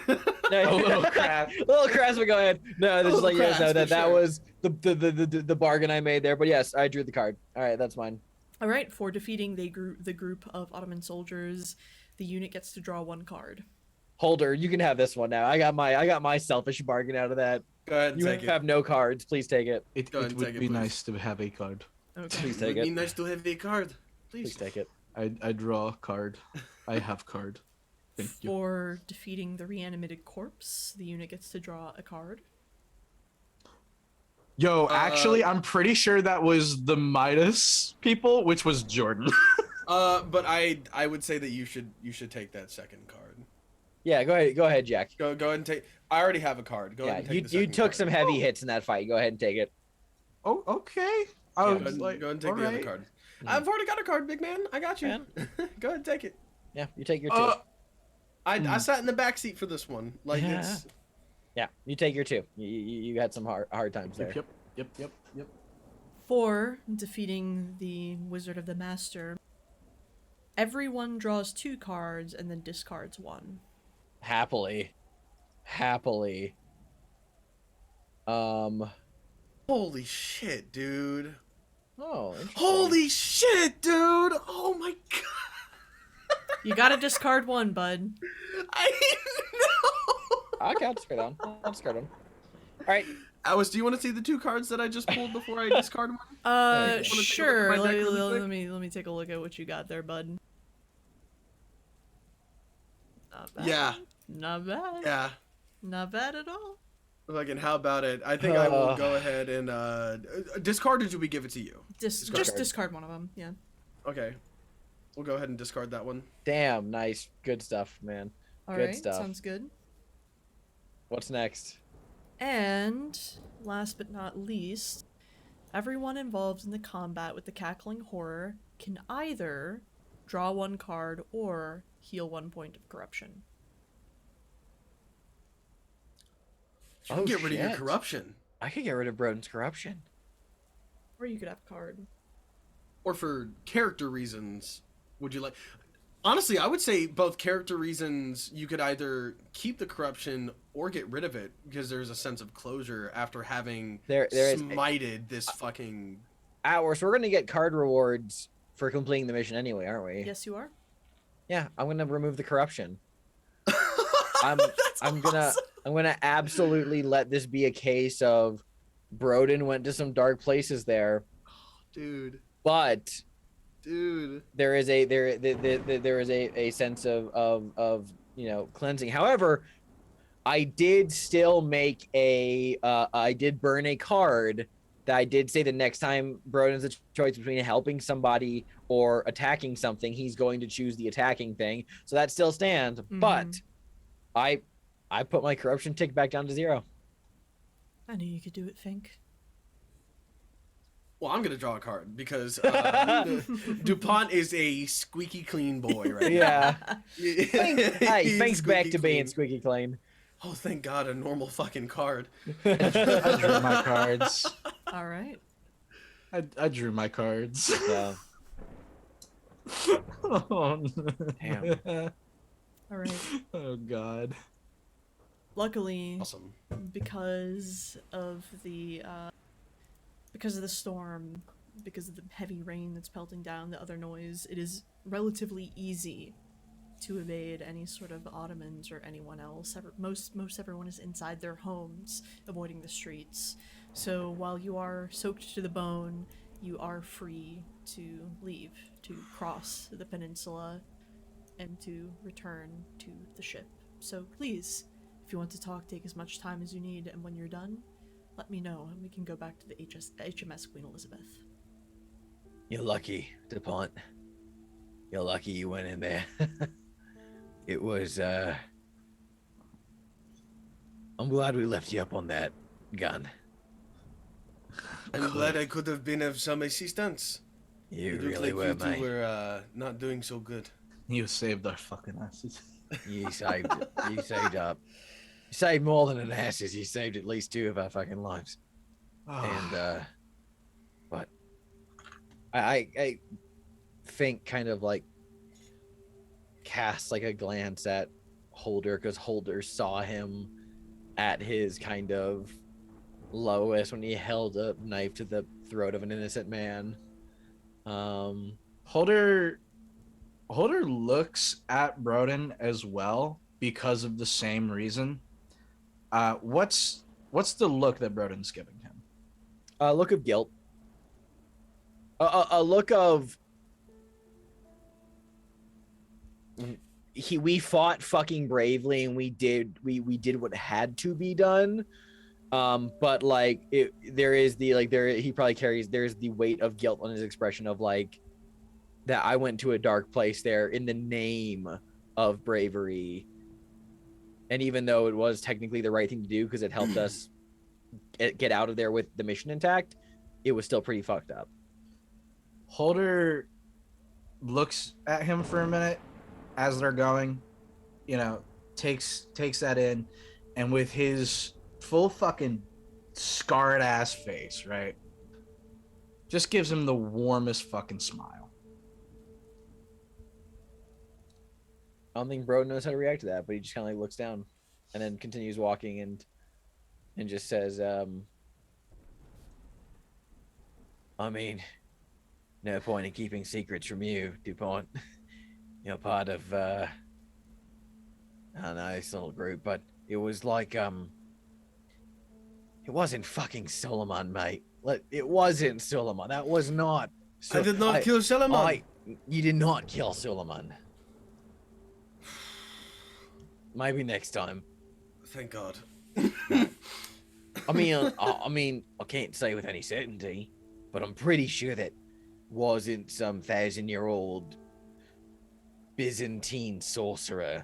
S3: No,
S4: A little crap.
S3: a little crass, but go ahead. No, just
S2: little
S3: like you guys know
S2: crass,
S3: that
S2: for sure.
S3: was the bargain I made there. But yes, I drew the card. All right, that's mine.
S1: All right, for defeating the group of Ottoman soldiers, the unit gets to draw one card.
S3: Holder, you can have this one now. I got my selfish bargain out of that.
S2: Go ahead and
S3: You
S2: take
S3: have no cards. Please take it.
S4: It
S2: Go ahead
S4: would
S2: and take it,
S4: be
S2: please.
S4: nice to have a card.
S1: Okay.
S3: Please
S2: it.
S3: take
S2: Would be
S3: it.
S2: nice to have a card.
S3: Please
S2: Please.
S3: take it.
S4: I draw a card. I have card. Thank you.
S1: For defeating the reanimated corpse, the unit gets to draw a card.
S4: Yo, actually, I'm pretty sure that was the Midas people, which was Jordan.
S2: But I would say that you should take that second card.
S3: Yeah, go ahead, Jack.
S2: Go ahead and take. I already have a card. Go
S3: Yeah,
S2: ahead and take
S3: you
S2: the second
S3: took
S2: card.
S3: some heavy hits in that fight. Go ahead and take it.
S4: Oh, okay. I
S3: Yeah.
S2: Go
S4: was
S2: ahead,
S4: like,
S2: go ahead and take the other
S4: alright.
S2: card.
S3: Mhm.
S2: I've already got a card, big man. I got you.
S3: Man.
S2: Go ahead and take it.
S3: Yeah, you take your two.
S2: I sat in the back seat for this one. Like
S3: Yeah.
S2: it's
S3: Yeah, you take your two. You had some hard times there.
S4: Yep.
S1: For defeating the Wizard of the Master, everyone draws 2 cards and then discards 1.
S3: Happily.
S2: holy shit, dude.
S3: Oh, interesting.
S2: Holy shit, dude. Oh my god.
S1: You gotta discard 1, bud.
S2: I know.
S3: Okay, I'll discard them. All right.
S2: Alice, do you want to see the 2 cards that I just pulled before I discard one?
S3: Yeah, you
S2: wanna
S1: Sure.
S2: take a look at my
S1: Let
S2: deck really quick?
S1: me take a look at what you got there, bud. Not bad.
S2: Yeah.
S1: Not bad.
S2: Yeah.
S1: Not bad at all.
S2: Fucking how about it? I think I will go ahead and discard, or do we give it to you?
S1: Just
S3: Discard.
S1: discard one of them. Yeah.
S2: Okay. We'll go ahead and discard that one.
S3: Damn, nice. Good stuff, man.
S1: All
S3: Good
S1: right.
S3: stuff.
S1: Sounds good.
S3: What's next?
S1: And last but not least, everyone involved in the combat with the cackling horror can either draw 1 card or heal 1 point of corruption.
S2: You can
S3: Oh,
S2: get rid of your
S3: shit.
S2: corruption.
S3: I could get rid of Broden's corruption.
S1: Or you could have a card.
S2: Or for character reasons, would you like... Honestly, I would say both character reasons, you could either keep the corruption or get rid of it, because there's a sense of closure after having
S3: There is
S2: smited this fucking...
S3: hours. So we're gonna get card rewards for completing the mission anyway, aren't we?
S1: Yes, you are.
S3: Yeah, I'm gonna remove the corruption. I'm
S2: That's
S3: I'm gonna
S2: awesome.
S3: I'm gonna absolutely let this be a case of Broden went to some dark places there,
S2: Dude.
S3: but
S2: Dude.
S3: there is a sense of cleansing. However, I did still make I did burn a card that I did say the next time Broden's a choice between helping somebody
S5: or attacking something, he's going to choose the attacking thing. So that still stands. But I put my corruption tick back down to 0.
S1: I knew you could do it, Fink.
S2: Well, I'm gonna draw a card because DuPont is a squeaky clean boy, right?
S5: Yeah. Hey,
S2: He's
S5: Fink's back to
S2: squeaky
S5: being
S2: clean.
S5: squeaky clean.
S2: Oh, thank God, a normal fucking card.
S4: I drew my cards.
S1: All right.
S4: I drew my cards.
S5: So,
S4: Oh, no.
S5: damn.
S1: All right.
S4: Oh God.
S1: Luckily,
S2: Awesome.
S1: because of the storm, because of the heavy rain that's pelting down, the other noise, it is relatively easy to evade any sort of Ottomans or anyone else. Most everyone is inside their homes, avoiding the streets. So while you are soaked to the bone, you are free to leave, to cross the peninsula, and to return to the ship. So please, if you want to talk, take as much time as you need, and when you're done, let me know, and we can go back to the HMS Queen Elizabeth.
S3: You're lucky, DuPont. You're lucky you went in there. It was, I'm glad we left you up on that gun.
S2: I'm glad I could have been of some assistance.
S3: You
S2: It looked
S3: really
S2: like
S3: were,
S2: you two
S3: mate.
S2: were not doing so good.
S4: You saved our fucking asses.
S3: You saved it. You saved up. You saved more than an asses. You saved at least 2 of our fucking lives. And, but I think kind of like cast like a glance at Holder, because Holder saw him at his kind of lowest when he held a knife to the throat of an innocent man.
S4: Holder looks at Broden as well because of the same reason. What's the look that Broden's giving him?
S5: A look of guilt. A look of we fought fucking bravely and we did what had to be done. But like there's the weight of guilt on his expression of like that I went to a dark place there in the name of bravery. And even though it was technically the right thing to do because it helped us get out of there with the mission intact, it was still pretty fucked up.
S4: Holder looks at him for a minute as they're going, takes that in, and with his full fucking scarred ass face, right, just gives him the warmest fucking smile.
S5: I don't think Broden knows how to react to that, but he just kind of like looks down and then continues walking and just says,
S3: I mean, no point in keeping secrets from you, DuPont. You're part of, I don't know, this little group, but it was like, it wasn't fucking Suleiman, mate. It wasn't Suleiman. That was not.
S2: I did not kill Suleiman.
S3: You did not kill Suleiman. Maybe next time.
S2: Thank God.
S3: I mean, I can't say with any certainty, but I'm pretty sure that wasn't some 1,000-year-old Byzantine sorcerer.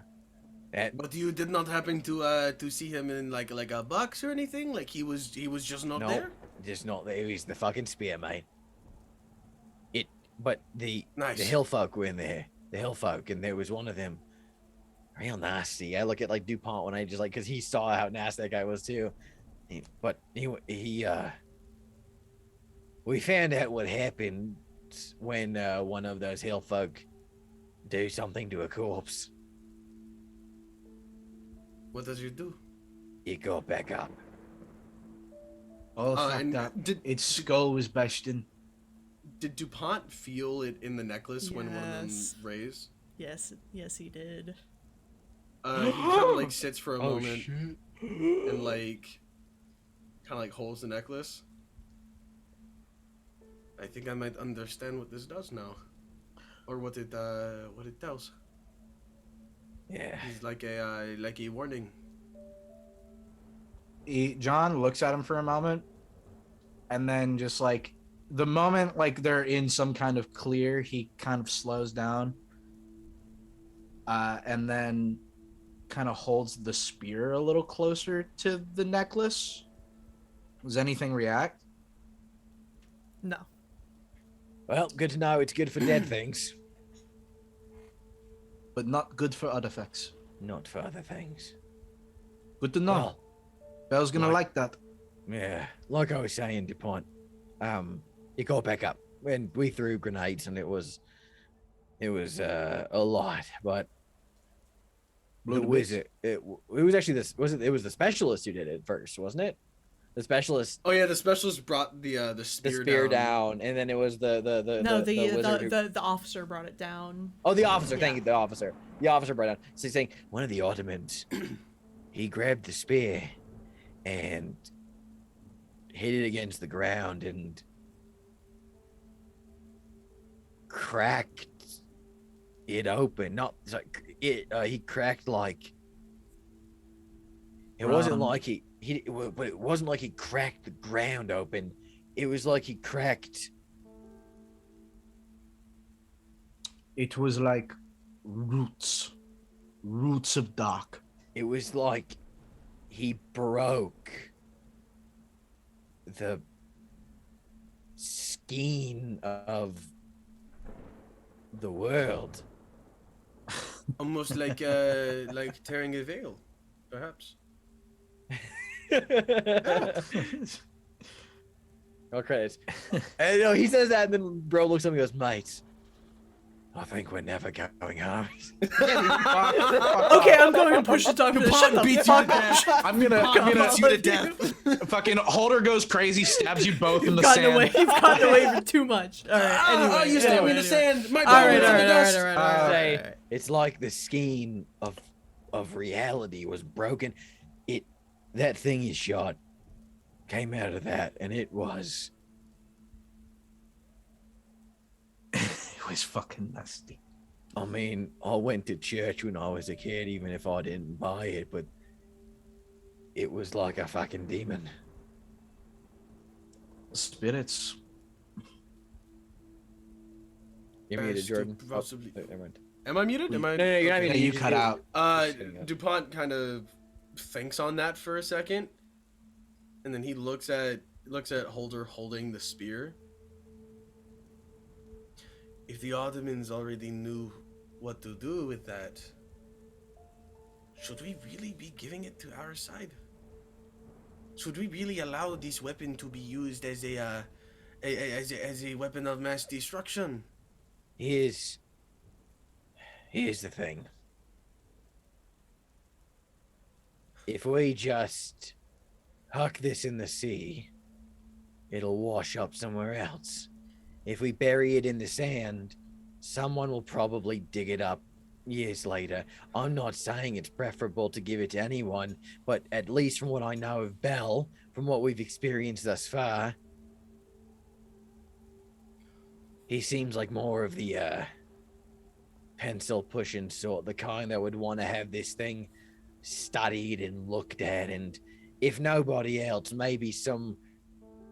S2: But you did not happen to see him in like a box or anything? Like he was just not there?
S3: Just not there. He's the fucking spear, mate. But the
S2: Nice.
S3: hill folk were in there. The hill folk, and there was one of them real nasty. I look at like DuPont when I just like, because he saw how nasty that guy was too. We found out what happened when one of those hill folk do something to a corpse.
S2: What does you do?
S3: It got back up.
S4: Oh, fucked
S2: and
S4: up.
S2: did-
S4: Its skull was bashed in.
S2: Did DuPont feel it in the necklace when one of them
S1: Yes.
S2: raised?
S1: Yes, he did.
S2: He kind of like sits for a
S4: Oh,
S2: moment
S4: shit.
S2: and like kind of like holds the necklace. I think I might understand what this does now, or what it tells.
S3: Yeah.
S2: It's like a warning.
S4: John looks at him for a moment and then just like the moment like they're in some kind of clear, he kind of slows down, and then kind of holds the spear a little closer to the necklace. Does anything react?
S1: No.
S5: Well, good to know. It's good for dead things,
S4: But not good for other things.
S5: not for other things.
S4: Good to know.
S5: Well,
S4: Bell's gonna like that.
S5: yeah, like I was saying, DuPont, you got back up when we threw grenades, and it was a lot, but
S4: Blew
S5: the
S4: the bits.
S5: wizard, it was actually it was the specialist who did it first, wasn't it? The specialist,
S2: Oh yeah, the specialist brought the
S5: the
S2: spear,
S5: spear down, and then it was the
S1: No,
S5: wizard who-
S1: the officer brought it down.
S5: oh, the officer.
S1: Yeah.
S5: Thank you, the officer. The officer brought it down. So he's saying one of the Ottomans, he grabbed the spear and hit it against the ground and cracked it open. Not like it. He cracked like it wasn't like but it wasn't like he cracked the ground open. It was like he cracked.
S4: It was like roots of dark.
S5: It was like he broke the skein of the world.
S2: almost like tearing a veil, perhaps.
S5: No credits. And no, he says that, and then bro looks at me and goes, "Mate, I think we're never going home."
S1: Okay, I'm going to push the talk for this. Shut the
S2: beats you
S1: fuck
S2: to
S1: up.
S2: death.
S4: I'm gonna
S2: Beats you to death.
S4: fucking Holder goes crazy, stabs you both in
S1: You've
S4: the
S1: gotten
S4: sand.
S1: away. You've gotten away for too much. All right. Anyway,
S2: you stabbed me in the sand. My
S1: All
S2: bad.
S1: right.
S2: It's
S1: All
S2: in
S1: right.
S2: the
S1: All right.
S2: dust.
S1: All right. All right.
S5: Say,
S1: all right.
S5: it's like the skein of reality was broken. That thing you shot came out of that, and it was
S4: It was fucking nasty.
S5: I mean, I went to church when I was a kid, even if I didn't buy it, but it was like a fucking demon.
S4: Spirits.
S5: You're muted,
S2: Best
S5: Jordan.
S2: to possibly-
S5: Oh, never mind.
S2: Am I muted? Am I?
S5: No, you're not
S2: okay.
S5: muted.
S4: you
S5: just
S4: cut
S5: do-
S4: out.
S5: just hang up.
S2: DuPont kind of thinks on that for a second, and then he looks at Holder holding the spear. If the Ottomans already knew what to do with that, should we really be giving it to our side? Should we really allow this weapon to be used as a weapon of mass destruction?
S5: Here's the thing. If we just huck this in the sea, it'll wash up somewhere else. If we bury it in the sand, someone will probably dig it up years later. I'm not saying it's preferable to give it to anyone, but at least from what I know of Bell, from what we've experienced thus far, he seems like more of the pencil pushing sort, the kind that would want to have this thing studied and looked at, and if nobody else, maybe some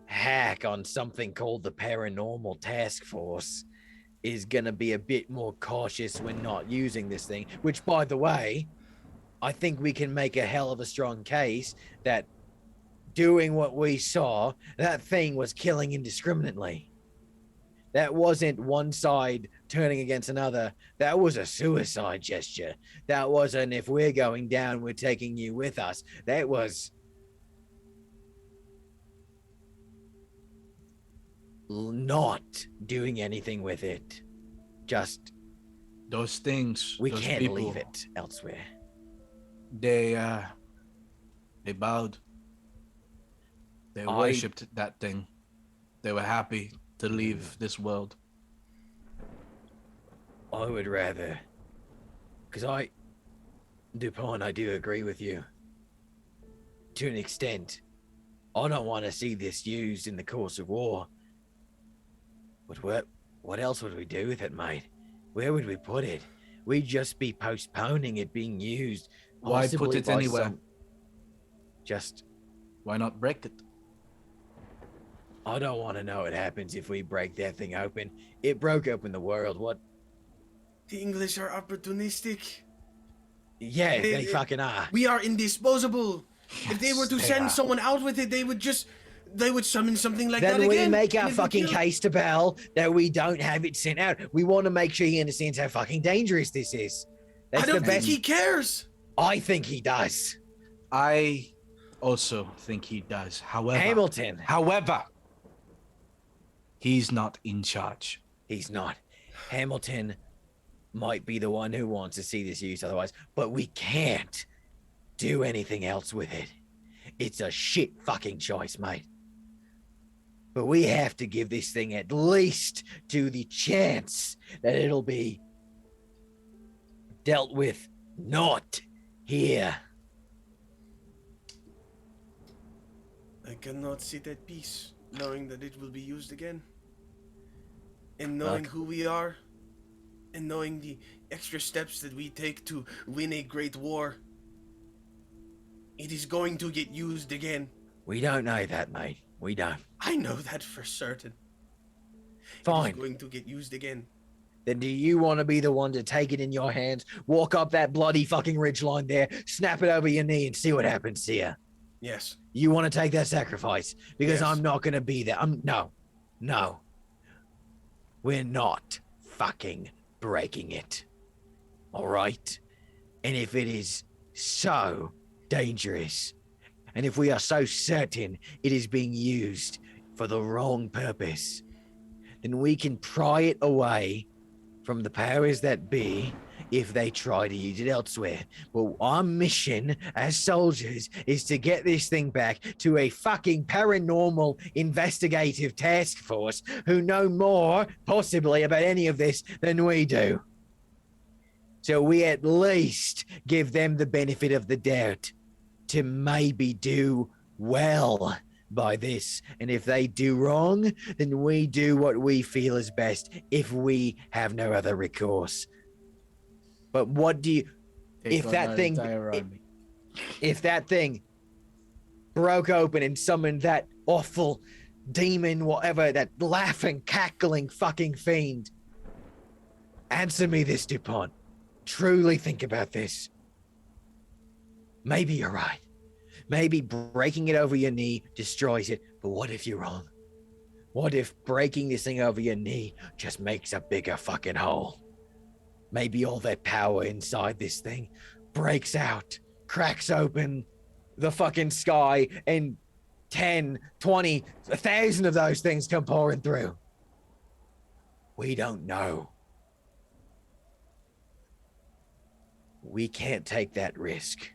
S5: hack on something called the Paranormal Task Force is gonna be a bit more cautious when not using this thing, which, by the way, I think we can make a hell of a strong case that doing what we saw, that thing was killing indiscriminately. That wasn't one side turning against another. That was a suicide gesture. That wasn't, if we're going down, we're taking you with us. That was not doing anything with it. Just,
S4: Those things.
S5: we
S4: those
S5: can't
S4: people,
S5: leave it elsewhere.
S4: They bowed. They
S5: I-
S4: worshipped that thing. They were happy to leave this world.
S5: I would rather, because DuPont, I do agree with you. To an extent, I don't want to see this used in the course of war. But what else would we do with it, mate? Where would we put it? We'd just be postponing it being used.
S4: Why put
S5: possibly
S4: it
S5: by
S4: anywhere?
S5: Just,
S4: Why not break it?
S5: I don't want to know what happens if we break that thing open. It broke open the world. What?
S2: The English are opportunistic.
S5: Yeah, they fucking are.
S2: We are indisposable. If they were to
S4: Yes, they
S2: send
S4: are.
S2: someone out with it, they would summon something like that
S5: Then we
S2: again.
S5: make our
S2: and it would
S5: fucking
S2: kill-
S5: case to Bell that we don't have it sent out. We want to make sure he understands how fucking dangerous this is. That's
S2: I don't
S5: the
S2: think
S5: best.
S2: he cares.
S5: I think he does.
S4: I also think he does.
S5: Hamilton.
S4: However, he's not in charge.
S5: He's not. Hamilton might be the one who wants to see this used otherwise, but we can't do anything else with it. It's a shit fucking choice, mate. But we have to give this thing at least to the chance that it'll be dealt with not here.
S2: I cannot sit at peace knowing that it will be used again. And knowing who we are, and knowing the extra steps that we take to win a great war. It is going to get used again.
S5: We don't know that, mate. We don't.
S2: I know that for certain. It
S5: Fine.
S2: is going to get used again.
S5: Then do you want to be the one to take it in your hands, walk up that bloody fucking ridgeline there, snap it over your knee and see what happens here?
S2: Yes.
S5: You want to take that sacrifice? Because
S2: Yes.
S5: I'm not going to be there. No. We're not fucking breaking it. All right? And if it is so dangerous, and if we are so certain it is being used for the wrong purpose, then we can pry it away from the powers that be if they try to use it elsewhere. But our mission as soldiers is to get this thing back to a fucking paranormal investigative task force who know more, possibly, about any of this than we do. So we at least give them the benefit of the doubt to maybe do well by this. And if they do wrong, then we do what we feel is best if we have no other recourse. But what do you... If that thing broke open and summoned that awful demon, whatever, that laughing, cackling fucking fiend, answer me this, DuPont. Truly think about this. Maybe you're right. Maybe breaking it over your knee destroys it, but what if you're wrong? What if breaking this thing over your knee just makes a bigger fucking hole? Maybe all that power inside this thing breaks out, cracks open the fucking sky, and 10, 20, 1,000 of those things come pouring through. We don't know. We can't take that risk.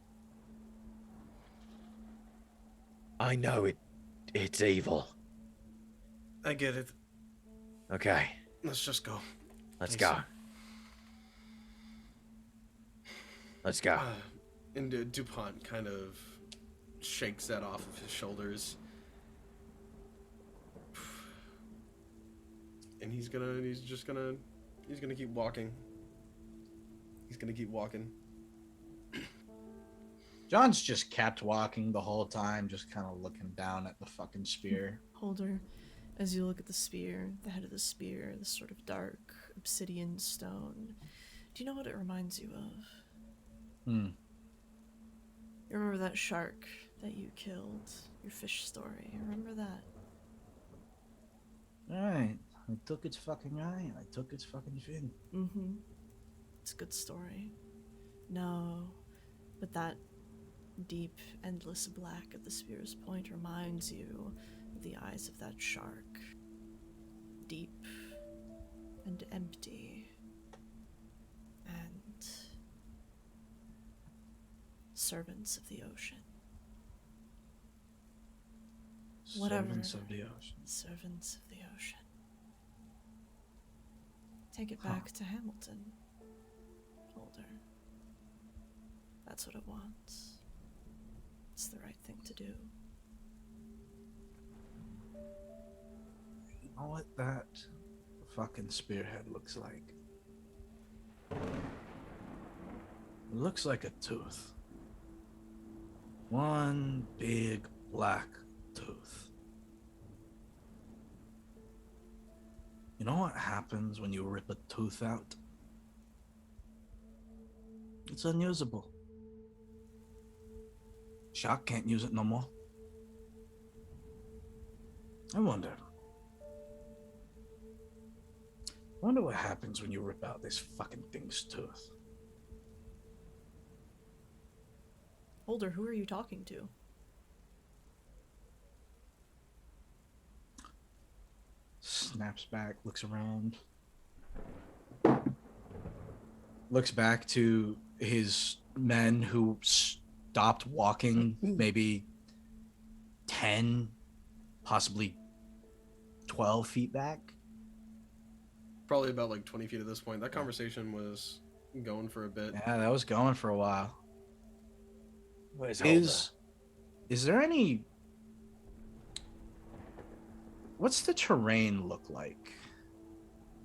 S5: I know it's evil.
S2: I get it.
S5: Okay,
S2: Let's just go.
S5: let's
S2: Thanks.
S5: go. Let's go.
S2: And DuPont kind of shakes that off of his shoulders. And he's gonna keep walking. He's gonna keep walking.
S4: John's just kept walking the whole time, just kind of looking down at the fucking spear.
S1: Holder, as you look at the spear, the head of the spear, this sort of dark obsidian stone, do you know what it reminds you of?
S4: Hmm.
S1: You remember that shark that you killed? Your fish story. Remember that?
S4: Alright. I took its fucking eye. I took its fucking fin.
S1: Mm-hmm. It's a good story. No, but that deep, endless black at the spear's point reminds you of the eyes of that shark. Deep and empty. And servants of the ocean. Whatever.
S4: Servants of the ocean.
S1: Servants of the ocean. Take it back to Hamilton. Holder. That's what it wants. It's the right thing to do.
S4: You know what that fucking spearhead looks like? It looks like a tooth. One big black tooth. You know what happens when you rip a tooth out? It's unusable. Shock can't use it no more. I wonder what happens when you rip out this fucking thing's tooth.
S1: Holder, who are you talking to?
S4: Snaps back, looks around. Looks back to his men who stopped walking maybe 10, possibly 12 feet back.
S2: Probably about like 20 feet at this point. That conversation was going for a bit.
S4: Yeah, that was going for a while.
S3: Where's Holder?
S4: Is there any... What's the terrain look like?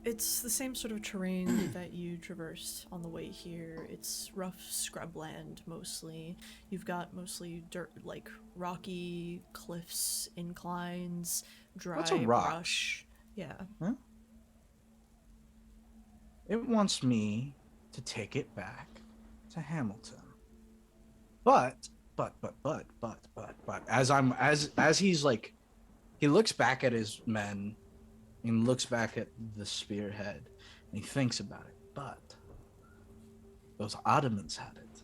S1: It's the same sort of terrain that you traversed on the way here. It's rough scrubland mostly. You've got mostly dirt, like rocky cliffs, inclines, dry
S4: What's a rock?
S1: brush. Yeah.
S4: Huh? It wants me to take it back to Hamilton. But as he's like, he looks back at his men and looks back at the spearhead and he thinks about it. But those Ottomans had it.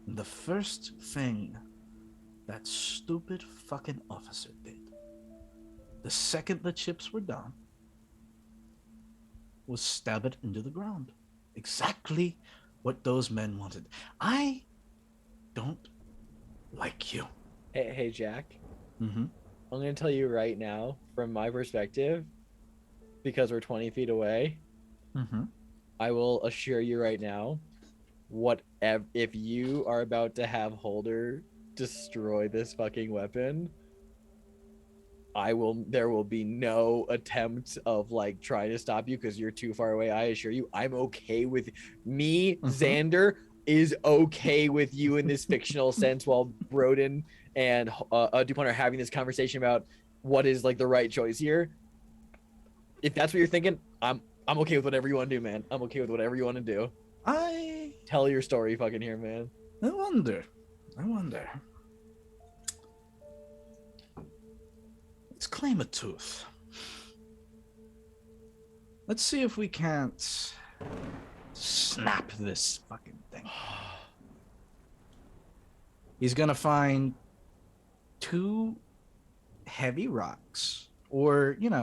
S4: And the first thing that stupid fucking officer did, the second the chips were done, was stab it into the ground. Exactly what those men wanted. I don't like you.
S5: Hey, Jack.
S4: Mm-hmm.
S5: I'm gonna tell you right now, from my perspective, because we're 20 feet away.
S4: Mm-hmm.
S5: I will assure you right now, if you are about to have Holder destroy this fucking weapon, there will be no attempt of like trying to stop you because you're too far away. I assure you, I'm okay with me. Xander is okay with you in this fictional sense, while Broden and DuPont are having this conversation about what is like the right choice here. If that's what you're thinking, I'm okay with whatever you want to do, man. I'm okay with whatever you want to do.
S4: I
S5: Tell your story fucking here, man.
S4: wonder. Let's claim a tooth. Let's see if we can't snap this fucking thing. He's gonna find 2 heavy rocks, or he's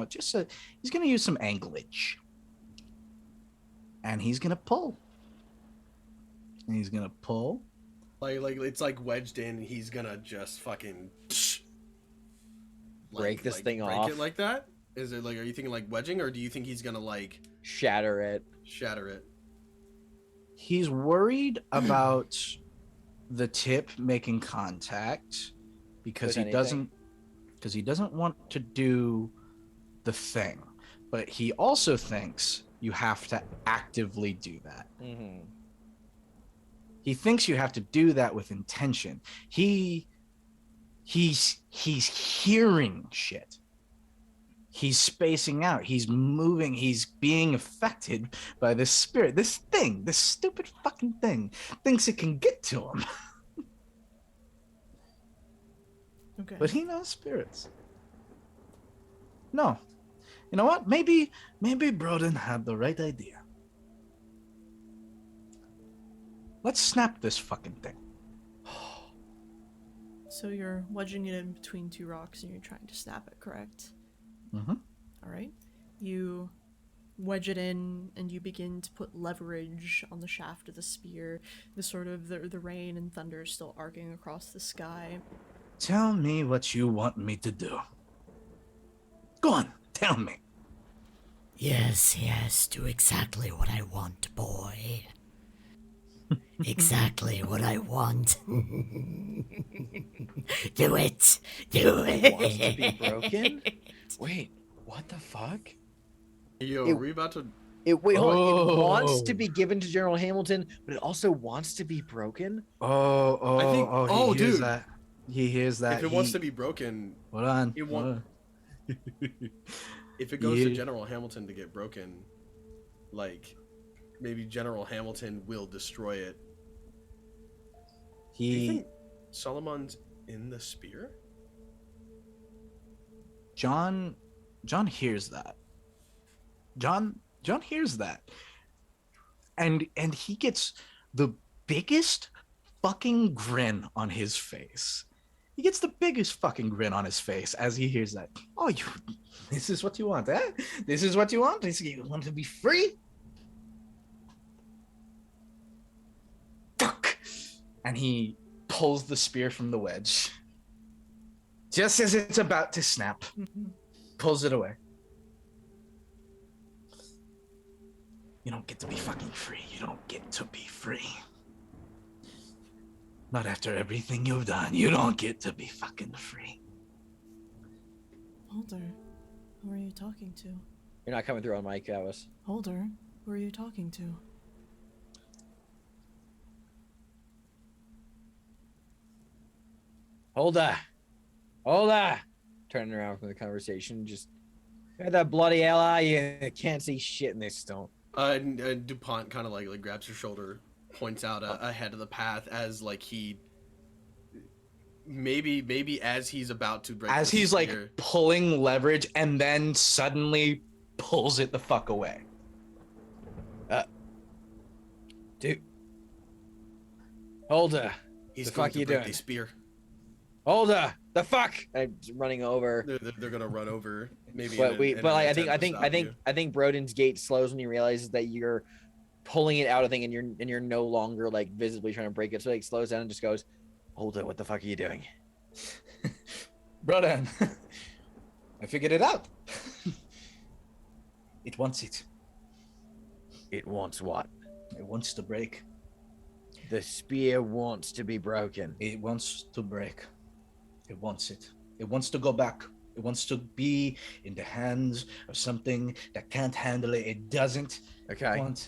S4: gonna use some anglage, and he's gonna pull.
S2: Like it's like wedged in. And he's gonna just fucking
S5: Break this thing
S2: break
S5: off.
S2: it like that. Is it like? Are you thinking like wedging, or do you think he's gonna like
S5: Shatter it.
S2: shatter it?
S4: He's worried about the tip making contact because
S5: With
S4: he
S5: anything?
S4: doesn't want to do the thing, but he also thinks you have to actively do that.
S5: Mm-hmm.
S4: He thinks you have to do that with intention. He's hearing shit. He's spacing out. He's moving. He's being affected by this spirit. This stupid fucking thing, thinks it can get to him.
S1: Okay.
S4: But he knows spirits. No. You know what? Maybe Broden had the right idea. Let's snap this fucking thing.
S1: So you're wedging it in between 2 rocks and you're trying to snap it, correct?
S4: Mm-hmm.
S1: All right. You wedge it in and you begin to put leverage on the shaft of the spear. The rain and thunder is still arcing across the sky.
S4: Tell me what you want me to do. Go on, tell me.
S6: Yes, do exactly what I want, boy. Exactly what I want. Do it! Do it!
S5: Wants to be broken? Wait, what the fuck?
S2: Yo,
S5: It-
S2: are we about to?
S5: Wait, hold on. It wants
S4: Oh.
S5: to be given to General Hamilton, but it also wants to be broken?
S2: I think- oh,
S4: he hears
S2: dude.
S4: that. He hears that.
S2: If it wants to be broken,
S4: Hold on.
S2: it
S4: hold
S2: won't-
S4: on.
S2: If it goes to
S4: Yeah.
S2: General Hamilton to get broken, like maybe General Hamilton will destroy it. Do you
S4: He
S2: think Suleiman's in the spear?
S4: John hears that. John hears that. And he gets the biggest fucking grin on his face. He gets the biggest fucking grin on his face as he hears that. Oh, this is what you want, eh? This is what you want? You want to be free? Fuck! And he pulls the spear from the wedge. Just as it's about to snap, pulls it away. You don't get to be fucking free. You don't get to be free. Not after everything you've done. You don't get to be fucking free.
S1: Holder, who are you talking to?
S5: You're not coming through on mic, Alice.
S1: Holder, who are you talking to?
S5: Holder! Turning around from the conversation, just where the bloody hell are you? I can't see shit in this stone.
S2: And DuPont kind of like grabs her shoulder, points out ahead of the path as like he maybe as he's about to break.
S4: As
S2: the
S4: he's like
S2: spear.
S4: pulling leverage and then suddenly pulls it the fuck away.
S5: Dude. Holder!
S2: He's
S5: the
S2: going
S5: fuck
S2: to
S5: you
S2: break
S5: doing?
S2: the spear.
S5: Holder! The fuck! I'm just running over.
S2: They're gonna run over. Maybe.
S5: But
S2: in an
S5: I
S2: attempt to stop you.
S5: think Broden's gate slows when he realizes that you're pulling it out of thing and you're no longer like visibly trying to break it. So he slows down and just goes, "Holder, what the fuck are you doing?"
S4: Brother, I figured it out. It wants it.
S5: It wants what?
S4: It wants to break.
S5: The spear wants to be broken.
S4: It wants to break. It wants it. It wants to go back. It wants to be in the hands of something that can't handle it. It doesn't
S5: Okay.
S4: want.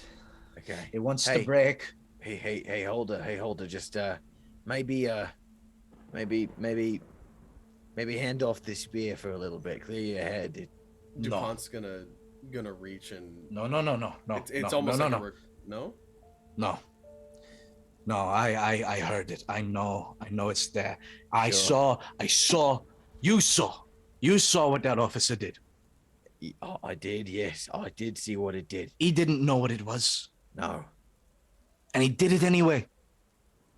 S5: Okay.
S4: It wants
S5: Hey.
S4: to break.
S5: Hey, Holder, just maybe hand off this spear for a little bit. Clear your head.
S2: DuPont's gonna reach and
S4: No.
S2: it's
S4: no,
S2: almost
S4: no,
S2: like
S4: no.
S2: no.
S4: No, I heard it. I know it's there. I
S5: Sure.
S4: saw, you saw what that officer did.
S5: Oh, I did, yes. I did see what it did.
S4: He didn't know what it was,
S5: No.
S4: and he did it anyway.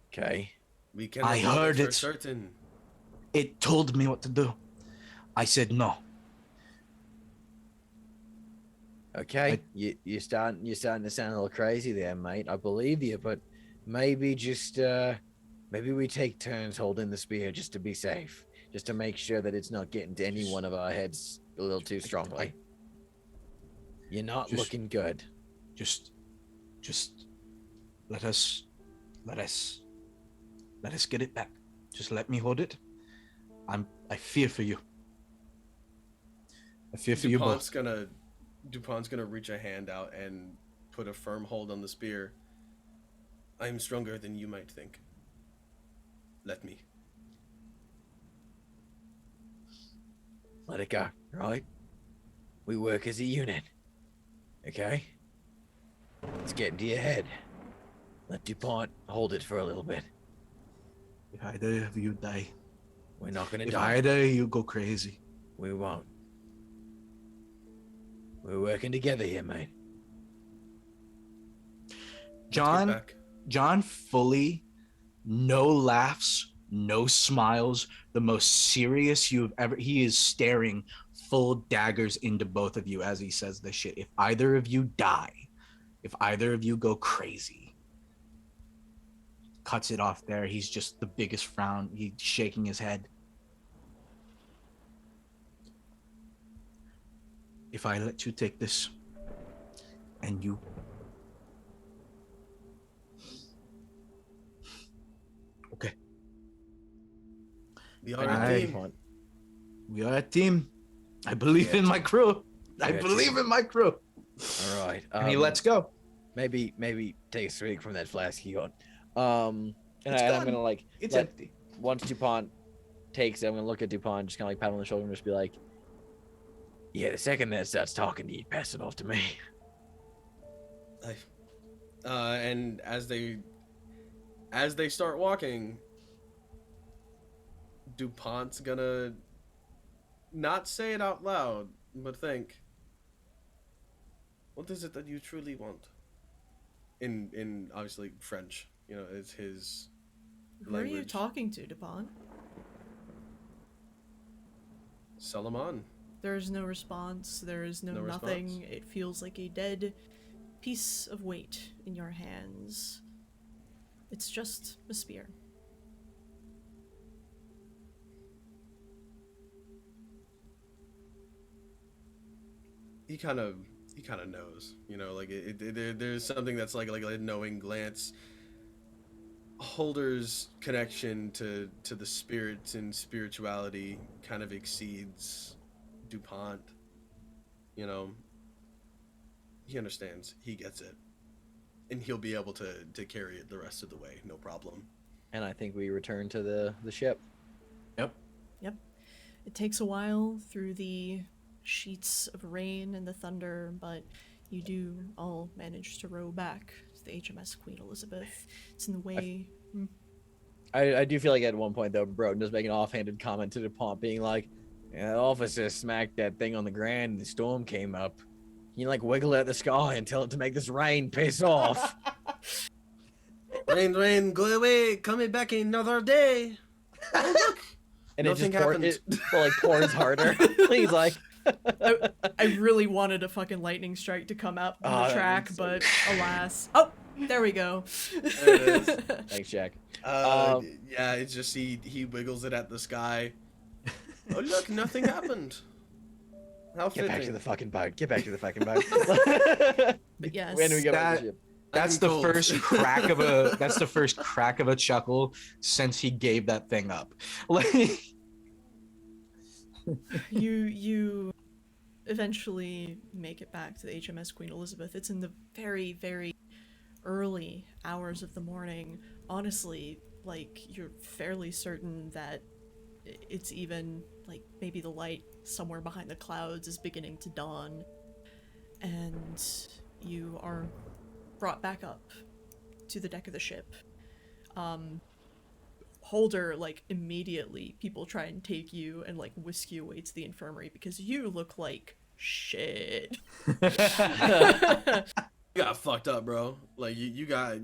S5: Okay.
S2: We can.
S4: I heard
S2: for
S4: it.
S2: certain.
S4: It told me what to do. I said no.
S5: Okay. You're starting to sound a little crazy there, mate. I believe you, but maybe just maybe we take turns holding the spear just to be safe. Just to make sure that it's not getting to any one of our heads a little too strongly. You're not
S4: Just-
S5: looking good.
S4: Just let us get it back. Just let me hold it. I fear for you. I fear for you both.
S2: DuPont's gonna reach a hand out and put a firm hold on the spear. I am stronger than you might think. Let me.
S5: Let it go, right? We work as a unit. Okay? Let's get into your head. Let DuPont hold it for a little bit.
S4: If either of you die,
S5: We're not gonna
S4: if
S5: die.
S4: either of you go crazy,
S5: We won't. We're working together here, mate.
S4: John fully, no laughs, no smiles, the most serious you've ever. He is staring full daggers into both of you as he says this shit. If either of you die, if either of you go crazy, cuts it off there. He's just the biggest frown. He's shaking his head. If I let you take this, and you okay.
S2: We are
S4: Aye.
S2: a team.
S5: DuPont.
S4: We are a team. I believe
S5: Yeah,
S4: in my crew. I
S5: Yeah,
S4: believe
S5: team.
S4: in my crew.
S5: All right.
S4: And he lets go.
S5: Maybe take a swig from that flask you got. And
S4: It's
S5: I'm
S4: gone.
S5: gonna like
S4: It's
S5: let-
S4: empty.
S5: once DuPont takes it, I'm gonna look at DuPont, just kind of like pat him on the shoulder and just be like, Yeah, the second that starts talking to you, pass it off to me.
S2: And as they start walking, DuPont's gonna not say it out loud, but think, what is it that you truly want? In obviously French, you know, is his
S1: Who are you
S2: language.
S1: talking to, DuPont?
S2: Suleiman.
S1: There is no response. There is no
S2: No
S1: nothing.
S2: response?
S1: It feels like a dead piece of weight in your hands. It's just a spear.
S2: He kind of knows, you know, like there's something that's like a knowing glance. Holder's connection to the spirits and spirituality kind of exceeds DuPont. You know, he understands, he gets it, and he'll be able to carry it the rest of the way, no problem.
S5: And I think we return to the ship.
S4: Yep.
S1: It takes a while through the sheets of rain and the thunder, but you do all manage to row back to the HMS Queen Elizabeth. It's in the way.
S5: I do feel like at one point, though, Broden does make an offhanded comment to DuPont, being like, yeah, the officer smacked that thing on the ground and the storm came up. You like wiggle it at the sky and tell it to make this rain piss off.
S2: Rain, go away, coming back another day. Oh, look.
S5: And
S2: Nothing
S5: it just
S2: happened.
S5: like pours harder. He's like,
S1: I really wanted a fucking lightning strike to come out
S5: Oh,
S1: on the
S5: that
S1: track,
S5: makes so
S1: but alas. Oh, there we go.
S2: There it is.
S5: thanks, Jack.
S2: Yeah, it's just he wiggles it at the sky. Oh look, nothing happened. How
S5: Get back to
S2: fitting.
S5: the fucking boat. Get back to the fucking boat.
S1: But yes.
S5: When do we get back to
S4: That-
S5: the ship?
S4: That's
S2: I'm
S4: the
S2: cold.
S4: first crack of a that's the first crack of a chuckle since he gave that thing up. Like
S1: You eventually make it back to the HMS Queen Elizabeth. It's in the very, very early hours of the morning. Honestly, like, you're fairly certain that it's even, like, maybe the light somewhere behind the clouds is beginning to dawn. And you are brought back up to the deck of the ship. Holder, like, immediately people try and take you and, like, whisk you away to the infirmary because you look like shit.
S2: You got fucked up, bro. Like you got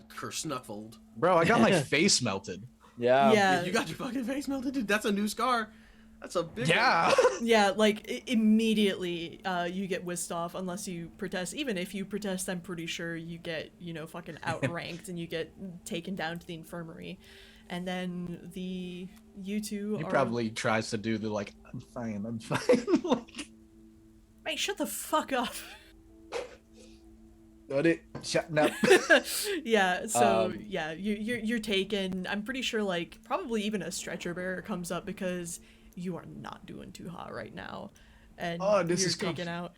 S2: kersnuffled.
S4: bro, I got my face melted.
S5: Yeah.
S1: Yeah.
S2: You got your fucking face melted, dude. That's a new scar. That's a big
S4: Yeah.
S1: Yeah, like, immediately, you get whisked off unless you protest. Even if you protest, I'm pretty sure you get, you know, fucking outranked and you get taken down to the infirmary. And then you two
S4: He
S1: are...
S4: probably tries to do the like I'm fine. Like,
S1: Mate, shut the fuck up.
S4: got it. Shut up.
S1: Yeah, so,
S5: Um,
S1: yeah, you're taken. I'm pretty sure, like, probably even a stretcher bearer comes up because you are not doing too hot right now. And
S4: Oh, this
S1: you're
S4: is
S1: taken out.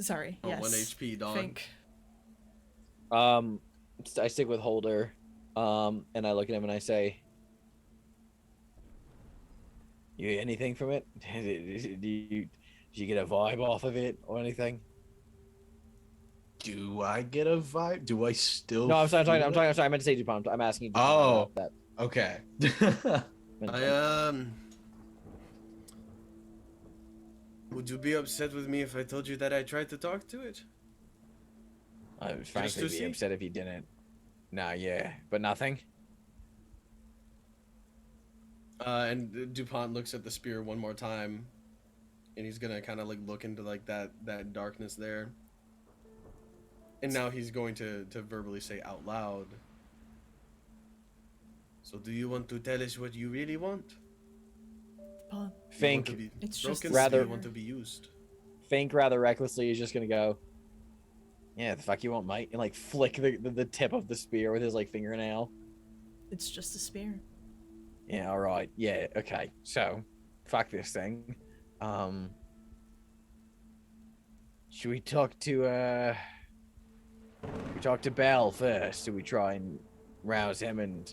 S1: Sorry,
S2: Oh,
S1: yes.
S2: 1 HP, dog.
S1: Think.
S5: I stick with Holder, and I look at him and I say, "You get anything from it? Did you get a vibe off of it or anything?"
S4: Do I get a vibe? Do I still?
S5: No, I'm sorry.
S4: feel
S5: I'm sorry. I meant to say DuPont. I'm asking you.
S4: Oh.
S5: About that.
S4: Okay.
S2: Would you be upset with me if I told you that I tried to talk to it?
S5: I would frankly be
S2: see?
S5: upset if you didn't. Nah, yeah, but nothing.
S2: And DuPont looks at the spear one more time, and he's gonna kind of like look into like that darkness there. And now he's going to verbally say out loud. So do you want to tell us what you really want?
S1: DuPont.
S2: Do you want
S5: Fink,
S2: to be
S1: It's just
S2: broken?
S1: a
S2: Or do you
S5: spear.
S2: want to be used?
S5: Fink rather recklessly is just gonna go, "Yeah, the fuck you want, mate?" And like flick the tip of the spear with his like fingernail.
S1: It's just a spear.
S5: Yeah, all right. Yeah, okay. So, fuck this thing. Should we talk to Bell first? Do we try and rouse him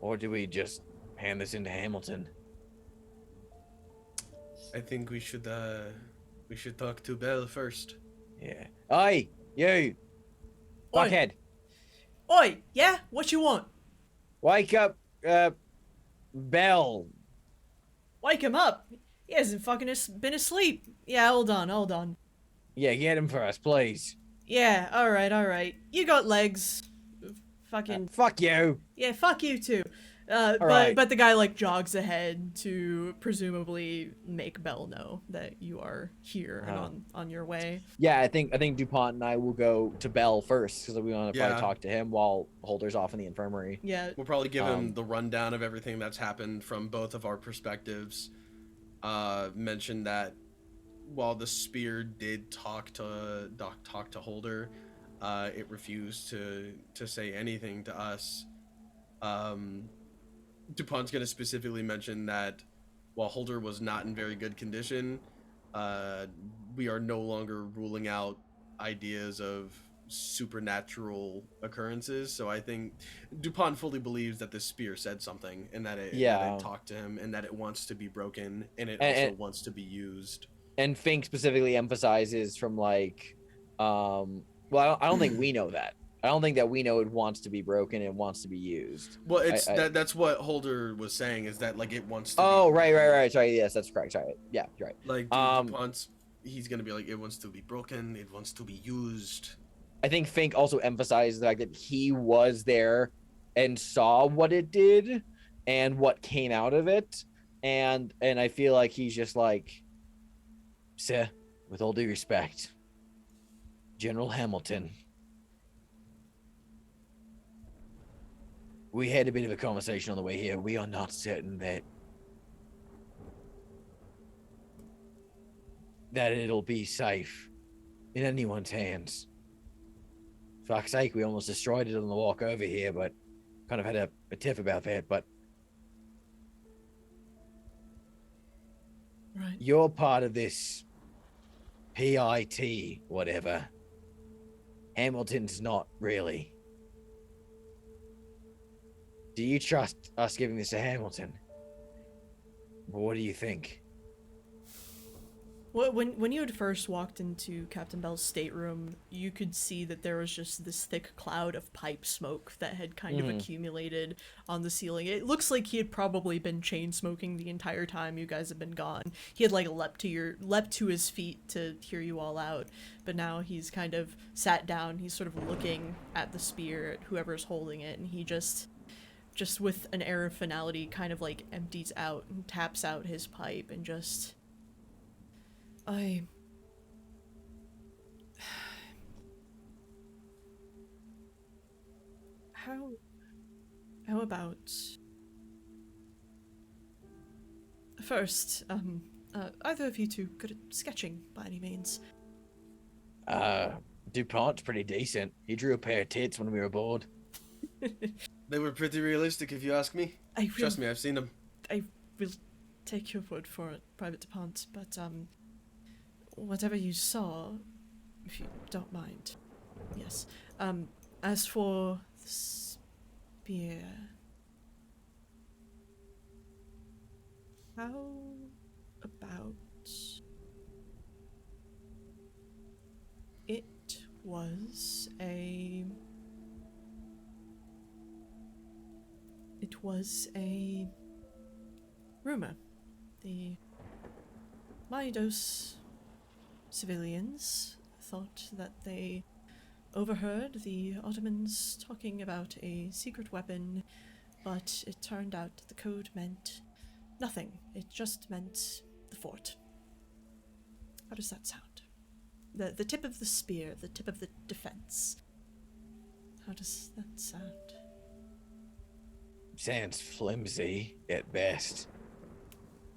S5: or do we just hand this into Hamilton?
S2: I think we should We should talk to Bell first.
S5: Yeah. Oi, you,
S1: Oi.
S5: fuckhead,
S1: Oi, yeah? What you want?
S5: wake up, Bell.
S1: Wake him up. He hasn't fucking been asleep. Yeah, hold on.
S5: Yeah, get him for us, please.
S1: Yeah, alright. You got legs. Fucking,
S5: Fuck you.
S1: yeah, fuck you too.
S5: Alright.
S1: But the guy, like, jogs ahead to presumably make Bell know that you are here and on your way.
S5: Yeah, I think DuPont and I will go to Bell first because we want to
S2: Yeah.
S5: probably talk to him while Holder's off in the infirmary.
S1: Yeah,
S2: We'll probably give him the rundown of everything that's happened from both of our perspectives. Mention that while the spear did talk to Holder, it refused to say anything to us. DuPont's going to specifically mention that while Holder was not in very good condition, we are no longer ruling out ideas of supernatural occurrences. So I think DuPont fully believes that the spear said something and that it talked to him and that it wants to be broken and it also wants to be used.
S5: And Fink specifically emphasizes from like, well, I don't think we know that. I don't think that we know it wants to be broken and wants to be used.
S2: Well, that's what Holder was saying, is that like it wants to
S5: Oh,
S2: be,
S5: right. Sorry, yes, that's correct. Sorry, yeah, you're right.
S2: like DuPont's, he's gonna be like, it wants to be broken, it wants to be used.
S5: I think Fink also emphasized the fact that he was there and saw what it did and what came out of it, and I feel like he's just like, sir, with all due respect, General Hamilton. We had a bit of a conversation on the way here. We are not certain that it'll be safe in anyone's hands. Fuck's sake, we almost destroyed it on the walk over here, but kind of had a tiff about that. But
S1: right.
S5: you're part of this PIT, whatever. Hamilton's not really. Do you trust us giving this to Hamilton? What do you think?
S1: Well, when you had first walked into Captain Bell's stateroom, you could see that there was just this thick cloud of pipe smoke that had kind of accumulated on the ceiling. It looks like he had probably been chain smoking the entire time you guys have been gone. He had like leapt to his feet to hear you all out, but now he's kind of sat down. He's sort of looking at the spear, at whoever's holding it, and he just with an air of finality kind of like empties out and taps out his pipe and just... How about... First, either of you two good at sketching by any means?
S5: DuPont's pretty decent. He drew a pair of tits when we were aboard.
S2: They were pretty realistic, if you ask me. Trust me, I've seen them.
S1: I will take your word for it, Private DuPont, but, whatever you saw, if you don't mind. Yes. As for the spear... How about... It was a rumor. The Maidos civilians thought that they overheard the Ottomans talking about a secret weapon, but it turned out the code meant nothing. It just meant the fort. How does that sound? The tip of the spear, the tip of the defense. How does that sound?
S5: Sounds flimsy at best.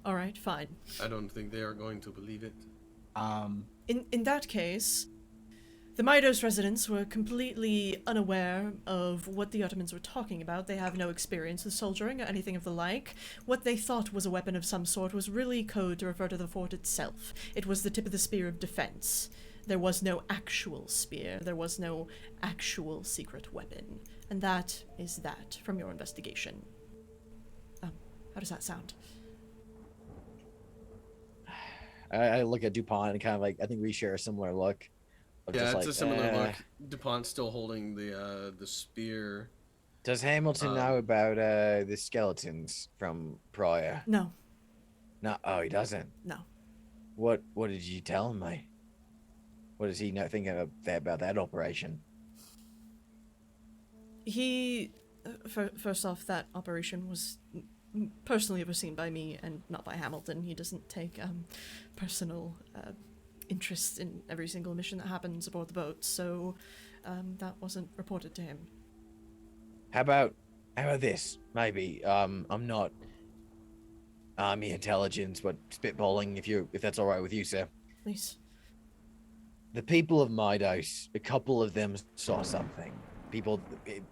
S1: All right, fine.
S2: I don't think they are going to believe it.
S1: In that case, the Maidos residents were completely unaware of what the Ottomans were talking about. They have no experience with soldiering or anything of the like. What they thought was a weapon of some sort was really code to refer to the fort itself. It was the tip of the spear of defense. There was no actual spear. There was no actual secret weapon. And that is that from your investigation. How does that sound?
S5: I look at DuPont and kind of like, I think we share a similar look. Of
S2: Yeah,
S5: just
S2: it's
S5: like,
S2: a similar look. DuPont's still holding the spear.
S5: Does Hamilton know about the skeletons from prior?
S1: No,
S5: No, oh, he doesn't.
S1: no.
S5: What did you tell him, mate? What does he know think about that operation?
S1: He, first off, that operation was personally overseen by me and not by Hamilton. He doesn't take personal interest in every single mission that happens aboard the boat, so that wasn't reported to him.
S5: How about this? Maybe I'm not army intelligence, but spitballing if that's all right with you, sir.
S1: Please.
S5: The people of Midos, a couple of them saw something. People,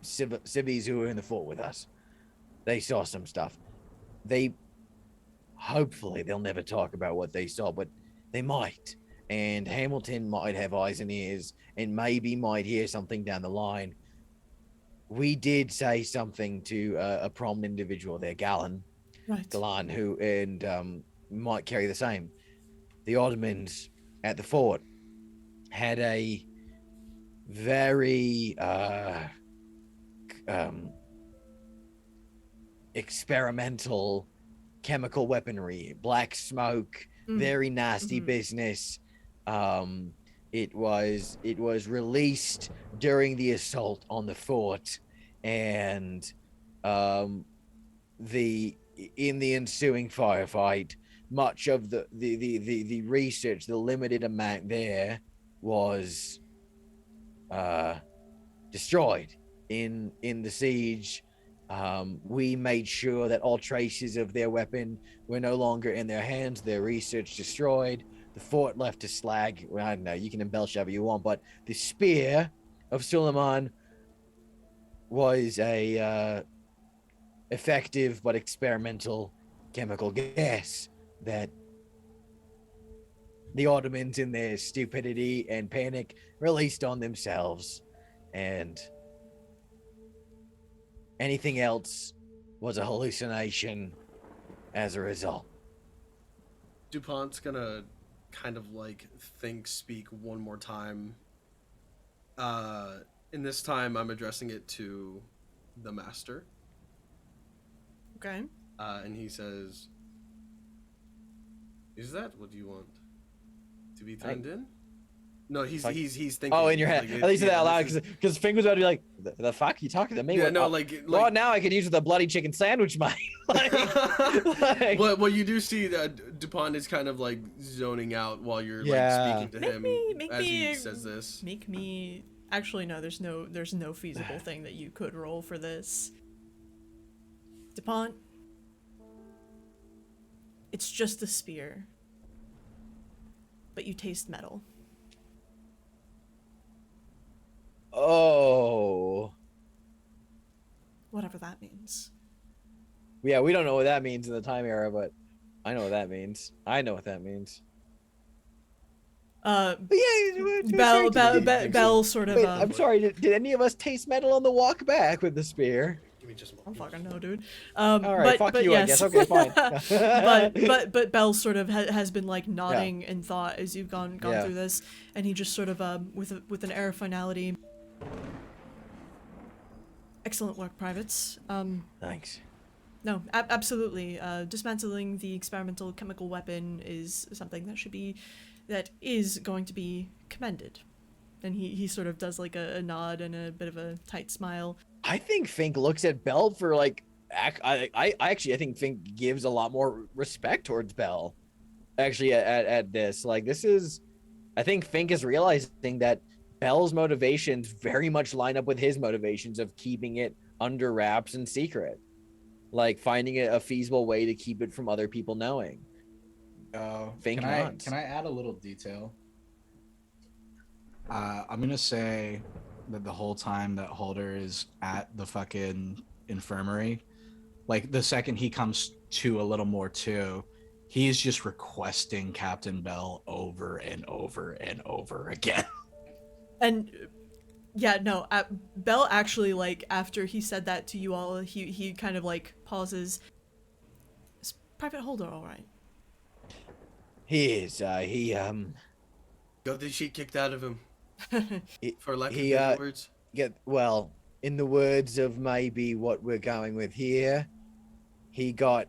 S5: civvies who were in the fort with us, they saw some stuff. Hopefully they'll never talk about what they saw, but they might. And Hamilton might have eyes and ears and maybe might hear something down the line. We did say something to a prominent individual there, Galan, who might carry the same. The Ottomans at the fort had a very experimental chemical weaponry, black smoke, very nasty business. It was released during the assault on the fort, and in the ensuing firefight, much of the research, the limited amount there, was destroyed in the siege. We made sure that all traces of their weapon were no longer in their hands, their research destroyed. The fort left to slag. Well, I don't know, you can embellish however you want, but the Spear of Suleiman was a effective but experimental chemical gas that the Ottomans, in their stupidity and panic, released on themselves, and anything else was a hallucination as a result.
S2: DuPont's gonna kind of like speak one more time. And this time I'm addressing it to the master.
S1: Okay.
S2: And he says, "Is that what you want? To be turned in?" No, he's thinking.
S5: Oh, in your head. At least say that out loud, because Fink was about to be like, the fuck? You talking to me?
S2: Yeah,
S5: what,
S2: no,
S5: well, now I can use it with a bloody chicken sandwich, mate.
S2: Well, you do see that DuPont is kind of like zoning out while you're like speaking to him he says this.
S1: Make me. Actually, no. There's no feasible thing that you could roll for this. DuPont. It's just a spear, but you taste metal.
S5: Oh.
S1: Whatever that means.
S5: Yeah, we don't know what that means in the time era, but I know what that means. I know what that means.
S1: But yeah, Bell sort of.
S5: Wait, I'm sorry. Did any of us taste metal on the walk back with the spear?
S2: Give me just a
S1: I don't
S2: moment.
S1: fucking know, dude.
S5: All right, fuck you,
S1: yes.
S5: I guess. Okay, fine.
S1: but Bell sort of has been like nodding in thought as you've gone through this, and he just sort of with an air of finality. Excellent work, privates.
S5: Thanks.
S1: No, absolutely. Dismantling the experimental chemical weapon is something that is going to be commended. And he sort of does like a nod and a bit of a tight smile.
S5: I think Fink looks at Bell for like, I think Fink gives a lot more respect towards Bell. Actually, at this, like, this is, I think Fink is realizing that Bell's motivations very much line up with his motivations of keeping it under wraps and secret, like finding a feasible way to keep it from other people knowing. Fink nods.
S4: Can I add a little detail? I'm gonna say that the whole time that Holder is at the fucking infirmary, like the second he comes to a little more too, he's just requesting Captain Bell over and over and over again. And
S1: yeah, no, Bell actually, like, after he said that to you all, he kind of like pauses. Is Private Holder all right?
S5: He is.
S2: Got the shit kicked out of him,
S5: He,
S2: for lack of
S5: he
S2: better words.
S5: get well. In the words of maybe what we're going with here, he got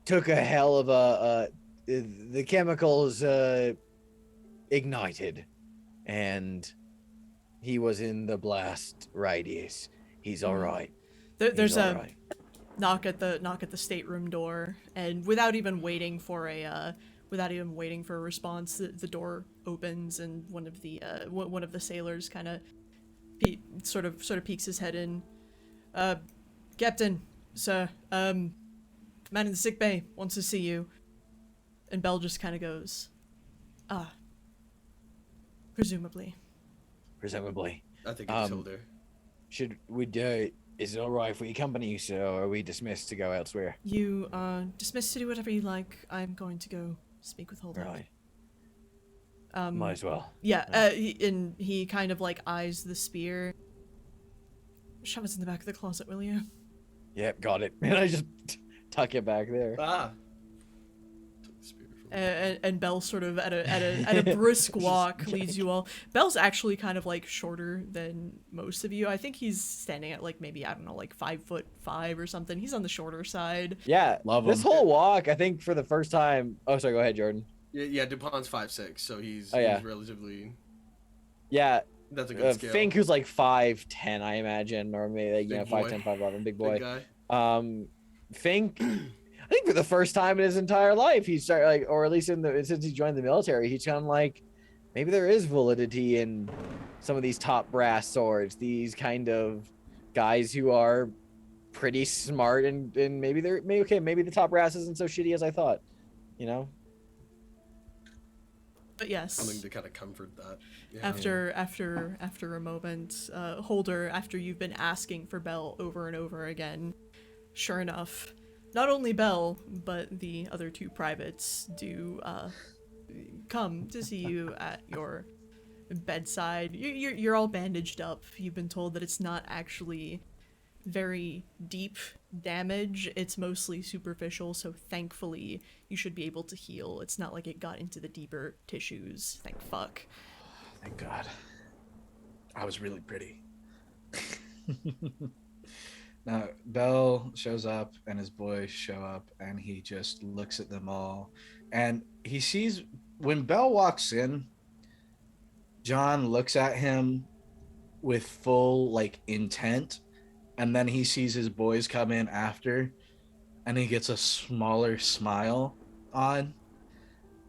S5: took a hell of the chemicals ignited, and he was in the blast radius. He's all right.
S1: There's
S5: He's all
S1: a
S5: right.
S1: knock at the stateroom door, and without even waiting for a response, the door opens, and one of the sailors kind of sort of peeks his head in. Captain, sir, man in the sick bay wants to see you. And Bell just kind of goes, presumably.
S5: Presumably.
S2: I think it's shoulder.
S5: Should we do? Is it all right if we accompany you, sir, or are we dismissed to go elsewhere?
S1: You are dismissed to do whatever you like. I'm going to go speak with Holder.
S5: Right. Might as well.
S1: Yeah, he kind of like eyes the spear. Shove it in the back of the closet, will you?
S5: Yep, got it. And I just tuck it back there.
S2: Ah.
S1: And Bell sort of at a brisk walk leads you all. Bell's actually kind of like shorter than most of you. I think he's standing at like maybe, I don't know, like 5'5" or something. He's on the shorter side.
S5: Yeah,
S4: Love
S5: this
S4: him.
S5: whole walk, I think for the first time. Oh, sorry. Go ahead, Jordan.
S2: Yeah, DuPont's 5'6", so he's relatively.
S5: Yeah,
S2: That's a good scale.
S5: Fink, who's like 5'10", I imagine, or maybe like,
S2: Big
S5: 5'10", 5'11", big boy.
S2: Big guy.
S5: Fink, I think for the first time in his entire life, he started like, or at least since he joined the military, he's kind of like, maybe there is validity in some of these top brass swords. These kind of guys who are pretty smart, and maybe maybe the top brass isn't so shitty as I thought, you know.
S1: But yes.
S2: Something to kind of comfort that. Yeah.
S1: After a moment, Holder, after you've been asking for Bell over and over again, sure enough, not only Bell, but the other two privates do come to see you at your bedside. You're all bandaged up. You've been told that it's not actually very deep damage. It's mostly superficial, so thankfully you should be able to heal. It's not like it got into the deeper tissues. Thank fuck.
S4: Thank God. I was really pretty. Now, Bell shows up and his boys show up, and he just looks at them all. And he sees, when Bell walks in, John looks at him with full, like, intent. And then he sees his boys come in after, and he gets a smaller smile on.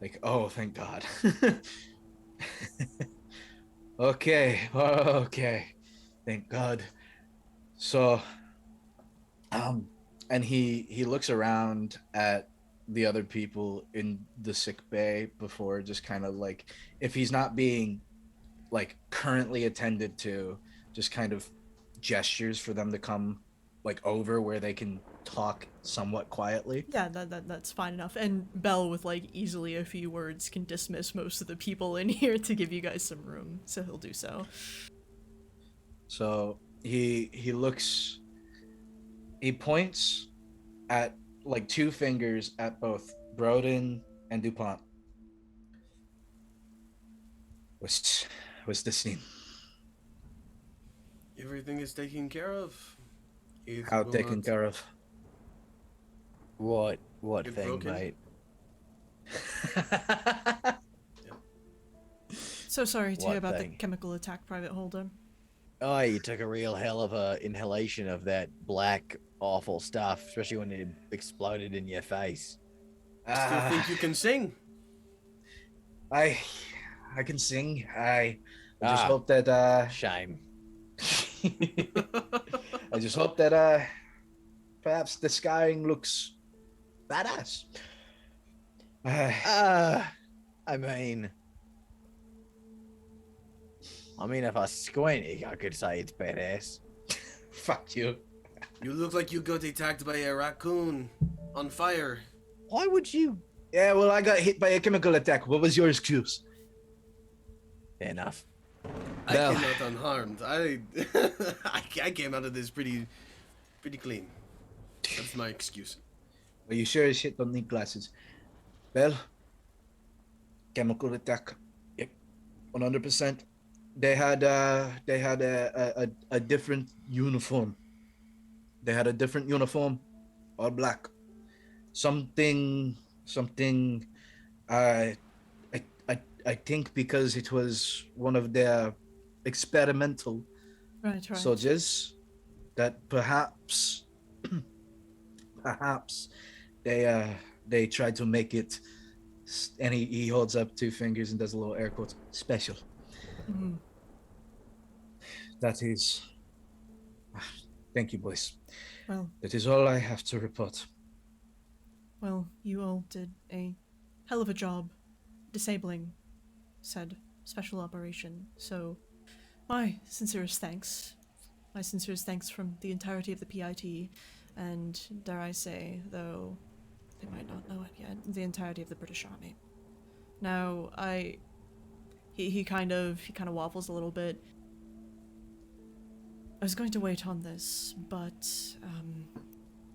S4: Like, oh, thank God. Okay. Thank God. So, and he looks around at the other people in the sick bay before, just kind of like, if he's not being like currently attended to, just kind of gestures for them to come like over where they can talk somewhat quietly.
S1: Yeah, that's fine enough. And Bell, with like easily a few words, can dismiss most of the people in here to give you guys some room, so he'll do so.
S4: So he points at like two fingers at both Broden and DuPont. What's the scene?
S2: Everything is taken care of.
S4: How taken care of?
S5: What
S2: Get
S5: thing,
S2: broken?
S5: mate?
S1: So sorry to
S5: What
S1: hear about
S5: thing?
S1: the chemical attack, Private Holder.
S5: Oh, you took a real hell of a inhalation of that black, awful stuff, especially when it exploded in your face.
S2: Still think you can sing?
S4: I can sing. I just hope that
S5: Shame.
S4: I just hope that perhaps the skying looks badass.
S5: I mean, if I squinted, I could say it's badass.
S4: Fuck you.
S2: You look like you got attacked by a raccoon on fire.
S5: Why would you?
S4: Yeah, well, I got hit by a chemical attack. What was your excuse?
S5: Fair enough.
S2: I
S4: Well-
S2: came out unharmed. I came out of this pretty clean. That's my excuse.
S4: Well, you sure as shit don't need glasses. Well, chemical attack. Yep, 100%. They had a different uniform. They had a different uniform, all black. Something. I I think because it was one of their experimental
S1: Right.
S4: soldiers that perhaps they tried to make it, and he holds up two fingers and does a little air quotes, special.
S1: Mhm.
S4: That is, thank you, boys.
S1: Well,
S4: That is all I have to report.
S1: you all did a hell of a job disabling said special operation. So, my sincerest thanks. My sincerest thanks from the entirety of the PIT, and dare I say, though they might not know it yet, the entirety of the British Army. Now, he kind of waffles a little bit. I was going to wait on this, but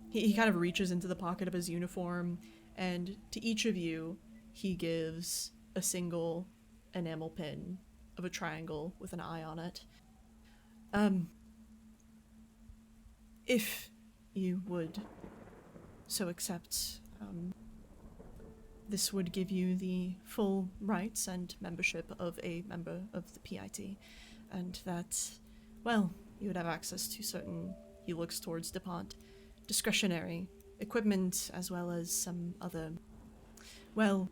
S1: he kind of reaches into the pocket of his uniform, and to each of you, he gives a single enamel pin of a triangle with an eye on it. If you would so accept, this would give you the full rights and membership of a member of the PIT, and that, well, you would have access to certain, he looks towards DuPont, discretionary equipment, as well as some other, well,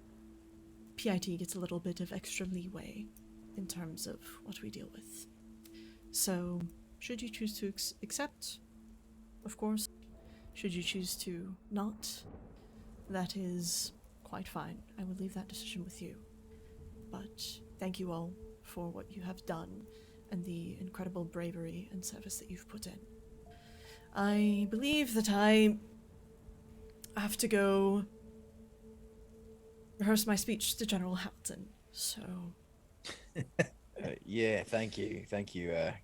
S1: PIT gets a little bit of extra leeway in terms of what we deal with. So, should you choose to accept, of course. Should you choose to not, that is quite fine. I would leave that decision with you. But thank you all for what you have done and the incredible bravery and service that you've put in. I believe that I have to go rehearse my speech to General Hamilton, so...
S5: Yeah, thank you,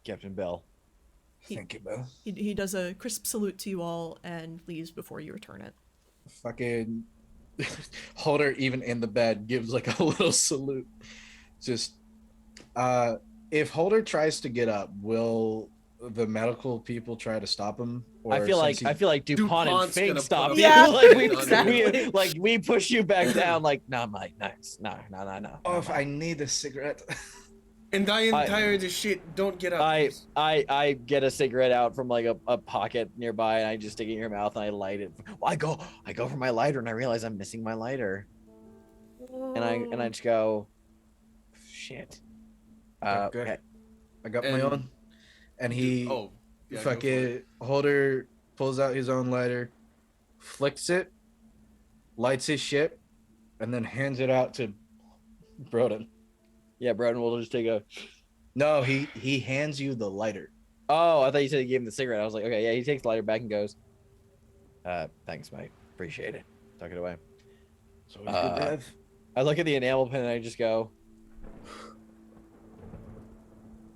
S5: Captain Bell.
S4: Thank you, Bill.
S1: He does a crisp salute to you all and leaves before you return it.
S4: Fucking Holder, even in the bed, gives like a little salute. Just, if Holder tries to get up, will the medical people try to stop him? Or
S5: I feel like DuPont and
S2: DuPont's
S5: Fink
S2: gonna
S5: stop
S2: put
S5: you.
S1: Yeah,
S5: Like we push you back down. Like, nah, mate, no.
S4: Oh, if I need a cigarette.
S2: And I am tired of shit. Don't get up.
S5: I get a cigarette out from like a pocket nearby, and I just stick it in your mouth and I light it. Well, I go for my lighter, and I realize I'm missing my lighter, and I just go, shit. Okay.
S4: I got my own, and he
S2: yeah,
S4: fucking Holder pulls out his own lighter, flicks it, lights his shit, and then hands it out to Broden.
S5: Yeah, Broden will just take a.
S4: No, he hands you the lighter.
S5: Oh, I thought you said he gave him the cigarette. I was like, okay, yeah. He takes the lighter back and goes, thanks, mate. Appreciate it. Tuck it away.
S4: So it's good to have.
S5: I look at the enamel pin and I just go,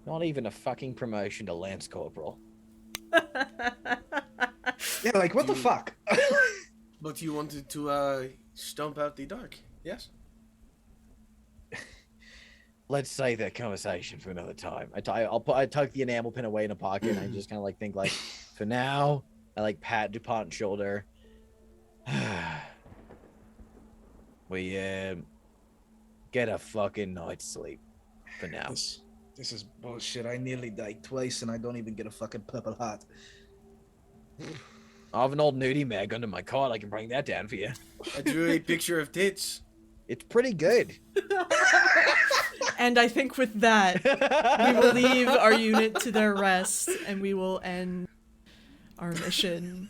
S5: not even a fucking promotion to Lance Corporal.
S4: Yeah, like what the fuck?
S2: But you wanted to stomp out the dark, yes?
S5: Let's save that conversation for another time. I tuck the enamel pin away in a pocket and I just kind of like think like, for now, I like pat DuPont's shoulder. We get a fucking night's sleep for now.
S4: This is bullshit. I nearly died twice and I don't even get a fucking purple heart.
S5: I have an old nudie mag under my cot. I can bring that down for you.
S2: I drew a picture of tits.
S5: It's pretty good.
S1: And I think with that, we will leave our unit to their rest, and we will end our mission.